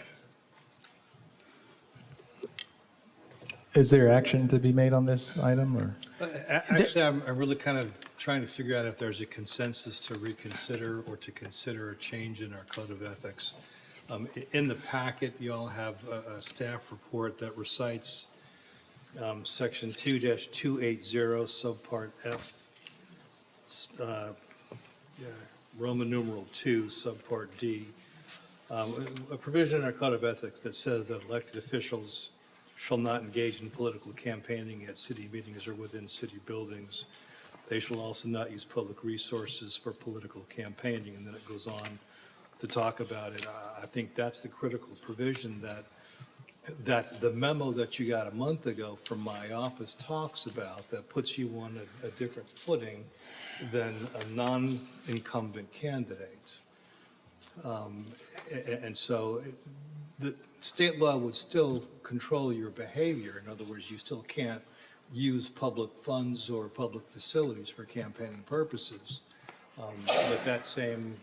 Is there action to be made on this item, or? Actually, I'm really kind of trying to figure out if there's a consensus to reconsider or to consider a change in our code of ethics. In the packet, you all have a staff report that recites section 2-280, subpart F, Roman numeral 2, subpart D. A provision in our code of ethics that says that elected officials shall not engage in political campaigning at city meetings or within city buildings. They shall also not use public resources for political campaigning, and then it goes on to talk about it. I think that's the critical provision that the memo that you got a month ago from my office talks about, that puts you on a different footing than a non-incumbent candidate. And so the state law would still control your behavior. In other words, you still can't use public funds or public facilities for campaigning purposes. But that same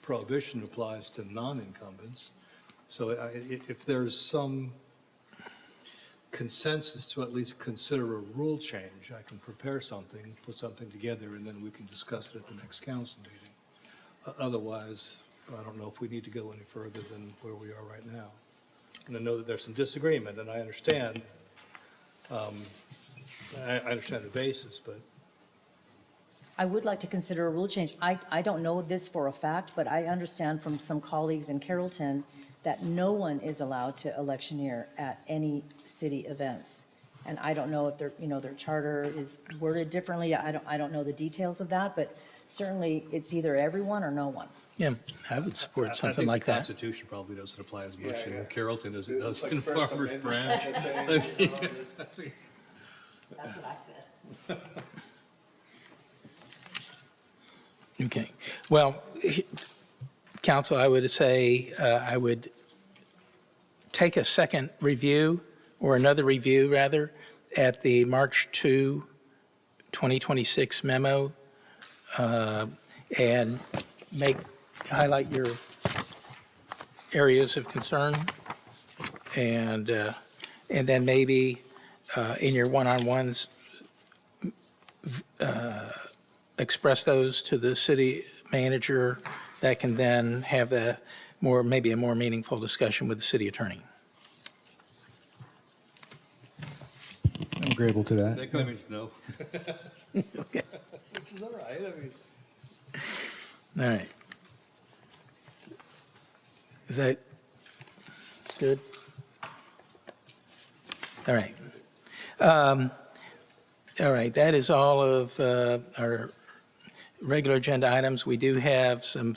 prohibition applies to non-incumbents. So if there's some consensus to at least consider a rule change, I can prepare something, put something together, and then we can discuss it at the next council meeting. Otherwise, I don't know if we need to go any further than where we are right now. And I know that there's some disagreement, and I understand, I understand the basis, but I would like to consider a rule change. I don't know this for a fact, but I understand from some colleagues in Carrollton that no one is allowed to electioneer at any city events. And I don't know if their charter is worded differently. I don't know the details of that, but certainly it's either everyone or no one. Yeah, I would support something like the that. Constitution probably doesn't apply as much in Carrollton as it does in Farmers Branch. That's what I said. Okay. Well, council, I would say I would take a second review, or another review rather, at the March 2, 2026 memo, and highlight your areas of concern, and then maybe in your one-on-ones express those to the city manager, that can then have maybe a more meaningful discussion with the city attorney. I'm agreeable to that. That kind of means no. Okay. Which is all right. I mean, All right. Is that good? All right. All right, that is all of our regular agenda items. We do have some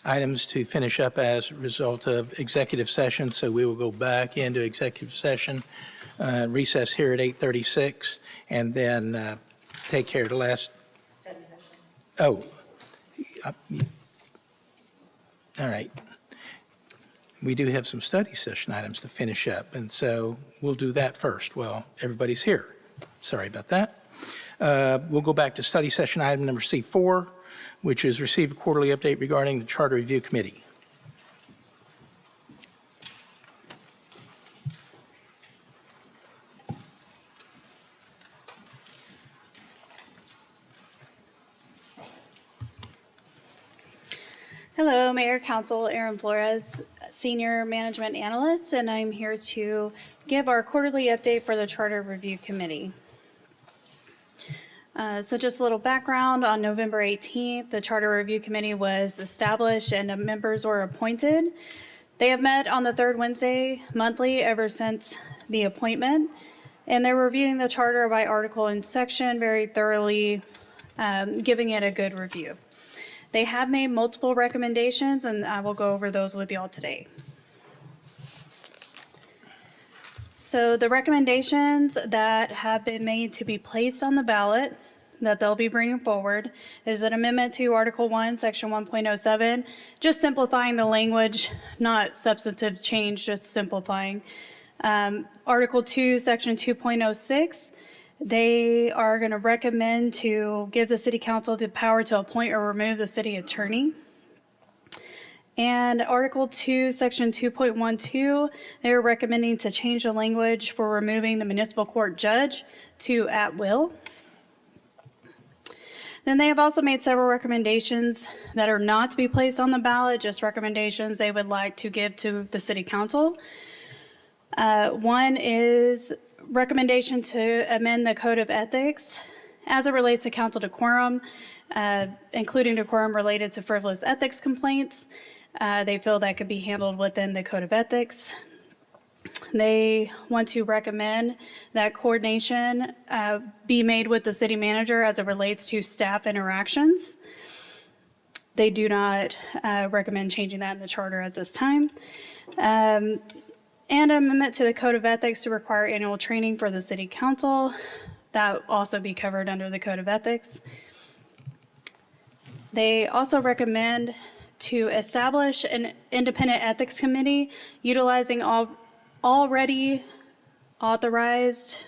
items to finish up as a result of executive session, so we will go back into executive session, recess here at 8:36, and then take care of the last. Study session. Oh. All right. We do have some study session items to finish up, and so we'll do that first. Well, everybody's here. Sorry about that. We'll go back to study session item number C4, which is receive a quarterly update regarding the Charter Review Committee. Hello, Mayor, Council, Aaron Flores, Senior Management Analyst, and I'm here to give our quarterly update for the Charter Review Committee. So just a little background, on November 18th, the Charter Review Committee was established and members were appointed. They have met on the third Wednesday monthly ever since the appointment, and they're reviewing the charter by article and section very thoroughly, giving it a good review. They have made multiple recommendations, and I will go over those with y'all today. So the recommendations that have been made to be placed on the ballot that they'll be bringing forward is an amendment to Article 1, Section 1.07, just simplifying the language, not substantive change, just simplifying. Article 2, Section 2.06, they are going to recommend to give the city council the power to appoint or remove the city attorney. And Article 2, Section 2.12, they're recommending to change the language for removing the municipal court judge to at will. Then they have also made several recommendations that are not to be placed on the ballot, just recommendations they would like to give to the city council. One is recommendation to amend the code of ethics as it relates to council decorum, including decorum related to frivolous ethics complaints. They feel that could be handled within the code of ethics. They want to recommend that coordination be made with the city manager as it relates to staff interactions. They do not recommend changing that in the charter at this time. And an amendment to the code of ethics to require annual training for the city council. That will also be covered under the code of ethics. They also recommend to establish an independent ethics committee utilizing already authorized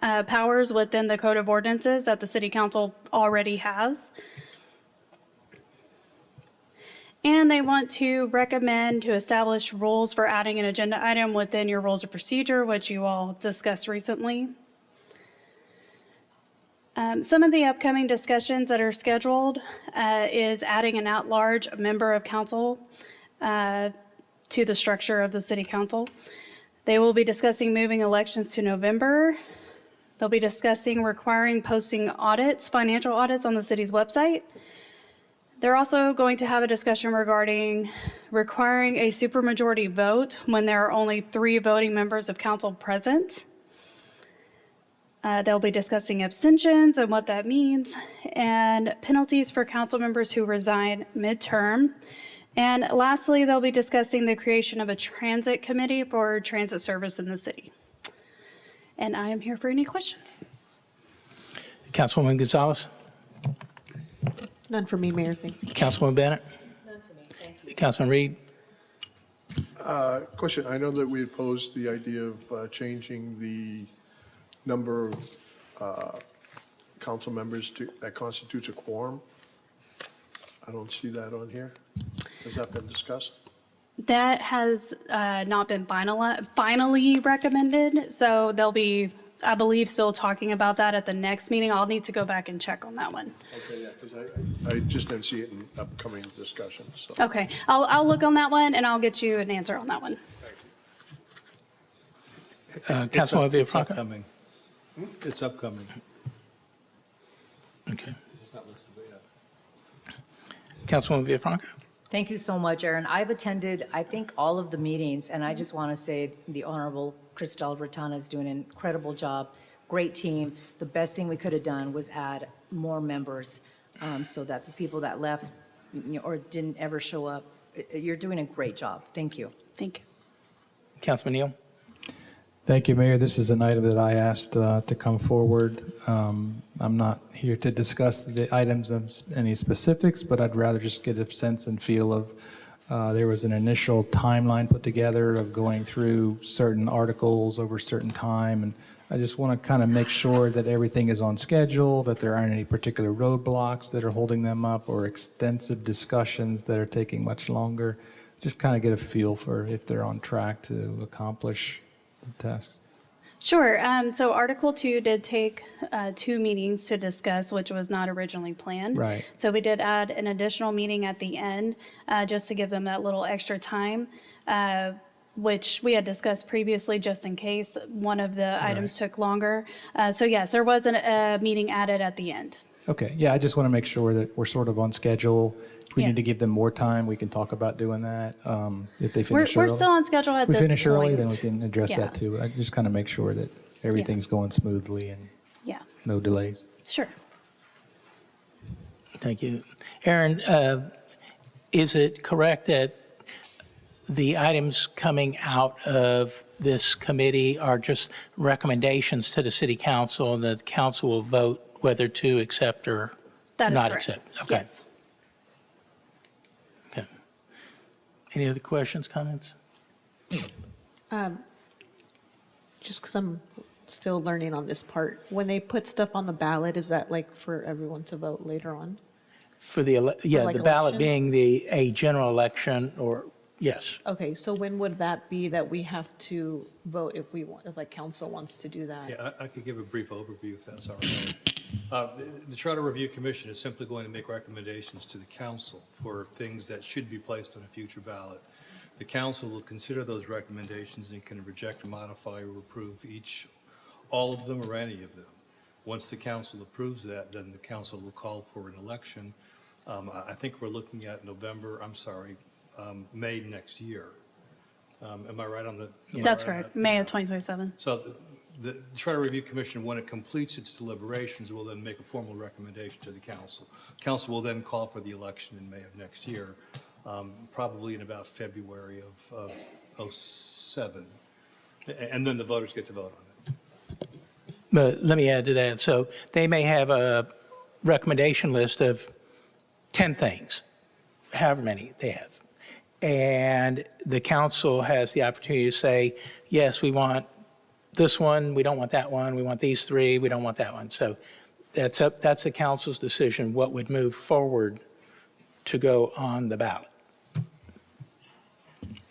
powers within the code of ordinances that the city council already has. And they want to recommend to establish rules for adding an agenda item within your rules of procedure, which you all discussed recently. Some of the upcoming discussions that are scheduled is adding an at-large member of council to the structure of the city council. They will be discussing moving elections to November. They'll be discussing requiring posting audits, financial audits on the city's website. They're also going to have a discussion regarding requiring a supermajority vote when there are only 3 voting members of council present. They'll be discussing abstentions and what that means, and penalties for council members who resign midterm. And lastly, they'll be discussing the creation of a transit committee for transit service in the city. And I am here for any questions. Councilwoman Gonzalez? None for me, Mayor, thanks. Councilwoman Bennett? None for me, thank you. Councilman Reed? Question, I know that we had posed the idea of changing the number of council members that constitutes a quorum. I don't see that on here. Has that been discussed? That has not been finally recommended, so they'll be, I believe, still talking about that at the next meeting. I'll need to go back and check on that one. Okay, yeah, because I just didn't see it in upcoming discussions, so. Okay, I'll look on that one and I'll get you an answer on that one. Councilwoman It's Villafranca? upcoming. It's upcoming. Okay. Councilwoman Villafranca? Thank you so much, Aaron. I've attended, I think, all of the meetings, and I just want to say the Honorable Cristal Ratana is doing an incredible job. Great team. The best thing we could have done was add more members so that the people that left or didn't ever show up, you're doing a great job. Thank you. Thank you. Councilman Neal? Thank you, Mayor. This is an item that I asked to come forward. I'm not here to discuss the items of any specifics, but I'd rather just get a sense and feel of, there was an initial timeline put together of going through certain articles over a certain time, and I just want to kind of make sure that everything is on schedule, that there aren't any particular roadblocks that are holding them up, or extensive discussions that are taking much longer. Just kind of get a feel for if they're on track to accomplish the tasks. Sure. So Article 2 did take 2 meetings to discuss, which was not originally planned. Right. So we did add an additional meeting at the end just to give them that little extra time, which we had discussed previously just in case one of the items took longer. So yes, there was a meeting added at the end. Okay, yeah, I just want to make sure that we're sort of on schedule. If we Yeah. need to give them more time, we can talk about doing that. If they We're finish early. still on schedule at We this finish early, then we point. can address Yeah. that too. I just kind of make sure that everything's going smoothly and Yeah, no delays. sure. Thank you. Aaron, is it correct that the items coming out of this committee are just recommendations to the city council, and the council will vote whether to accept or That is not correct. accept? Okay. Yes. Okay. Any other questions, comments? Just because I'm still learning on this part, when they put stuff on the ballot, is that like for everyone to vote later on? For the, yeah, like the ballot elections? being a general election, or, yes. Okay, so when would that be that we have to vote if we want, if like council wants to do that? Yeah, I could give a brief overview if that's all right. The Charter Review Commission is simply going to make recommendations to the council for things that should be placed on a future ballot. The council will consider those recommendations and can reject, modify, or approve all of them or any of them. Once the council approves that, then the council will call for an election. I think we're looking at May next year. Am I right on the? That's correct. May of 2027. So the Charter Review Commission, when it completes its deliberations, will then make a formal recommendation to the council. Council will then call for the election in May of next year, probably in about February of '07. And then the voters get to vote on it. But let me add to that. So they may have a recommendation list of 10 things, however many they have. And the council has the opportunity to say, yes, we want this one, we don't want that one, we want these three, we don't want that one. So that's the council's decision, what would move forward to go on the ballot.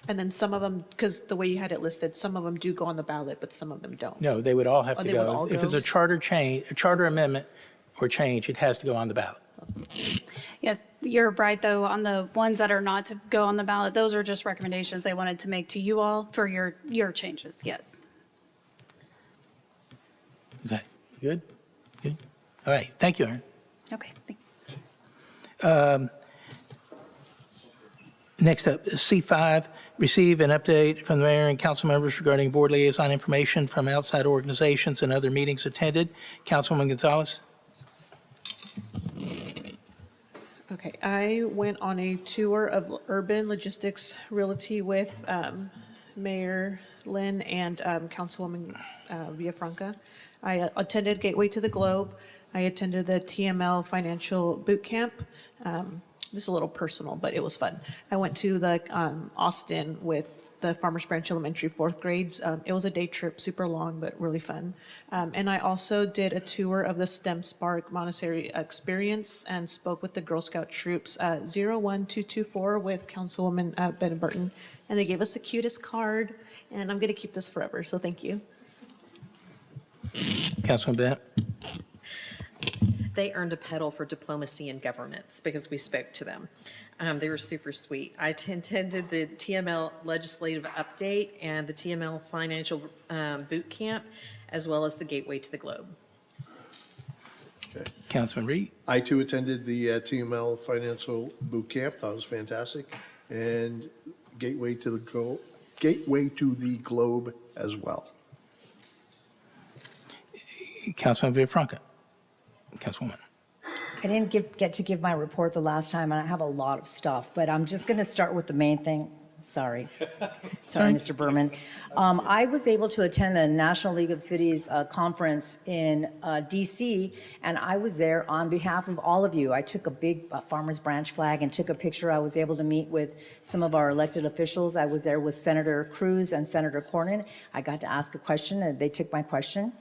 And then some of them, because the way you had it listed, some of them do go on the ballot, but some of them don't. No, they would all have Oh, to they would go. all If it's go? a charter change, a charter amendment or change, it has to go on the ballot. Yes, you're right, though, on the ones that are not to go on the ballot, those are just recommendations they wanted to make to you all for your changes, yes. Okay, good? Good? All right, thank you, Aaron. Okay, thank you. Next up, C5, receive an update from the mayor and council members regarding board liaison information from outside organizations and other meetings attended. Councilwoman Gonzalez? Okay, I went on a tour of Urban Logistics Realty with Mayor Lynn and Councilwoman Villafranca. I attended Gateway to the Globe. I attended the TML Financial Boot Camp. This is a little personal, but it was fun. I went to the Austin with the Farmers Branch Elementary fourth grades. It was a day trip, super long, but really fun. And I also did a tour of the STEM Spark Montessori experience and spoke with the Girl Scout troops 01224 with Councilwoman Bennett Burton. And they gave us the cutest card, and I'm gonna keep this forever, so thank you. Councilwoman Bennett? They earned a pedal for diplomacy and governance because we spoke to them. They were super sweet. I attended the TML Legislative Update and the TML Financial Boot Camp, as well as the Gateway to the Globe. Okay. Councilman Reed? I too attended the TML Financial Boot Camp. That was fantastic. And Gateway to the Globe as well. Councilman Villafranca? Councilwoman? I didn't get to give my report the last time, and I have a lot of stuff, but I'm just going to start with the main thing. Sorry. Sorry, Mr. Berman. I was able to attend the National League of Cities conference in DC, and I was there on behalf of all of you. I took a big Farmers Branch flag and took a picture. I was able to meet with some of our elected officials. I was there with Senator Cruz and Senator Cornyn. I got to ask a question, and they took my question.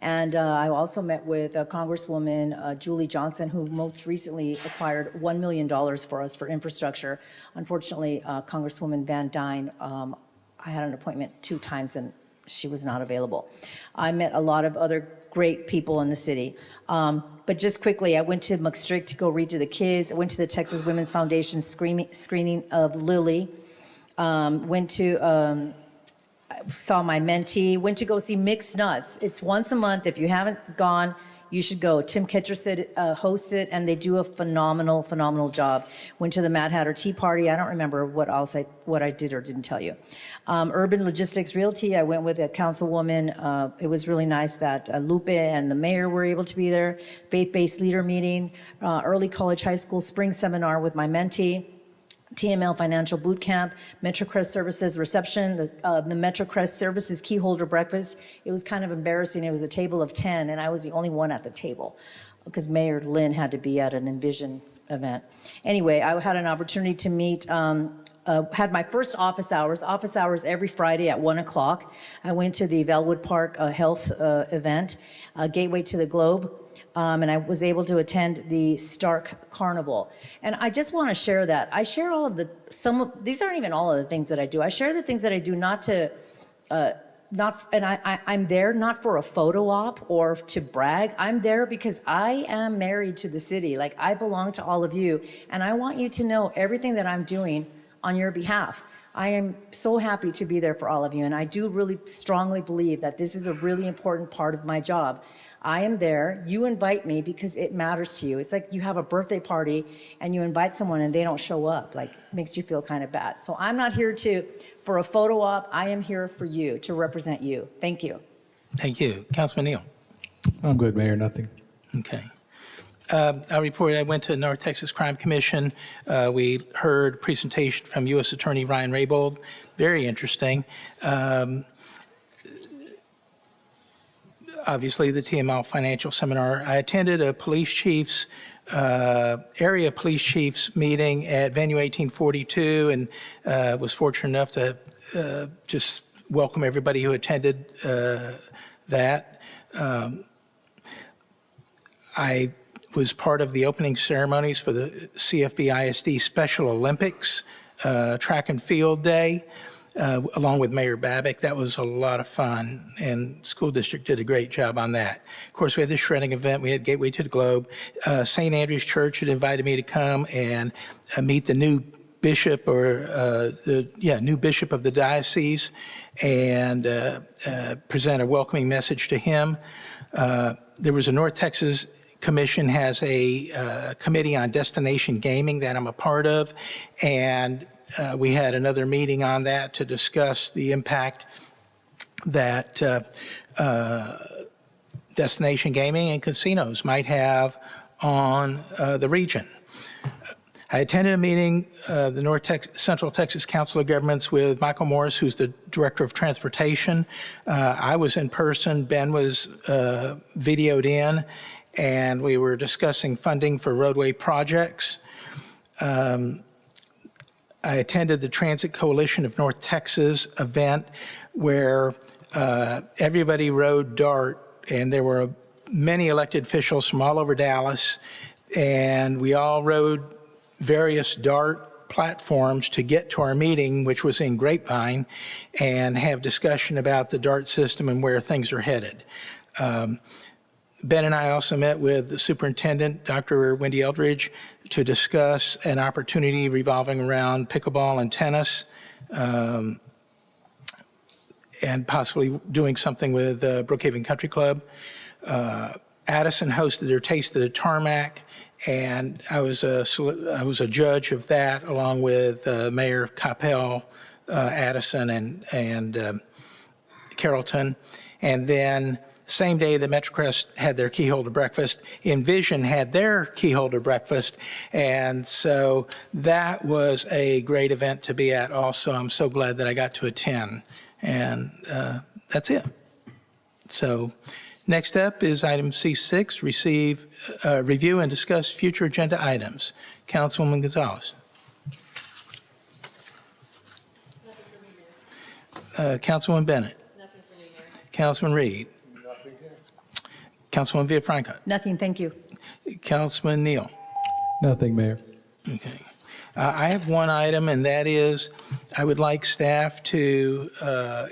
And I also met with Congresswoman Julie Johnson, who most recently acquired $1 million for us for infrastructure. Unfortunately, Congresswoman Van Dyne, I had an appointment 2 times and she was not available. I met a lot of other great people in the city. But just quickly, I went to McStrick to go read to the kids. I went to the Texas Women's Foundation screening of Lily. Went to saw my mentee, went to go see Mixed Nuts. It's once a month. If you haven't gone, You should go. Tim Ketcher hosts it, and they do a phenomenal, phenomenal job. Went to the Mad Hatter Tea Party. I don't remember what I did or didn't tell you. Urban Logistics Realty, I went with a councilwoman. It was really nice that Lupe and the mayor were able to be there. Faith-based leader meeting, early college high school spring seminar with my mentee. TML Financial Boot Camp, MetroCrest Services Reception, the MetroCrest Services Keyholder Breakfast. It was kind of embarrassing. It was a table of 10, and I was the only one at the table because Mayor Lynn had to be at an Envision event. Anyway, I had an opportunity to meet, had my first office hours every Friday at 1 o'clock. I went to the Velwood Park Health event, Gateway to the Globe. And I was able to attend the Stark Carnival. And I just want to share that. I share all of these aren't even all of the things that I do. I share the things that I do I'm there not for a photo op or to brag. I'm there because I am married to the city. Like, I belong to all of you. And I want you to know everything that I'm doing on your behalf. I am so happy to be there for all of you. And I do really strongly believe that this is a really important part of my job. I am there. You invite me because it matters to you. It's like you have a birthday party and you invite someone and they don't show up. Like, it makes you feel kind of bad. So I'm not here for a photo op. I am here for you, to represent you. Thank you. Thank you. Councilman Neal. I'm good, Mayor, nothing. Okay. I reported I went to North Texas Crime Commission. We heard a presentation from U.S. Attorney Ryan Raybould. Very interesting. Obviously, the TML Financial Seminar. I attended a police chief's, area police chiefs meeting at Venue 1842 and was fortunate enough to just welcome everybody who attended that. I was part of the opening ceremonies for the CFB ISD Special Olympics track and field day. Along with Mayor Babick. That was a lot of fun, and school district did a great job on that. Of course, we had the shredding event. We had Gateway to the Globe. St. Andrew's Church had invited me to come and meet the new bishop, or new bishop of the diocese, and present a welcoming message to him. There was a North Texas Commission has a committee on destination gaming that I'm a part of, and we had another meeting on that to discuss the impact that destination gaming and casinos might have on the region. I attended a meeting, the Central Texas Council of Governments, with Michael Morris, who's the Director of Transportation. I was in person, Ben was videoed in, and we were discussing funding for roadway projects. I attended the Transit Coalition of North Texas event where everybody rode DART, and there were many elected officials from all over Dallas, and we all rode various DART platforms to get to our meeting, which was in Grapevine, and have discussion about the DART system and where things are headed. Ben and I also met with the superintendent, Dr. Wendy Eldridge, to discuss an opportunity revolving around pickleball and tennis, and possibly doing something with Brookhaven Country Club. Addison hosted their Taste of the Tarmac, and I was a judge of that, along with Mayor Capel, Addison, and Carrollton. And then same day that MetroCrest had their keyholder breakfast, Envision had their keyholder breakfast. And so that was a great event to be at also. I'm so glad that I got to attend. And that's it. So next up is item C6, review and discuss future agenda items. Councilwoman Gonzalez. Councilwoman Bennett. Councilman Reed. Councilman Villafranca. Nothing, thank you. Councilman Neal. Nothing, Mayor. Okay. I have one item, and that is I would like staff to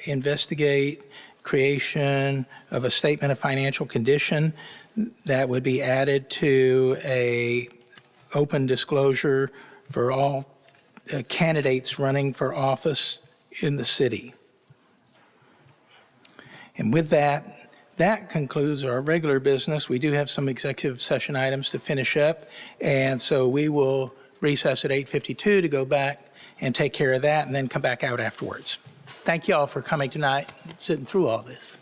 investigate creation of a statement of financial condition that would be added to a open disclosure for all candidates running for office in the city. And with that, that concludes our regular business. We do have some executive session items to finish up, and so we will recess at 8:52 to go back and take care of that, and then come back out afterwards. Thank you all for coming tonight, sitting through all this.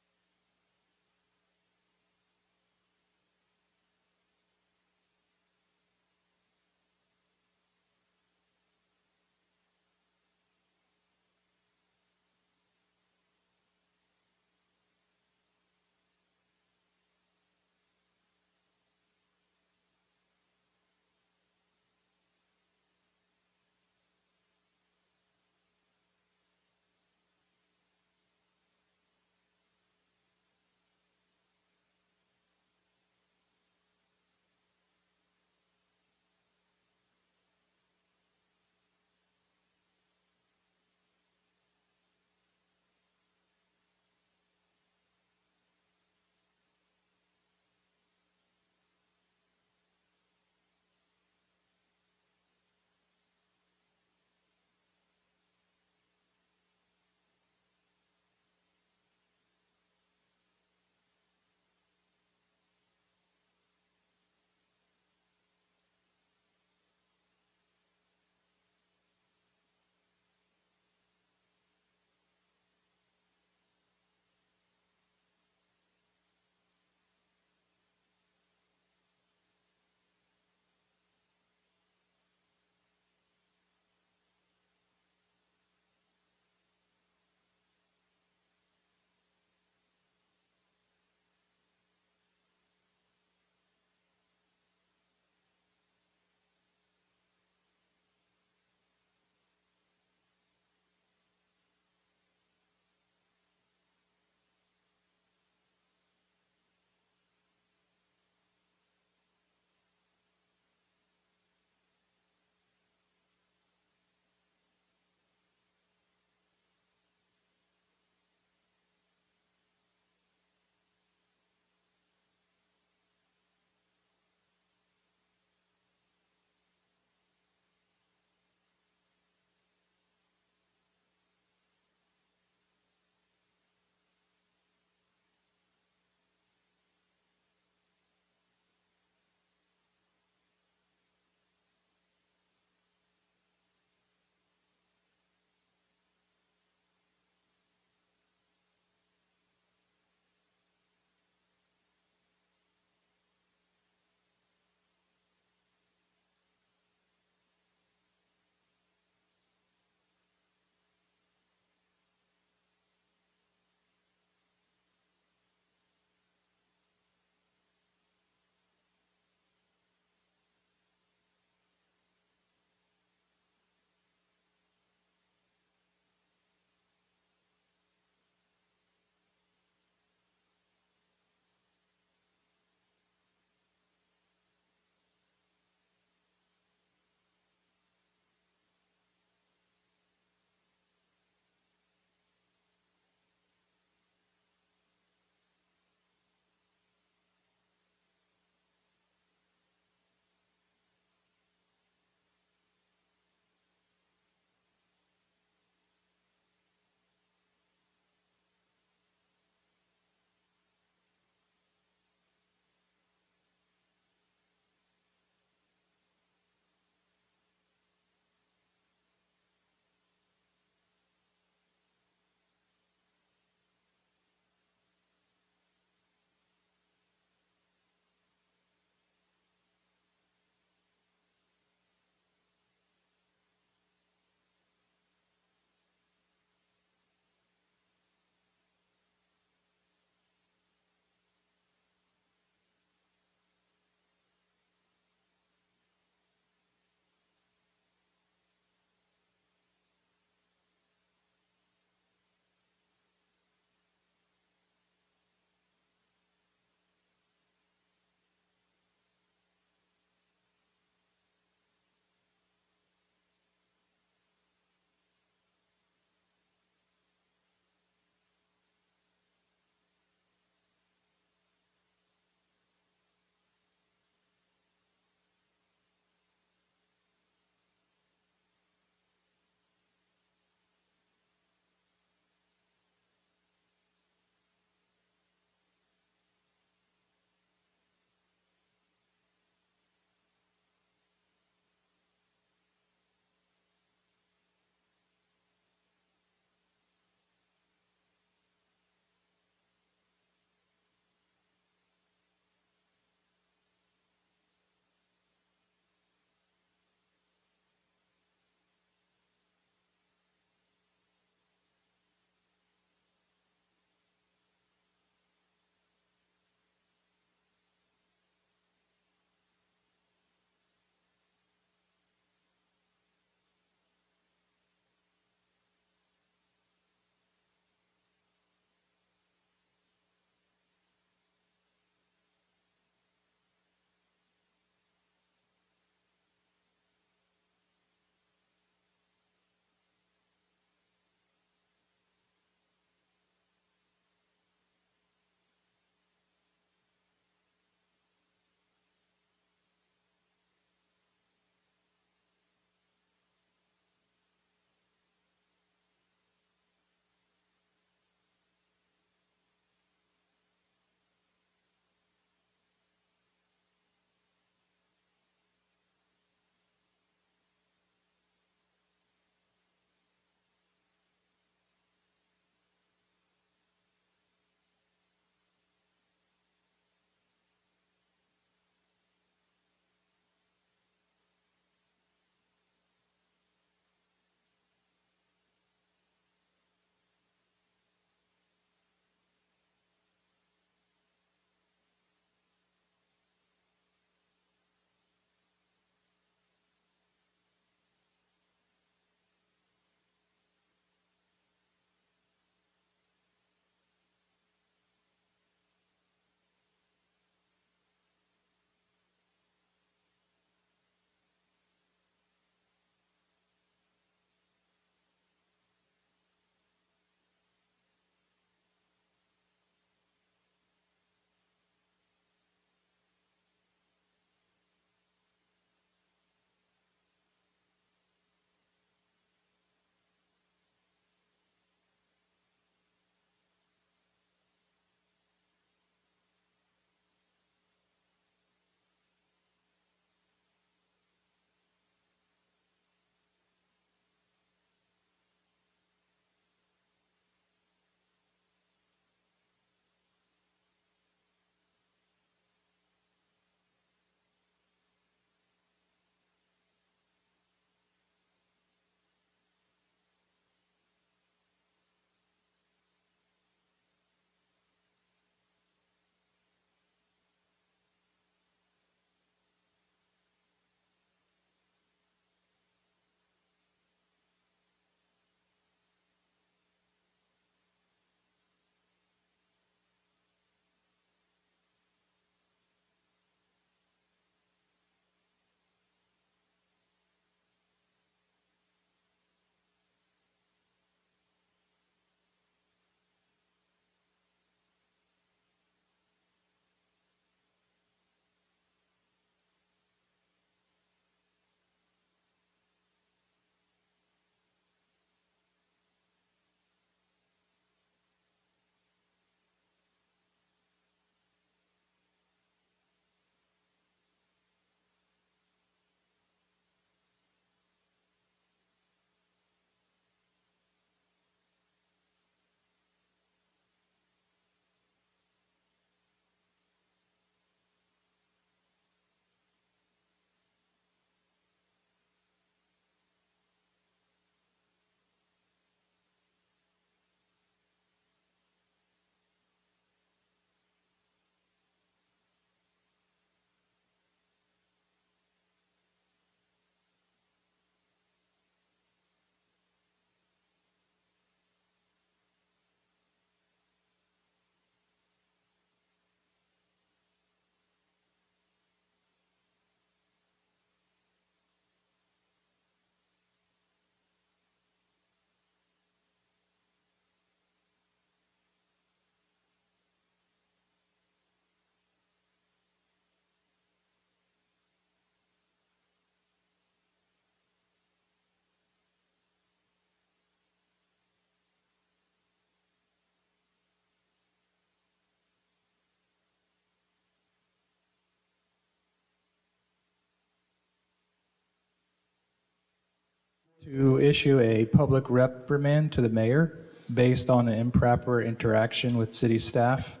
To issue a public reprimand to the mayor based on an improper interaction with city staff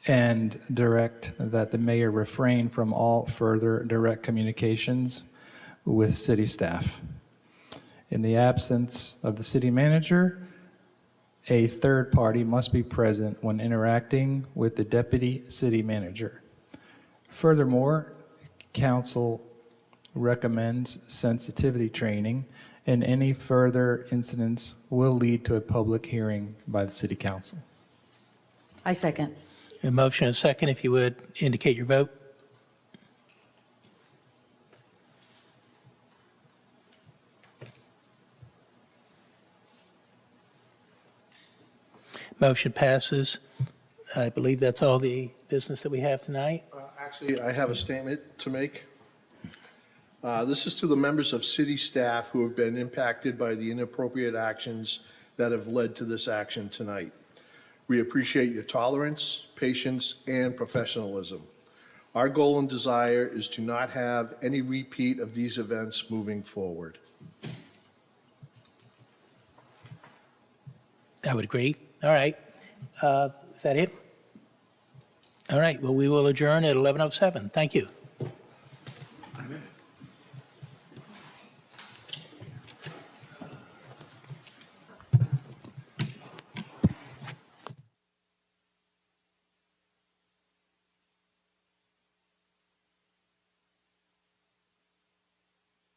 and direct that the mayor refrain from all further direct communications with city staff. In the absence of the city manager, a third party must be present when interacting with the deputy city manager. Furthermore, council recommends sensitivity training, and any further incidents will lead to a public hearing by the city council. I second. A motion and a second, if you would indicate your vote. Motion passes. I believe that's all the business that we have tonight. Actually, I have a statement to make. This is to the members of city staff who have been impacted by the inappropriate actions that have led to this action tonight. We appreciate your tolerance, patience, and professionalism. Our goal and desire is to not have any repeat of these events moving forward. I would agree. All right. Is that it? All right. Well, we will adjourn at 11:07. Thank you.